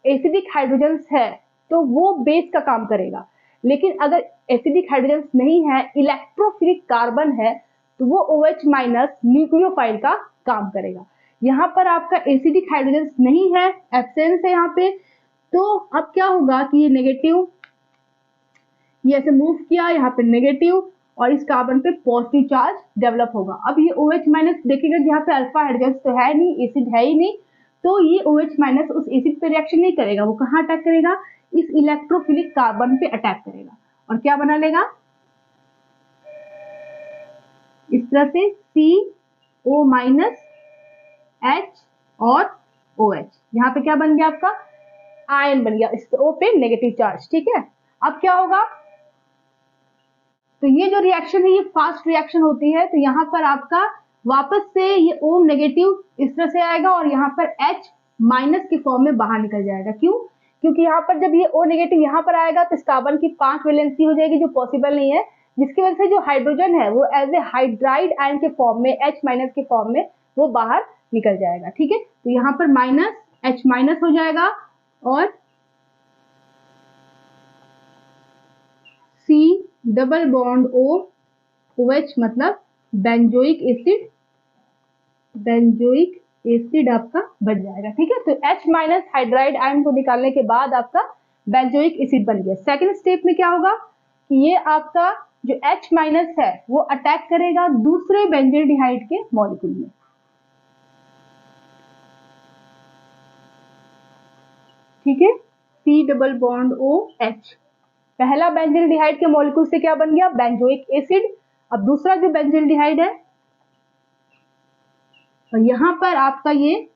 एसिडिक हाइड्रोजन है तो वो बेस का काम करेगा, लेकिन अगर एसिडिक हाइड्रोजन नहीं है, इलेक्ट्रोफिलिक कार्बन है, तो वो OH माइनस न्यूक्लियोफाइल का काम करेगा। यहाँ पर आपका एसिडिक हाइड्रोजन नहीं है, एब्सेंस है यहाँ पे, तो अब क्या होगा कि ये नेगेटिव, ये ऐसे मूव किया यहाँ पे नेगेटिव और इस कार्बन पे पॉजिटिव चार्ज डेवलप होगा। अब ये OH माइनस देखिएगा यहाँ पे अल्फा हाइड्रोजन तो है नहीं, एसिड है ही नहीं, तो ये OH माइनस उस एसिड पे रिएक्शन नहीं करेगा, वो कहाँ अटैक करेगा? इस इलेक्ट्रोफिलिक कार्बन पे अटैक करेगा और क्या बना लेगा? इस तरह से CO माइनस H और OH, यहाँ पे क्या बन गया आपका? आयन बन गया, इस O पे नेगेटिव चार्ज। ठीक है, अब क्या होगा? तो ये जो रिएक्शन है ये फास्ट रिएक्शन होती है, तो यहाँ पर आपका वापस से ये O नेगेटिव इस तरह से आएगा और यहाँ पर H माइनस के फॉर्म में बाहर निकल जाएगा। क्यों? क्योंकि यहाँ पर जब ये O नेगेटिव यहाँ पर आएगा तो इस कार्बन की 5 वैलेंसी हो जाएगी, जो पॉसिबल नहीं है, जिसकी वजह से जो हाइड्रोजन है वो एज ए हाइड्राइड आयन के फॉर्म में, H माइनस के फॉर्म में वो बाहर निकल जाएगा। ठीक है, तो यहाँ पर माइनस H माइनस हो जाएगा और C double bond O OH मतलब बेंजोइक एसिड, बेंजोइक एसिड आपका बन जाएगा। ठीक है, तो H माइनस हाइड्राइड आयन को निकालने के बाद आपका बेंजोइक एसिड बन गया। सेकंड स्टेप में क्या होगा कि ये आपका जो H माइनस है वो अटैक करेगा दूसरे बेंजील्डिहाइड के मॉलिक्यूल में। ठीक है, C डबल बॉन्ड OH, पहला बेंजील्डिहाइड के मॉलिक्यूल से क्या बन गया? Benzoic acid. अब दूसरा जो बेंजील्डिहाइड है, और यहाँ पर आपका ये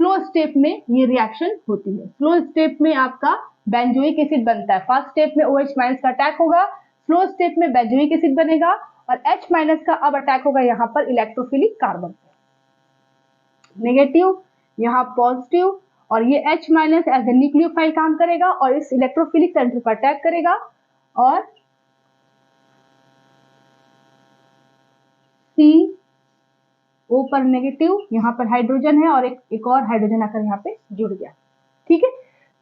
स्लो स्टेप में ये रिएक्शन होती है। स्लो स्टेप में आपका बेंजोइक एसिड बनता है, फर्स्ट स्टेप में OH माइनस का अटैक होगा, स्लो स्टेप में बेंजोइक एसिड बनेगा और H माइनस का अब अटैक होगा यहाँ पर इलेक्ट्रोफिलिक कार्बन, नेगेटिव यहाँ पॉजिटिव, और ये H minus as a nucleophile काम करेगा और इस इलेक्ट्रोफिलिक सेंटर पर अटैक करेगा और CO पर नेगेटिव, यहाँ पर हाइड्रोजन है और एक और हाइड्रोजन आकर यहाँ पे जुड़ गया। ठीक है,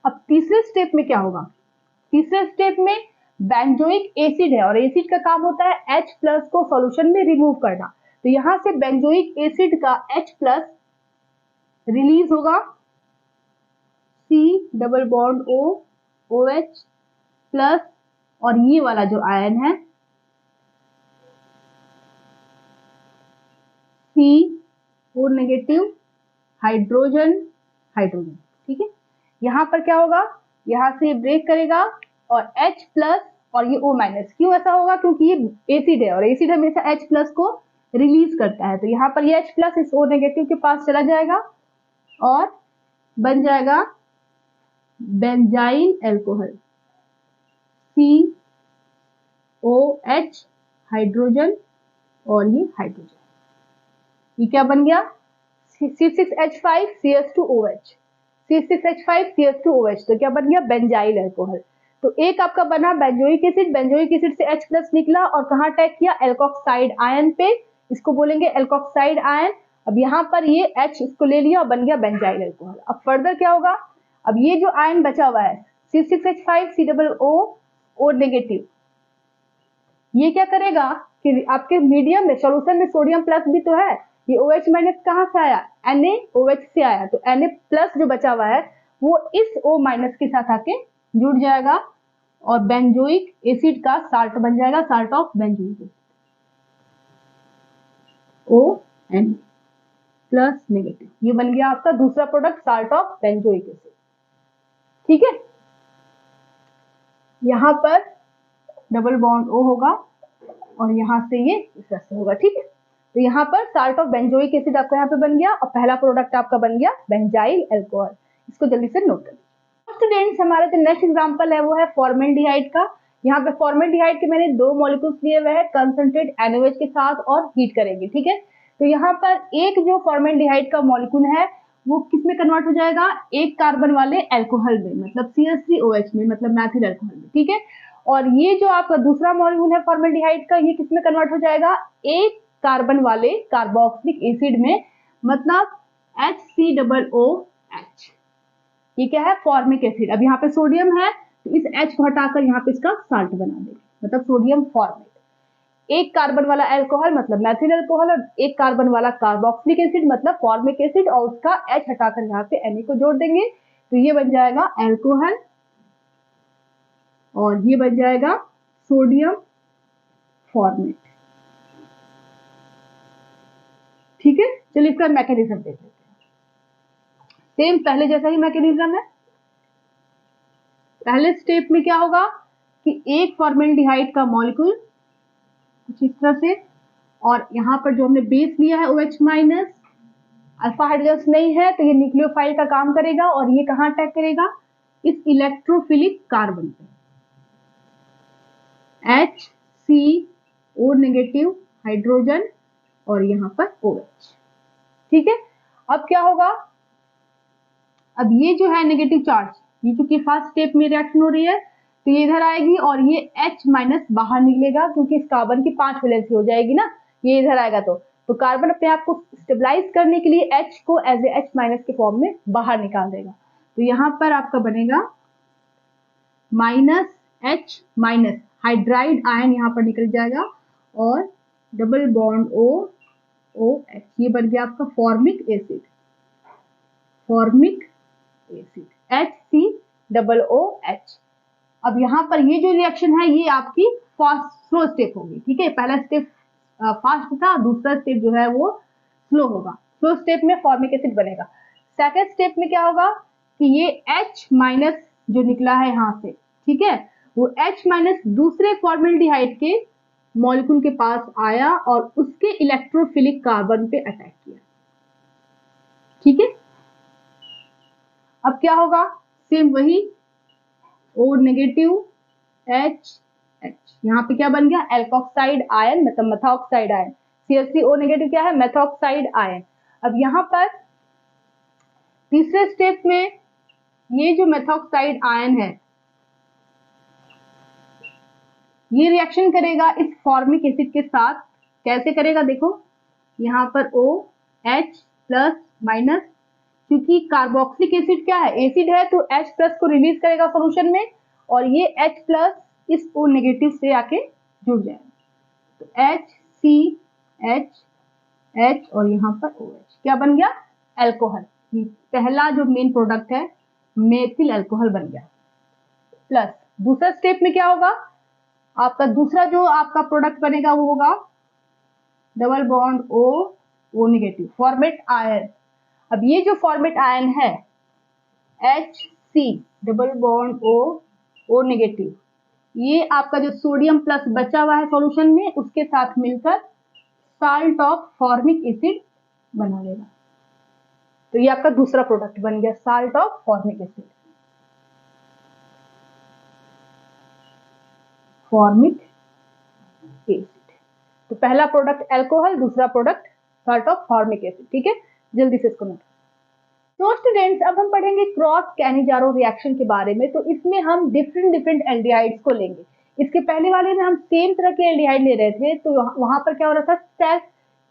अब तीसरे स्टेप में क्या होगा? तीसरे स्टेप में बेंजोइक एसिड है और एसिड का काम होता है H प्लस को सॉल्यूशन में रिमूव करना, तो यहाँ से बेंजोइक एसिड का H प्लस रिलीज होगा, C double bond O OH plus, और ये वाला जो आयन है CO नेगेटिव हाइड्रोजन हाइड्रोजन। ठीक है, यहाँ पर क्या होगा? यहाँ से ब्रेक करेगा और H प्लस और ये O माइनस। क्यों ऐसा होगा? क्योंकि ये एसिड है और एसिड हमेशा H प्लस को रिलीज करता है, तो यहाँ पर ये H प्लस इस O नेगेटिव के पास चला जाएगा और बन जाएगा बेंजाइल अल्कोहल, COH हाइड्रोजन और ये हाइड्रोजन, ये क्या बन गया? C6H5CH2OH, C6H5CH2OH, तो क्या बन गया? Benzyl alcohol. तो एक आपका बना बेंजोइक एसिड, बेंजोइक एसिड से H प्लस निकला और कहाँ अटैक किया? एल्कोक्साइड आयन पे, इसको बोलेंगे एल्कोक्साइड आयन। अब यहाँ पर ये H इसको ले लिया और बन गया बेंजाइल अल्कोहल। अब फर्दर क्या होगा? अब ये जो आयन बचा हुआ है C6H5COO नेगेटिव, ये क्या करेगा कि आपके मीडियम में सॉल्यूशन में सोडियम प्लस भी तो है, ये OH माइनस कहाँ से आया? NaOH से आया, तो Na प्लस जो बचा हुआ है वो इस O माइनस के साथ आके जुड़ जाएगा और बेंजोइक एसिड का साल्ट बन जाएगा, salt of benzoic acid, ON plus negative, ये बन गया आपका दूसरा product salt of benzoic acid. ठीक है, यहाँ पर डबल बॉन्ड O होगा और यहाँ से ये इस तरह से होगा। ठीक है, तो यहाँ पर साल्ट ऑफ बेंजोइक एसिड आपका यहाँ पे बन गया और पहला प्रोडक्ट आपका बन गया बेंजाइल अल्कोहल। इसको जल्दी से नोट करिए। स्टूडेंट्स हमारा जो नेक्स्ट एग्जांपल है वो है फॉर्मेल्डिहाइड का। यहाँ पे फॉर्मेल्डिहाइड के मैंने दो मॉलिक्यूल्स लिए हुए हैं कंसंट्रेट NaOH के साथ और हीट करेंगे, ठीक है। तो यहाँ पर एक जो फॉर्मेल्डिहाइड का मॉलिक्यूल है वो किस में कन्वर्ट हो जाएगा, एक कार्बन वाले अल्कोहल में, मतलब CH3OH में, मतलब मैथिल अल्कोहल में, ठीक है। और ये जो आपका दूसरा मॉलिक्यूल है फॉर्मेल्डिहाइड का, ये किस में कन्वर्ट हो जाएगा, एक कार्बन वाले कार्बोक्सिलिक एसिड में, मतलब HCOOH। ये क्या है, फॉर्मिक एसिड। अब यहाँ पे सोडियम है तो इस H को हटाकर यहाँ पे इसका साल्ट बना देंगे, मतलब सोडियम फॉर्मेट। एक कार्बन वाला अल्कोहल मतलब मैथिल अल्कोहल, और एक कार्बन वाला कार्बोक्सिलिक एसिड मतलब फॉर्मिक एसिड, और उसका H हटाकर यहाँ पे Na को जोड़ देंगे तो ये बन जाएगा अल्कोहल, और ये बन जाएगा सोडियम फॉर्मेट, ठीक है। चलिए इसका मैकेनिज्म देख लेते हैं। सेम पहले जैसा ही मैकेनिज्म है। पहले स्टेप में क्या होगा कि एक फॉर्मेल्डिहाइड का मॉलिक्यूल कुछ इस तरह से, और यहाँ पर जो हमने बेस लिया है OH-, अल्फा हाइड्रोजन नहीं है तो ये न्यूक्लियोफाइल का काम करेगा, और ये कहाँ अटैक करेगा, इस इलेक्ट्रोफिलिक कार्बन पे, HCO- हाइड्रोजन और यहाँ पर OH, ठीक है। अब क्या होगा, अब ये जो है नेगेटिव चार्ज, ये चूंकि फर्स्ट स्टेप में रिएक्शन हो रही है तो ये इधर आएगी और ये H- बाहर निकलेगा, क्योंकि इस कार्बन की 5 वैलेंसी हो जाएगी ना, ये इधर आएगा तो कार्बन अपने आप को स्टेबलाइज करने के लिए H को एज ए H- के फॉर्म में बाहर निकाल देगा। तो यहाँ पर आपका बनेगा -H-, हाइड्राइड आयन यहाँ पर निकल जाएगा, और डबल बॉन्ड OH, ये बन गया आपका फॉर्मिक एसिड, HCOOH। अब यहाँ पर ये जो रिएक्शन है ये आपकी स्लो स्टेप होगी, ठीक है। पहला स्टेप फास्ट था, दूसरा स्टेप जो है वो स्लो होगा। स्लो स्टेप में फॉर्मिक एसिड बनेगा। सेकेंड स्टेप में क्या होगा कि ये H- जो निकला है यहाँ से, ठीक है, वो H- दूसरे फॉर्मेल्डिहाइड के मॉलिक्यूल के पास आया और उसके इलेक्ट्रोफिलिक कार्बन पे अटैक किया, ठीक है। अब क्या होगा, सेम वही O-, H, यहाँ पे क्या बन गया, एल्कोक्साइड आयन, मतलब मेथॉक्साइड आयन। CH3O- क्या है, मेथॉक्साइड आयन। अब यहाँ पर तीसरे स्टेप में ये जो मेथॉक्साइड आयन है ये रिएक्शन करेगा इस फॉर्मिक एसिड के साथ। कैसे करेगा, देखो यहाँ पर OH+- क्योंकि कार्बोक्सिलिक एसिड क्या है, एसिड है, तो H+ को रिलीज करेगा सॉल्यूशन में, और ये H+ इस O- से आके जुड़ जाएगा, तो HCH और यहाँ पर OH क्या बन गया, अल्कोहल। पहला जो मेन प्रोडक्ट है मेथिल अल्कोहल बन गया। प्लस दूसरा स्टेप में क्या होगा, आपका दूसरा जो आपका प्रोडक्ट बनेगा वो होगा double bond O- format ion. अब ये जो फॉर्मेट आयन है HC डबल बॉन्ड O-, ये आपका जो सोडियम प्लस बचा हुआ है सॉल्यूशन में उसके साथ मिलकर साल्ट ऑफ फॉर्मिक एसिड बना लेगा। तो ये आपका दूसरा प्रोडक्ट बन गया, साल्ट ऑफ फॉर्मिक एसिड, तो पहला प्रोडक्ट अल्कोहल, दूसरा product salt of formic acid, ठीक है। जल्दी से इसको नोट। तो स्टूडेंट्स अब हम पढ़ेंगे क्रॉस कैनिजारो रिएक्शन के बारे में। तो इसमें हम डिफरेंट एल्डिहाइड्स को लेंगे। इसके पहले वाले में हम सेम तरह के एल्डिहाइड ले रहे थे, तो वहां पर क्या हो रहा था, सेल्फ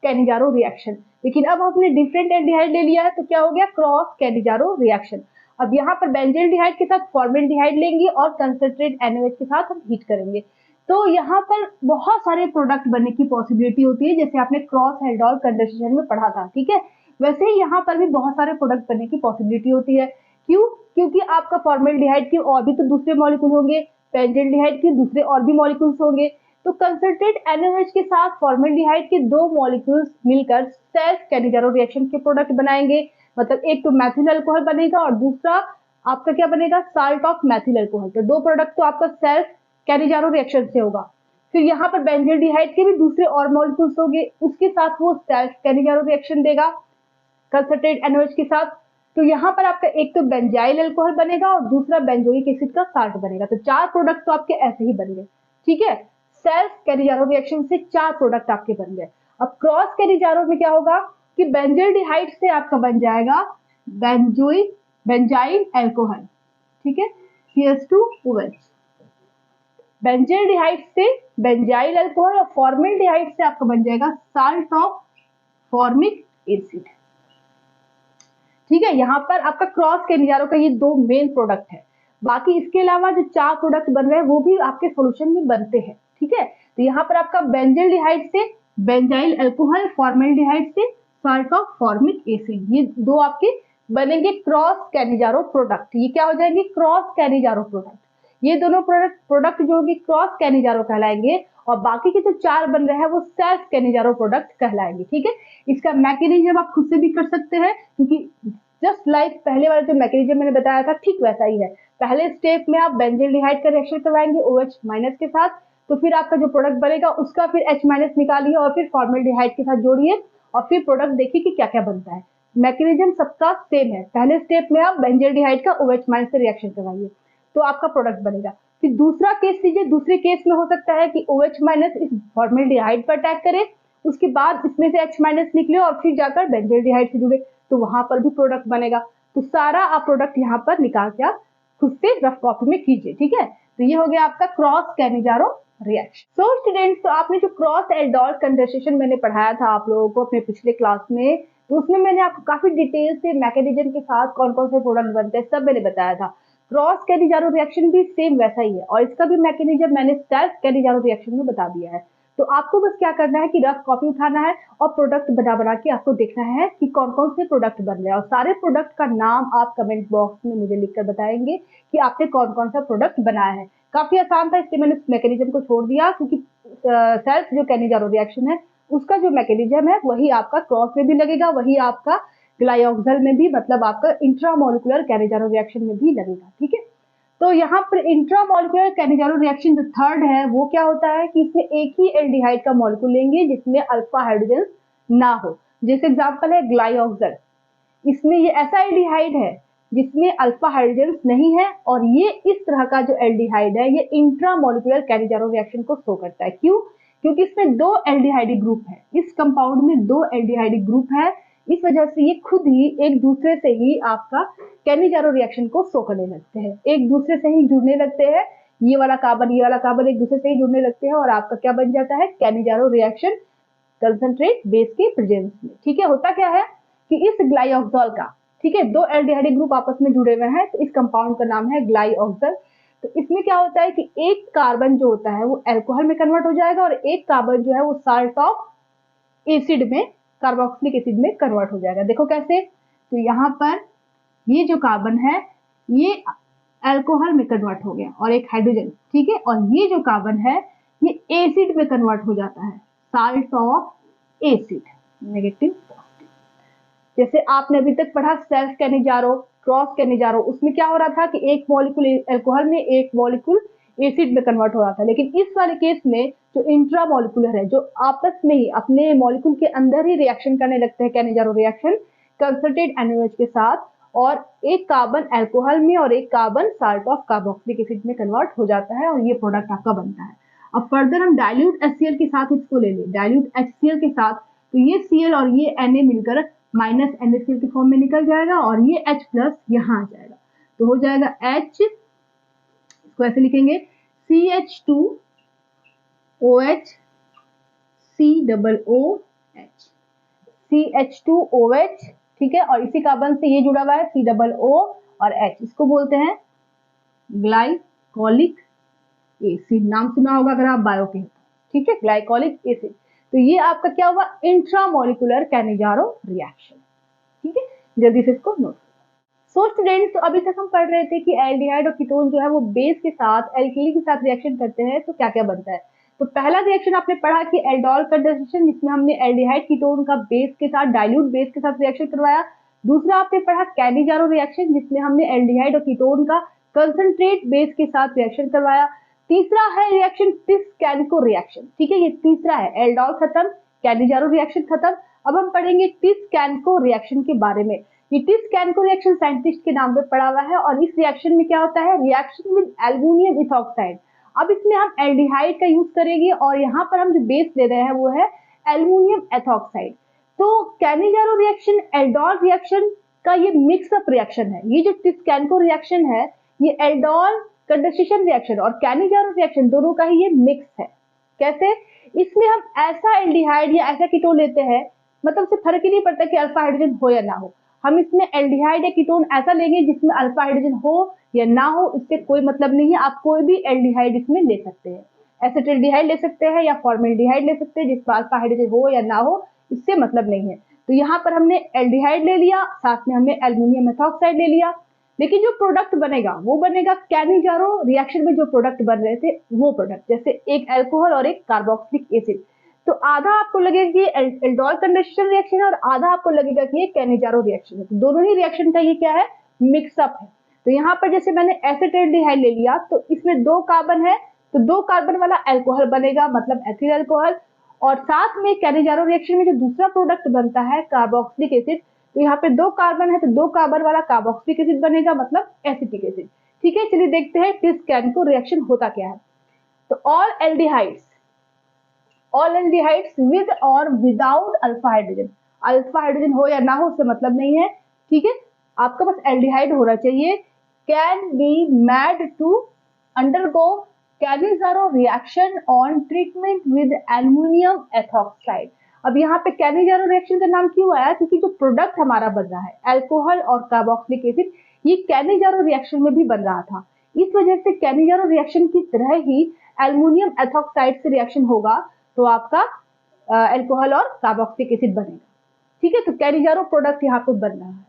कैनिजारो रिएक्शन। लेकिन अब हमने डिफरेंट एल्डिहाइड ले लिया है तो क्या हो गया, क्रॉस कैनिजारो रिएक्शन। अब यहाँ पर बेंजील्डिहाइड के साथ फॉर्मेल्डिहाइड लेंगे और कंसंट्रेट NaOH के साथ हम हीट करेंगे। तो यहाँ पर बहुत सारे प्रोडक्ट बनने की पॉसिबिलिटी होती है, जैसे आपने क्रॉस एल्डोल कंडेंसेशन में पढ़ा था, ठीक है। वैसे ही यहाँ पर भी बहुत सारे प्रोडक्ट बनने की पॉसिबिलिटी होती है। क्यों, क्योंकि आपका फॉर्मेल्डिहाइड के और भी तो दूसरे मॉलिक्यूल होंगे, बेंजील्डिहाइड के दूसरे और भी मॉलिक्यूल्स होंगे। तो कंसंट्रेट NaOH के साथ फॉर्मेल्डिहाइड के दो मॉलिक्यूल्स मिलकर सेल्फ कैनिजारो रिएक्शन के प्रोडक्ट बनाएंगे। मतलब एक तो मैथिल अल्कोहल बनेगा और दूसरा आपका क्या बनेगा, साल्ट ऑफ मैथिल अल्कोहल। तो दो प्रोडक्ट तो आपका सेल्फ कैनिजारो रिएक्शन से होगा। फिर यहाँ पर बेंजील्डिहाइड के भी दूसरे और मॉलिक्यूल्स होंगे, उसके साथ वो सेल्फ कैनिजारो रिएक्शन देगा कंसंट्रेट NaOH के साथ। तो यहाँ पर आपका एक तो बेंजाइल अल्कोहल बनेगा और दूसरा बेंजोइक एसिड का साल्ट बनेगा। तो 4 प्रोडक्ट तो आपके ऐसे ही बन गए, ठीक है। सेल्फ कैरिजारो रिएक्शन से 4 प्रोडक्ट आपके बन गए। अब क्रॉस कैरिजारो में क्या होगा कि बेंजल्डिहाइड से आपका बन जाएगा बेंजाइल अल्कोहल, ठीक है, CH2OH। बेंजल्डिहाइड से बेंजाइल अल्कोहल और फॉर्मल्डिहाइड से आपका बन जाएगा साल्ट ऑफ फॉर्मिक एसिड, ठीक है। यहाँ पर आपका क्रॉस कैरिजारो का ये 2 मेन प्रोडक्ट है। बाकी इसके अलावा जो 4 प्रोडक्ट बन रहे हैं वो भी आपके सॉल्यूशन में बनते हैं, ठीक है। तो यहाँ पर आपका बेंजल्डिहाइड से बेंजाइल अल्कोहल, फॉर्मल्डिहाइड से साल्ट ऑफ फॉर्मिक एसिड, ये 2 आपके बनेंगे क्रॉस कैरिजारो प्रोडक्ट। ये क्या हो जाएंगे? Cross Cannizzaro product. ये दोनों प्रोडक्ट जो होगी क्रॉस कैरिजारो कहलाएंगे और बाकी के जो 4 बन रहे हैं वो सेल्फ कैरिजारो प्रोडक्ट कहलाएंगे, ठीक है। इसका मैकेनिज्म आप खुद से भी कर सकते हैं, क्योंकि जस्ट लाइक पहले वाला जो मैकेनिज्म मैंने बताया था ठीक वैसा ही है। पहले स्टेप में आप बेंजल्डिहाइड का रिएक्शन करवाएंगे OH- के साथ, तो फिर आपका जो प्रोडक्ट बनेगा उसका फिर H- निकालिए और फिर फॉर्मल्डिहाइड के साथ जोड़िए और फिर प्रोडक्ट देखिए कि क्या क्या बनता है। मैकेनिज्म सबका सेम है। पहले स्टेप में आप बेंजल्डिहाइड का OH- से रिएक्शन करवाइए तो आपका प्रोडक्ट बनेगा। फिर दूसरा केस लीजिए, दूसरे केस में हो सकता है कि OH- इस फॉर्मल्डिहाइड पर अटैक करे, उसके बाद इसमें से H- निकले और फिर जाकर बेंजल्डिहाइड से जुड़े, तो वहां पर भी प्रोडक्ट बनेगा। तो सारा आप प्रोडक्ट यहाँ पर निकाल के आप खुद से रफ कॉपी में कीजिए, ठीक है। तो ये हो गया आपका cross Cannizzaro reaction. So students, तो आपने जो क्रॉस एल्डोल कंडेंसेशन मैंने पढ़ाया था आप लोगों को अपने पिछले क्लास में, तो उसमें मैंने आपको काफी डिटेल से मैकेनिज्म के साथ कौन कौन से प्रोडक्ट बनते हैं सब मैंने बताया था। क्रॉस कैनिजारो रिएक्शन भी सेम वैसा ही है और इसका भी मैकेनिज्म मैंने सेल्फ कैनिजारो रिएक्शन में बता दिया है। तो आपको बस क्या करना है कि रफ कॉपी उठाना है और प्रोडक्ट बना बना के आपको देखना है कि कौन कौन से प्रोडक्ट बन रहे हैं और सारे प्रोडक्ट का नाम आप कमेंट बॉक्स में मुझे लिखकर बताएंगे कि आपने कौन कौन सा प्रोडक्ट बनाया है। काफी आसान था, इसलिए मैंने मैकेनिज्म को छोड़ दिया, क्योंकि सेल्फ जो कैनिजारो रिएक्शन है उसका जो मैकेनिज्म है वही आपका क्रॉस में भी लगेगा, वही आपका ग्लाइऑक्सल में भी, मतलब आपका इंट्रामोलिकुलर कैनिजारो रिएक्शन में भी लगेगा, ठीक है। तो यहाँ पर इंट्रामोलिकुलर कैनिजारो रिएक्शन जो थर्ड है वो क्या होता है कि इसमें एक ही एल्डिहाइड का मॉलिक्यूल लेंगे जिसमें अल्फा हाइड्रोजन ना हो। जैसे एग्जांपल है ग्लाइऑक्सल, इसमें ये ऐसा एल्डिहाइड है जिसमें अल्फा हाइड्रोजन नहीं है और ये इस तरह का जो एल्डिहाइड है ये इंट्रामोलिकुलर कैनिजारो रिएक्शन को शो करता है। क्यों? क्योंकि इसमें 2 एल्डिहाइडिक ग्रुप है, इस कंपाउंड में 2 एल्डिहाइडिक ग्रुप है, इस वजह से ये खुद ही एक दूसरे से ही आपका कैनिजारो रिएक्शन को शो करने लगते हैं, एक दूसरे से ही जुड़ने लगते हैं। ये वाला कार्बन एक दूसरे से ही जुड़ने लगते हैं और आपका क्या बन जाता है? कैनिजारो रिएक्शन कंसंट्रेट बेस के प्रेजेंस में, ठीक है। होता क्या है कि इस ग्लाइऑक्सल का, ठीक है, 2 एल्डिहाइडिक ग्रुप आपस में जुड़े हुए हैं, तो इस कंपाउंड का नाम है ग्लाइऑक्सल। तो इसमें क्या होता है कि एक कार्बन जो होता है वो अल्कोहल में कन्वर्ट हो जाएगा और एक कार्बन जो है वो साल्ट ऑफ एसिड में, कार्बोक्सिलिक एसिड में कन्वर्ट हो जाएगा। देखो कैसे, तो यहाँ पर ये जो कार्बन है ये अल्कोहल में कन्वर्ट हो गया और एक हाइड्रोजन, ठीक है, और ये जो कार्बन है ये एसिड में कन्वर्ट हो जाता है, salt of acid, negative positive. जैसे आपने अभी तक पढ़ा सेल्फ कैनिजारो, क्रॉस कैनिजारो, उसमें क्या हो रहा था कि एक मॉलिक्यूल अल्कोहल में एक मॉलिक्यूल एसिड में कन्वर्ट हो रहा था, लेकिन इस वाले केस में जो इंट्रामोलिकुलर है, जो आपस में ही अपने मॉलिक्यूल के अंदर ही रिएक्शन करने लगते हैं, कैनिजारो रिएक्शन कंसंट्रेट NaOH के साथ, और एक कार्बन अल्कोहल में और एक carbon salt of carboxylic acid में कन्वर्ट हो जाता है और ये प्रोडक्ट आपका बनता है। अब फर्दर हम डाइल्यूट HCl के साथ इसको ले लें, डाइल्यूट HCl के साथ, तो ये Cl और ये Na मिलकर माइनस NaCl के फॉर्म में निकल जाएगा और ये H प्लस यहाँ आ जाएगा, तो हो जाएगा H, इसको ऐसे लिखेंगे CH2OH COOH, CH2OH, ठीक है, और इसी कार्बन से ये जुड़ा हुआ है COO और H, इसको बोलते हैं ग्लाइकोलिक एसिड। नाम सुना होगा अगर आप बायो के, ठीक है, ग्लाइकोलिक एसिड। तो ये आपका क्या हुआ? इंट्रामोलिकुलर कैनिजारो रिएक्शन, ठीक है, जल्दी से इसको नोट। सो स्टूडेंट्स, तो अभी तक हम पढ़ रहे थे कि एल्डिहाइड और कीटोन जो है वो बेस के साथ एल्किली के साथ रिएक्शन करते हैं तो क्या क्या बनता है। तो पहला रिएक्शन आपने पढ़ा कि एल्डोल कंडेंसेशन, जिसमें हमने एल्डिहाइड कीटोन का बेस के साथ, डाइल्यूट बेस के साथ रिएक्शन करवाया। दूसरा आपने पढ़ा कैनिजारो रिएक्शन, जिसमें हमने एल्डिहाइड और कीटोन का कंसंट्रेट बेस के साथ रिएक्शन करवाया। तीसरा है रिएक्शन टिस-कैनिको रिएक्शन, ठीक है, ये तीसरा है, एल्डोल खत्म, कैनिजारो रिएक्शन खत्म। अब हम पढ़ेंगे टिस-कैनिको रिएक्शन के बारे में। ये टिस्कैनको रिएक्शन साइंटिस्ट के नाम पे पड़ा हुआ है और इस रिएक्शन में क्या होता है, रिएक्शन विद एल्युमिनियम इथॉक्साइड। अब इसमें हम एल्डिहाइड का यूज करेंगे और यहाँ पर हम जो बेस ले रहे हैं वो है एल्युमिनियम एथॉक्साइड। तो कैनिजारो रिएक्शन एल्डोल रिएक्शन का ये मिक्सअप रिएक्शन है। ये जो टिस्कैनको रिएक्शन है ये एल्डोल कंडेंसेशन रिएक्शन और कैनिजारो रिएक्शन दोनों का ही ये मिक्स है। कैसे, इसमें हम ऐसा एल्डिहाइड या ऐसा कीटोन लेते हैं, मतलब उससे फर्क ही नहीं पड़ता कि अल्फा हाइड्रोजन हो या ना हो, हम इसमें एल्डिहाइड या कीटोन ऐसा लेंगे जिसमें अल्फा हाइड्रोजन हो या ना हो, इससे कोई मतलब नहीं है। आप कोई भी एल्डिहाइड इसमें ले सकते हैं, एसिटिल्डिहाइड ले सकते हैं या फॉर्मेल्डिहाइड ले सकते हैं, जिसमें अल्फा हाइड्रोजन हो या ना हो इससे मतलब नहीं है। तो यहाँ पर हमने एल्डिहाइड ले लिया, साथ में हमने एल्युमिनियम मेथॉक्साइड ले लिया, लेकिन जो प्रोडक्ट बनेगा वो बनेगा कैनिजारो रिएक्शन में जो प्रोडक्ट बन रहे थे वो प्रोडक्ट, जैसे एक अल्कोहल और एक कार्बोक्सिलिक एसिड। तो आधा आपको लगेगा कि एल्डोल कंडेंसेशन रिएक्शन है और आधा आपको लगेगा कि ये कैनिजारो रिएक्शन है। तो दोनों ही रिएक्शन का ये क्या है, मिक्सअप है। तो यहाँ पर जैसे मैंने एसिटिल्डिहाइड ले लिया तो इसमें 2 कार्बन है, तो 2 कार्बन वाला अल्कोहल बनेगा, मतलब एथिल अल्कोहल। और साथ में कैनिजारो रिएक्शन में जो दूसरा प्रोडक्ट बनता है कार्बोक्सिलिक एसिड, तो यहाँ पे 2 कार्बन है तो 2 कार्बन वाला कार्बोक्सिलिक एसिड बनेगा, मतलब एसिटिक एसिड। ठीक है, चलिए देखते हैं टिस्कैनको रिएक्शन होता क्या है। तो ऑल एल्डिहाइड्स विद और without alpha hydrogen, alpha hydrogen हो या ना हो उससे मतलब नहीं है। ठीक है, आपका बस एल्डिहाइड होना चाहिए। Can be made to undergo Cannizzaro reaction on treatment with aluminium ethoxide. अब यहाँ पे कैनिजारो रिएक्शन का नाम क्यों आया, क्योंकि जो प्रोडक्ट हमारा बन रहा है अल्कोहल और कार्बोक्सिलिक एसिड, ये कैनिजारो रिएक्शन में भी बन रहा था। इस वजह से कैनिजारो रिएक्शन की तरह ही एल्युमिनियम एथॉक्साइड से रिएक्शन होगा तो आपका अल्कोहल और कार्बोक्सिलिक एसिड बनेगा। ठीक है, तो कैनिजारो प्रोडक्ट यहाँ पे बन रहा है।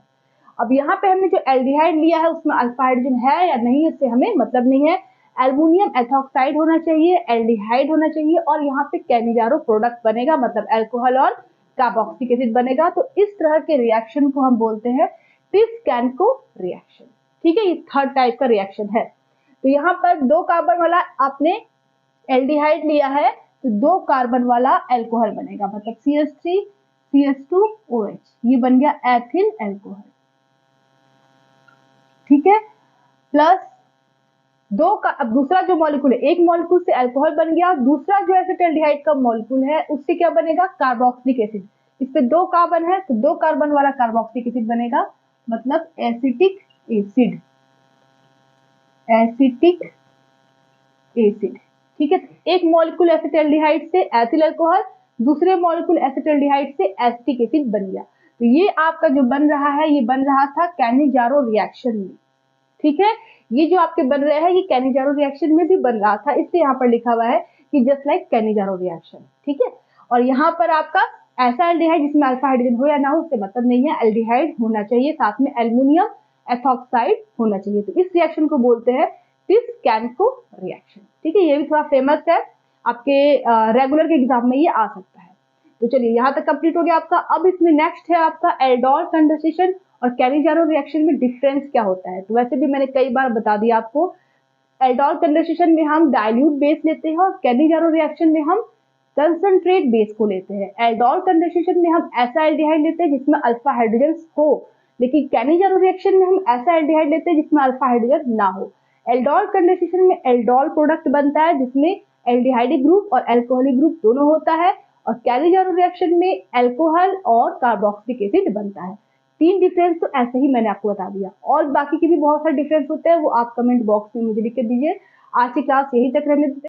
अब यहाँ पे हमने जो एल्डिहाइड लिया है उसमें अल्फा हाइड्रोजन है या नहीं इससे हमें मतलब नहीं है। एल्युमिनियम एथॉक्साइड होना चाहिए, एल्डिहाइड होना चाहिए और यहाँ पे कैनिजारो प्रोडक्ट बनेगा, मतलब अल्कोहल और कार्बोक्सिलिक एसिड बनेगा। तो इस तरह के रिएक्शन को हम बोलते हैं टिस्कैनको रिएक्शन। ठीक है, ये थर्ड टाइप का रिएक्शन है। तो यहाँ पर 2 कार्बन वाला आपने एल्डिहाइड लिया है तो 2 कार्बन वाला अल्कोहल बनेगा, मतलब CH3 CH2OH, ये बन गया एथिल अल्कोहल। ठीक है, प्लस 2 का अब दूसरा जो मॉलिक्यूल है, एक मॉलिक्यूल से अल्कोहल बन गया, दूसरा जो एसिटिल्डिहाइड का मॉलिक्यूल है उससे क्या बनेगा, कार्बोक्सिलिक एसिड। इस पे 2 कार्बन है तो 2 कार्बन वाला कार्बोक्सिलिक एसिड बनेगा, मतलब एसिटिक एसिड, एसिटिक एसिड। ठीक है, एक मॉलिक्यूल एसिटिल्डिहाइड से एथिल अल्कोहल, दूसरे मॉलिक्यूल एसिटिल्डिहाइड से एसिटिक एसिड बन गया। तो ये आपका जो बन रहा है ये बन रहा था कैनिजारो रिएक्शन में। ठीक है, ये जो आपके बन रहे हैं ये कैनिजारो रिएक्शन में भी बन रहा था, इसलिए यहाँ पर लिखा हुआ है कि जस्ट लाइक कैनिजारो रिएक्शन। ठीक है, और यहाँ पर आपका ऐसा एल्डिहाइड जिसमें अल्फा हाइड्रोजन हो या ना हो उससे मतलब नहीं है, एल्डिहाइड होना चाहिए, साथ में एल्युमिनियम एथॉक्साइड होना चाहिए। तो इस रिएक्शन को बोलते हैं टिस्कैनको रिएक्शन। ठीक है, ये भी थोड़ा फेमस है, आपके रेगुलर के एग्जाम में ये आ सकता है। तो चलिए यहाँ तक कंप्लीट हो गया आपका। अब इसमें नेक्स्ट है आपका एल्डोल कंडेंसेशन और कैनिजारो रिएक्शन में डिफरेंस क्या होता है। तो वैसे भी मैंने कई बार बता दिया आपको, एल्डोल कंडेंसेशन में हम डाइल्यूट बेस लेते हैं और कैनिजारो रिएक्शन में हम कंसंट्रेट बेस को लेते हैं। एल्डोल कंडेंसेशन में हम ऐसा एल्डिहाइड लेते हैं जिसमें अल्फा हाइड्रोजन हो, लेकिन कैनिजारो रिएक्शन में हम ऐसा एल्डिहाइड लेते हैं जिसमें अल्फा हाइड्रोजन ना हो। एल्डोल कंडेंसेशन में एल्डोल प्रोडक्ट बनता है जिसमें एल्डिहाइडिक ग्रुप और अल्कोहलिक ग्रुप दोनों होता है, और कैनिजारो रिएक्शन में अल्कोहल और कार्बोक्सिलिक एसिड बनता है। 3 डिफरेंस तो ऐसे ही मैंने आपको बता दिया, और बाकी के भी बहुत सारे डिफरेंस होते हैं, वो आप कमेंट बॉक्स में मुझे लिख के दीजिए। आज की क्लास यहीं तक रहने देते हैं।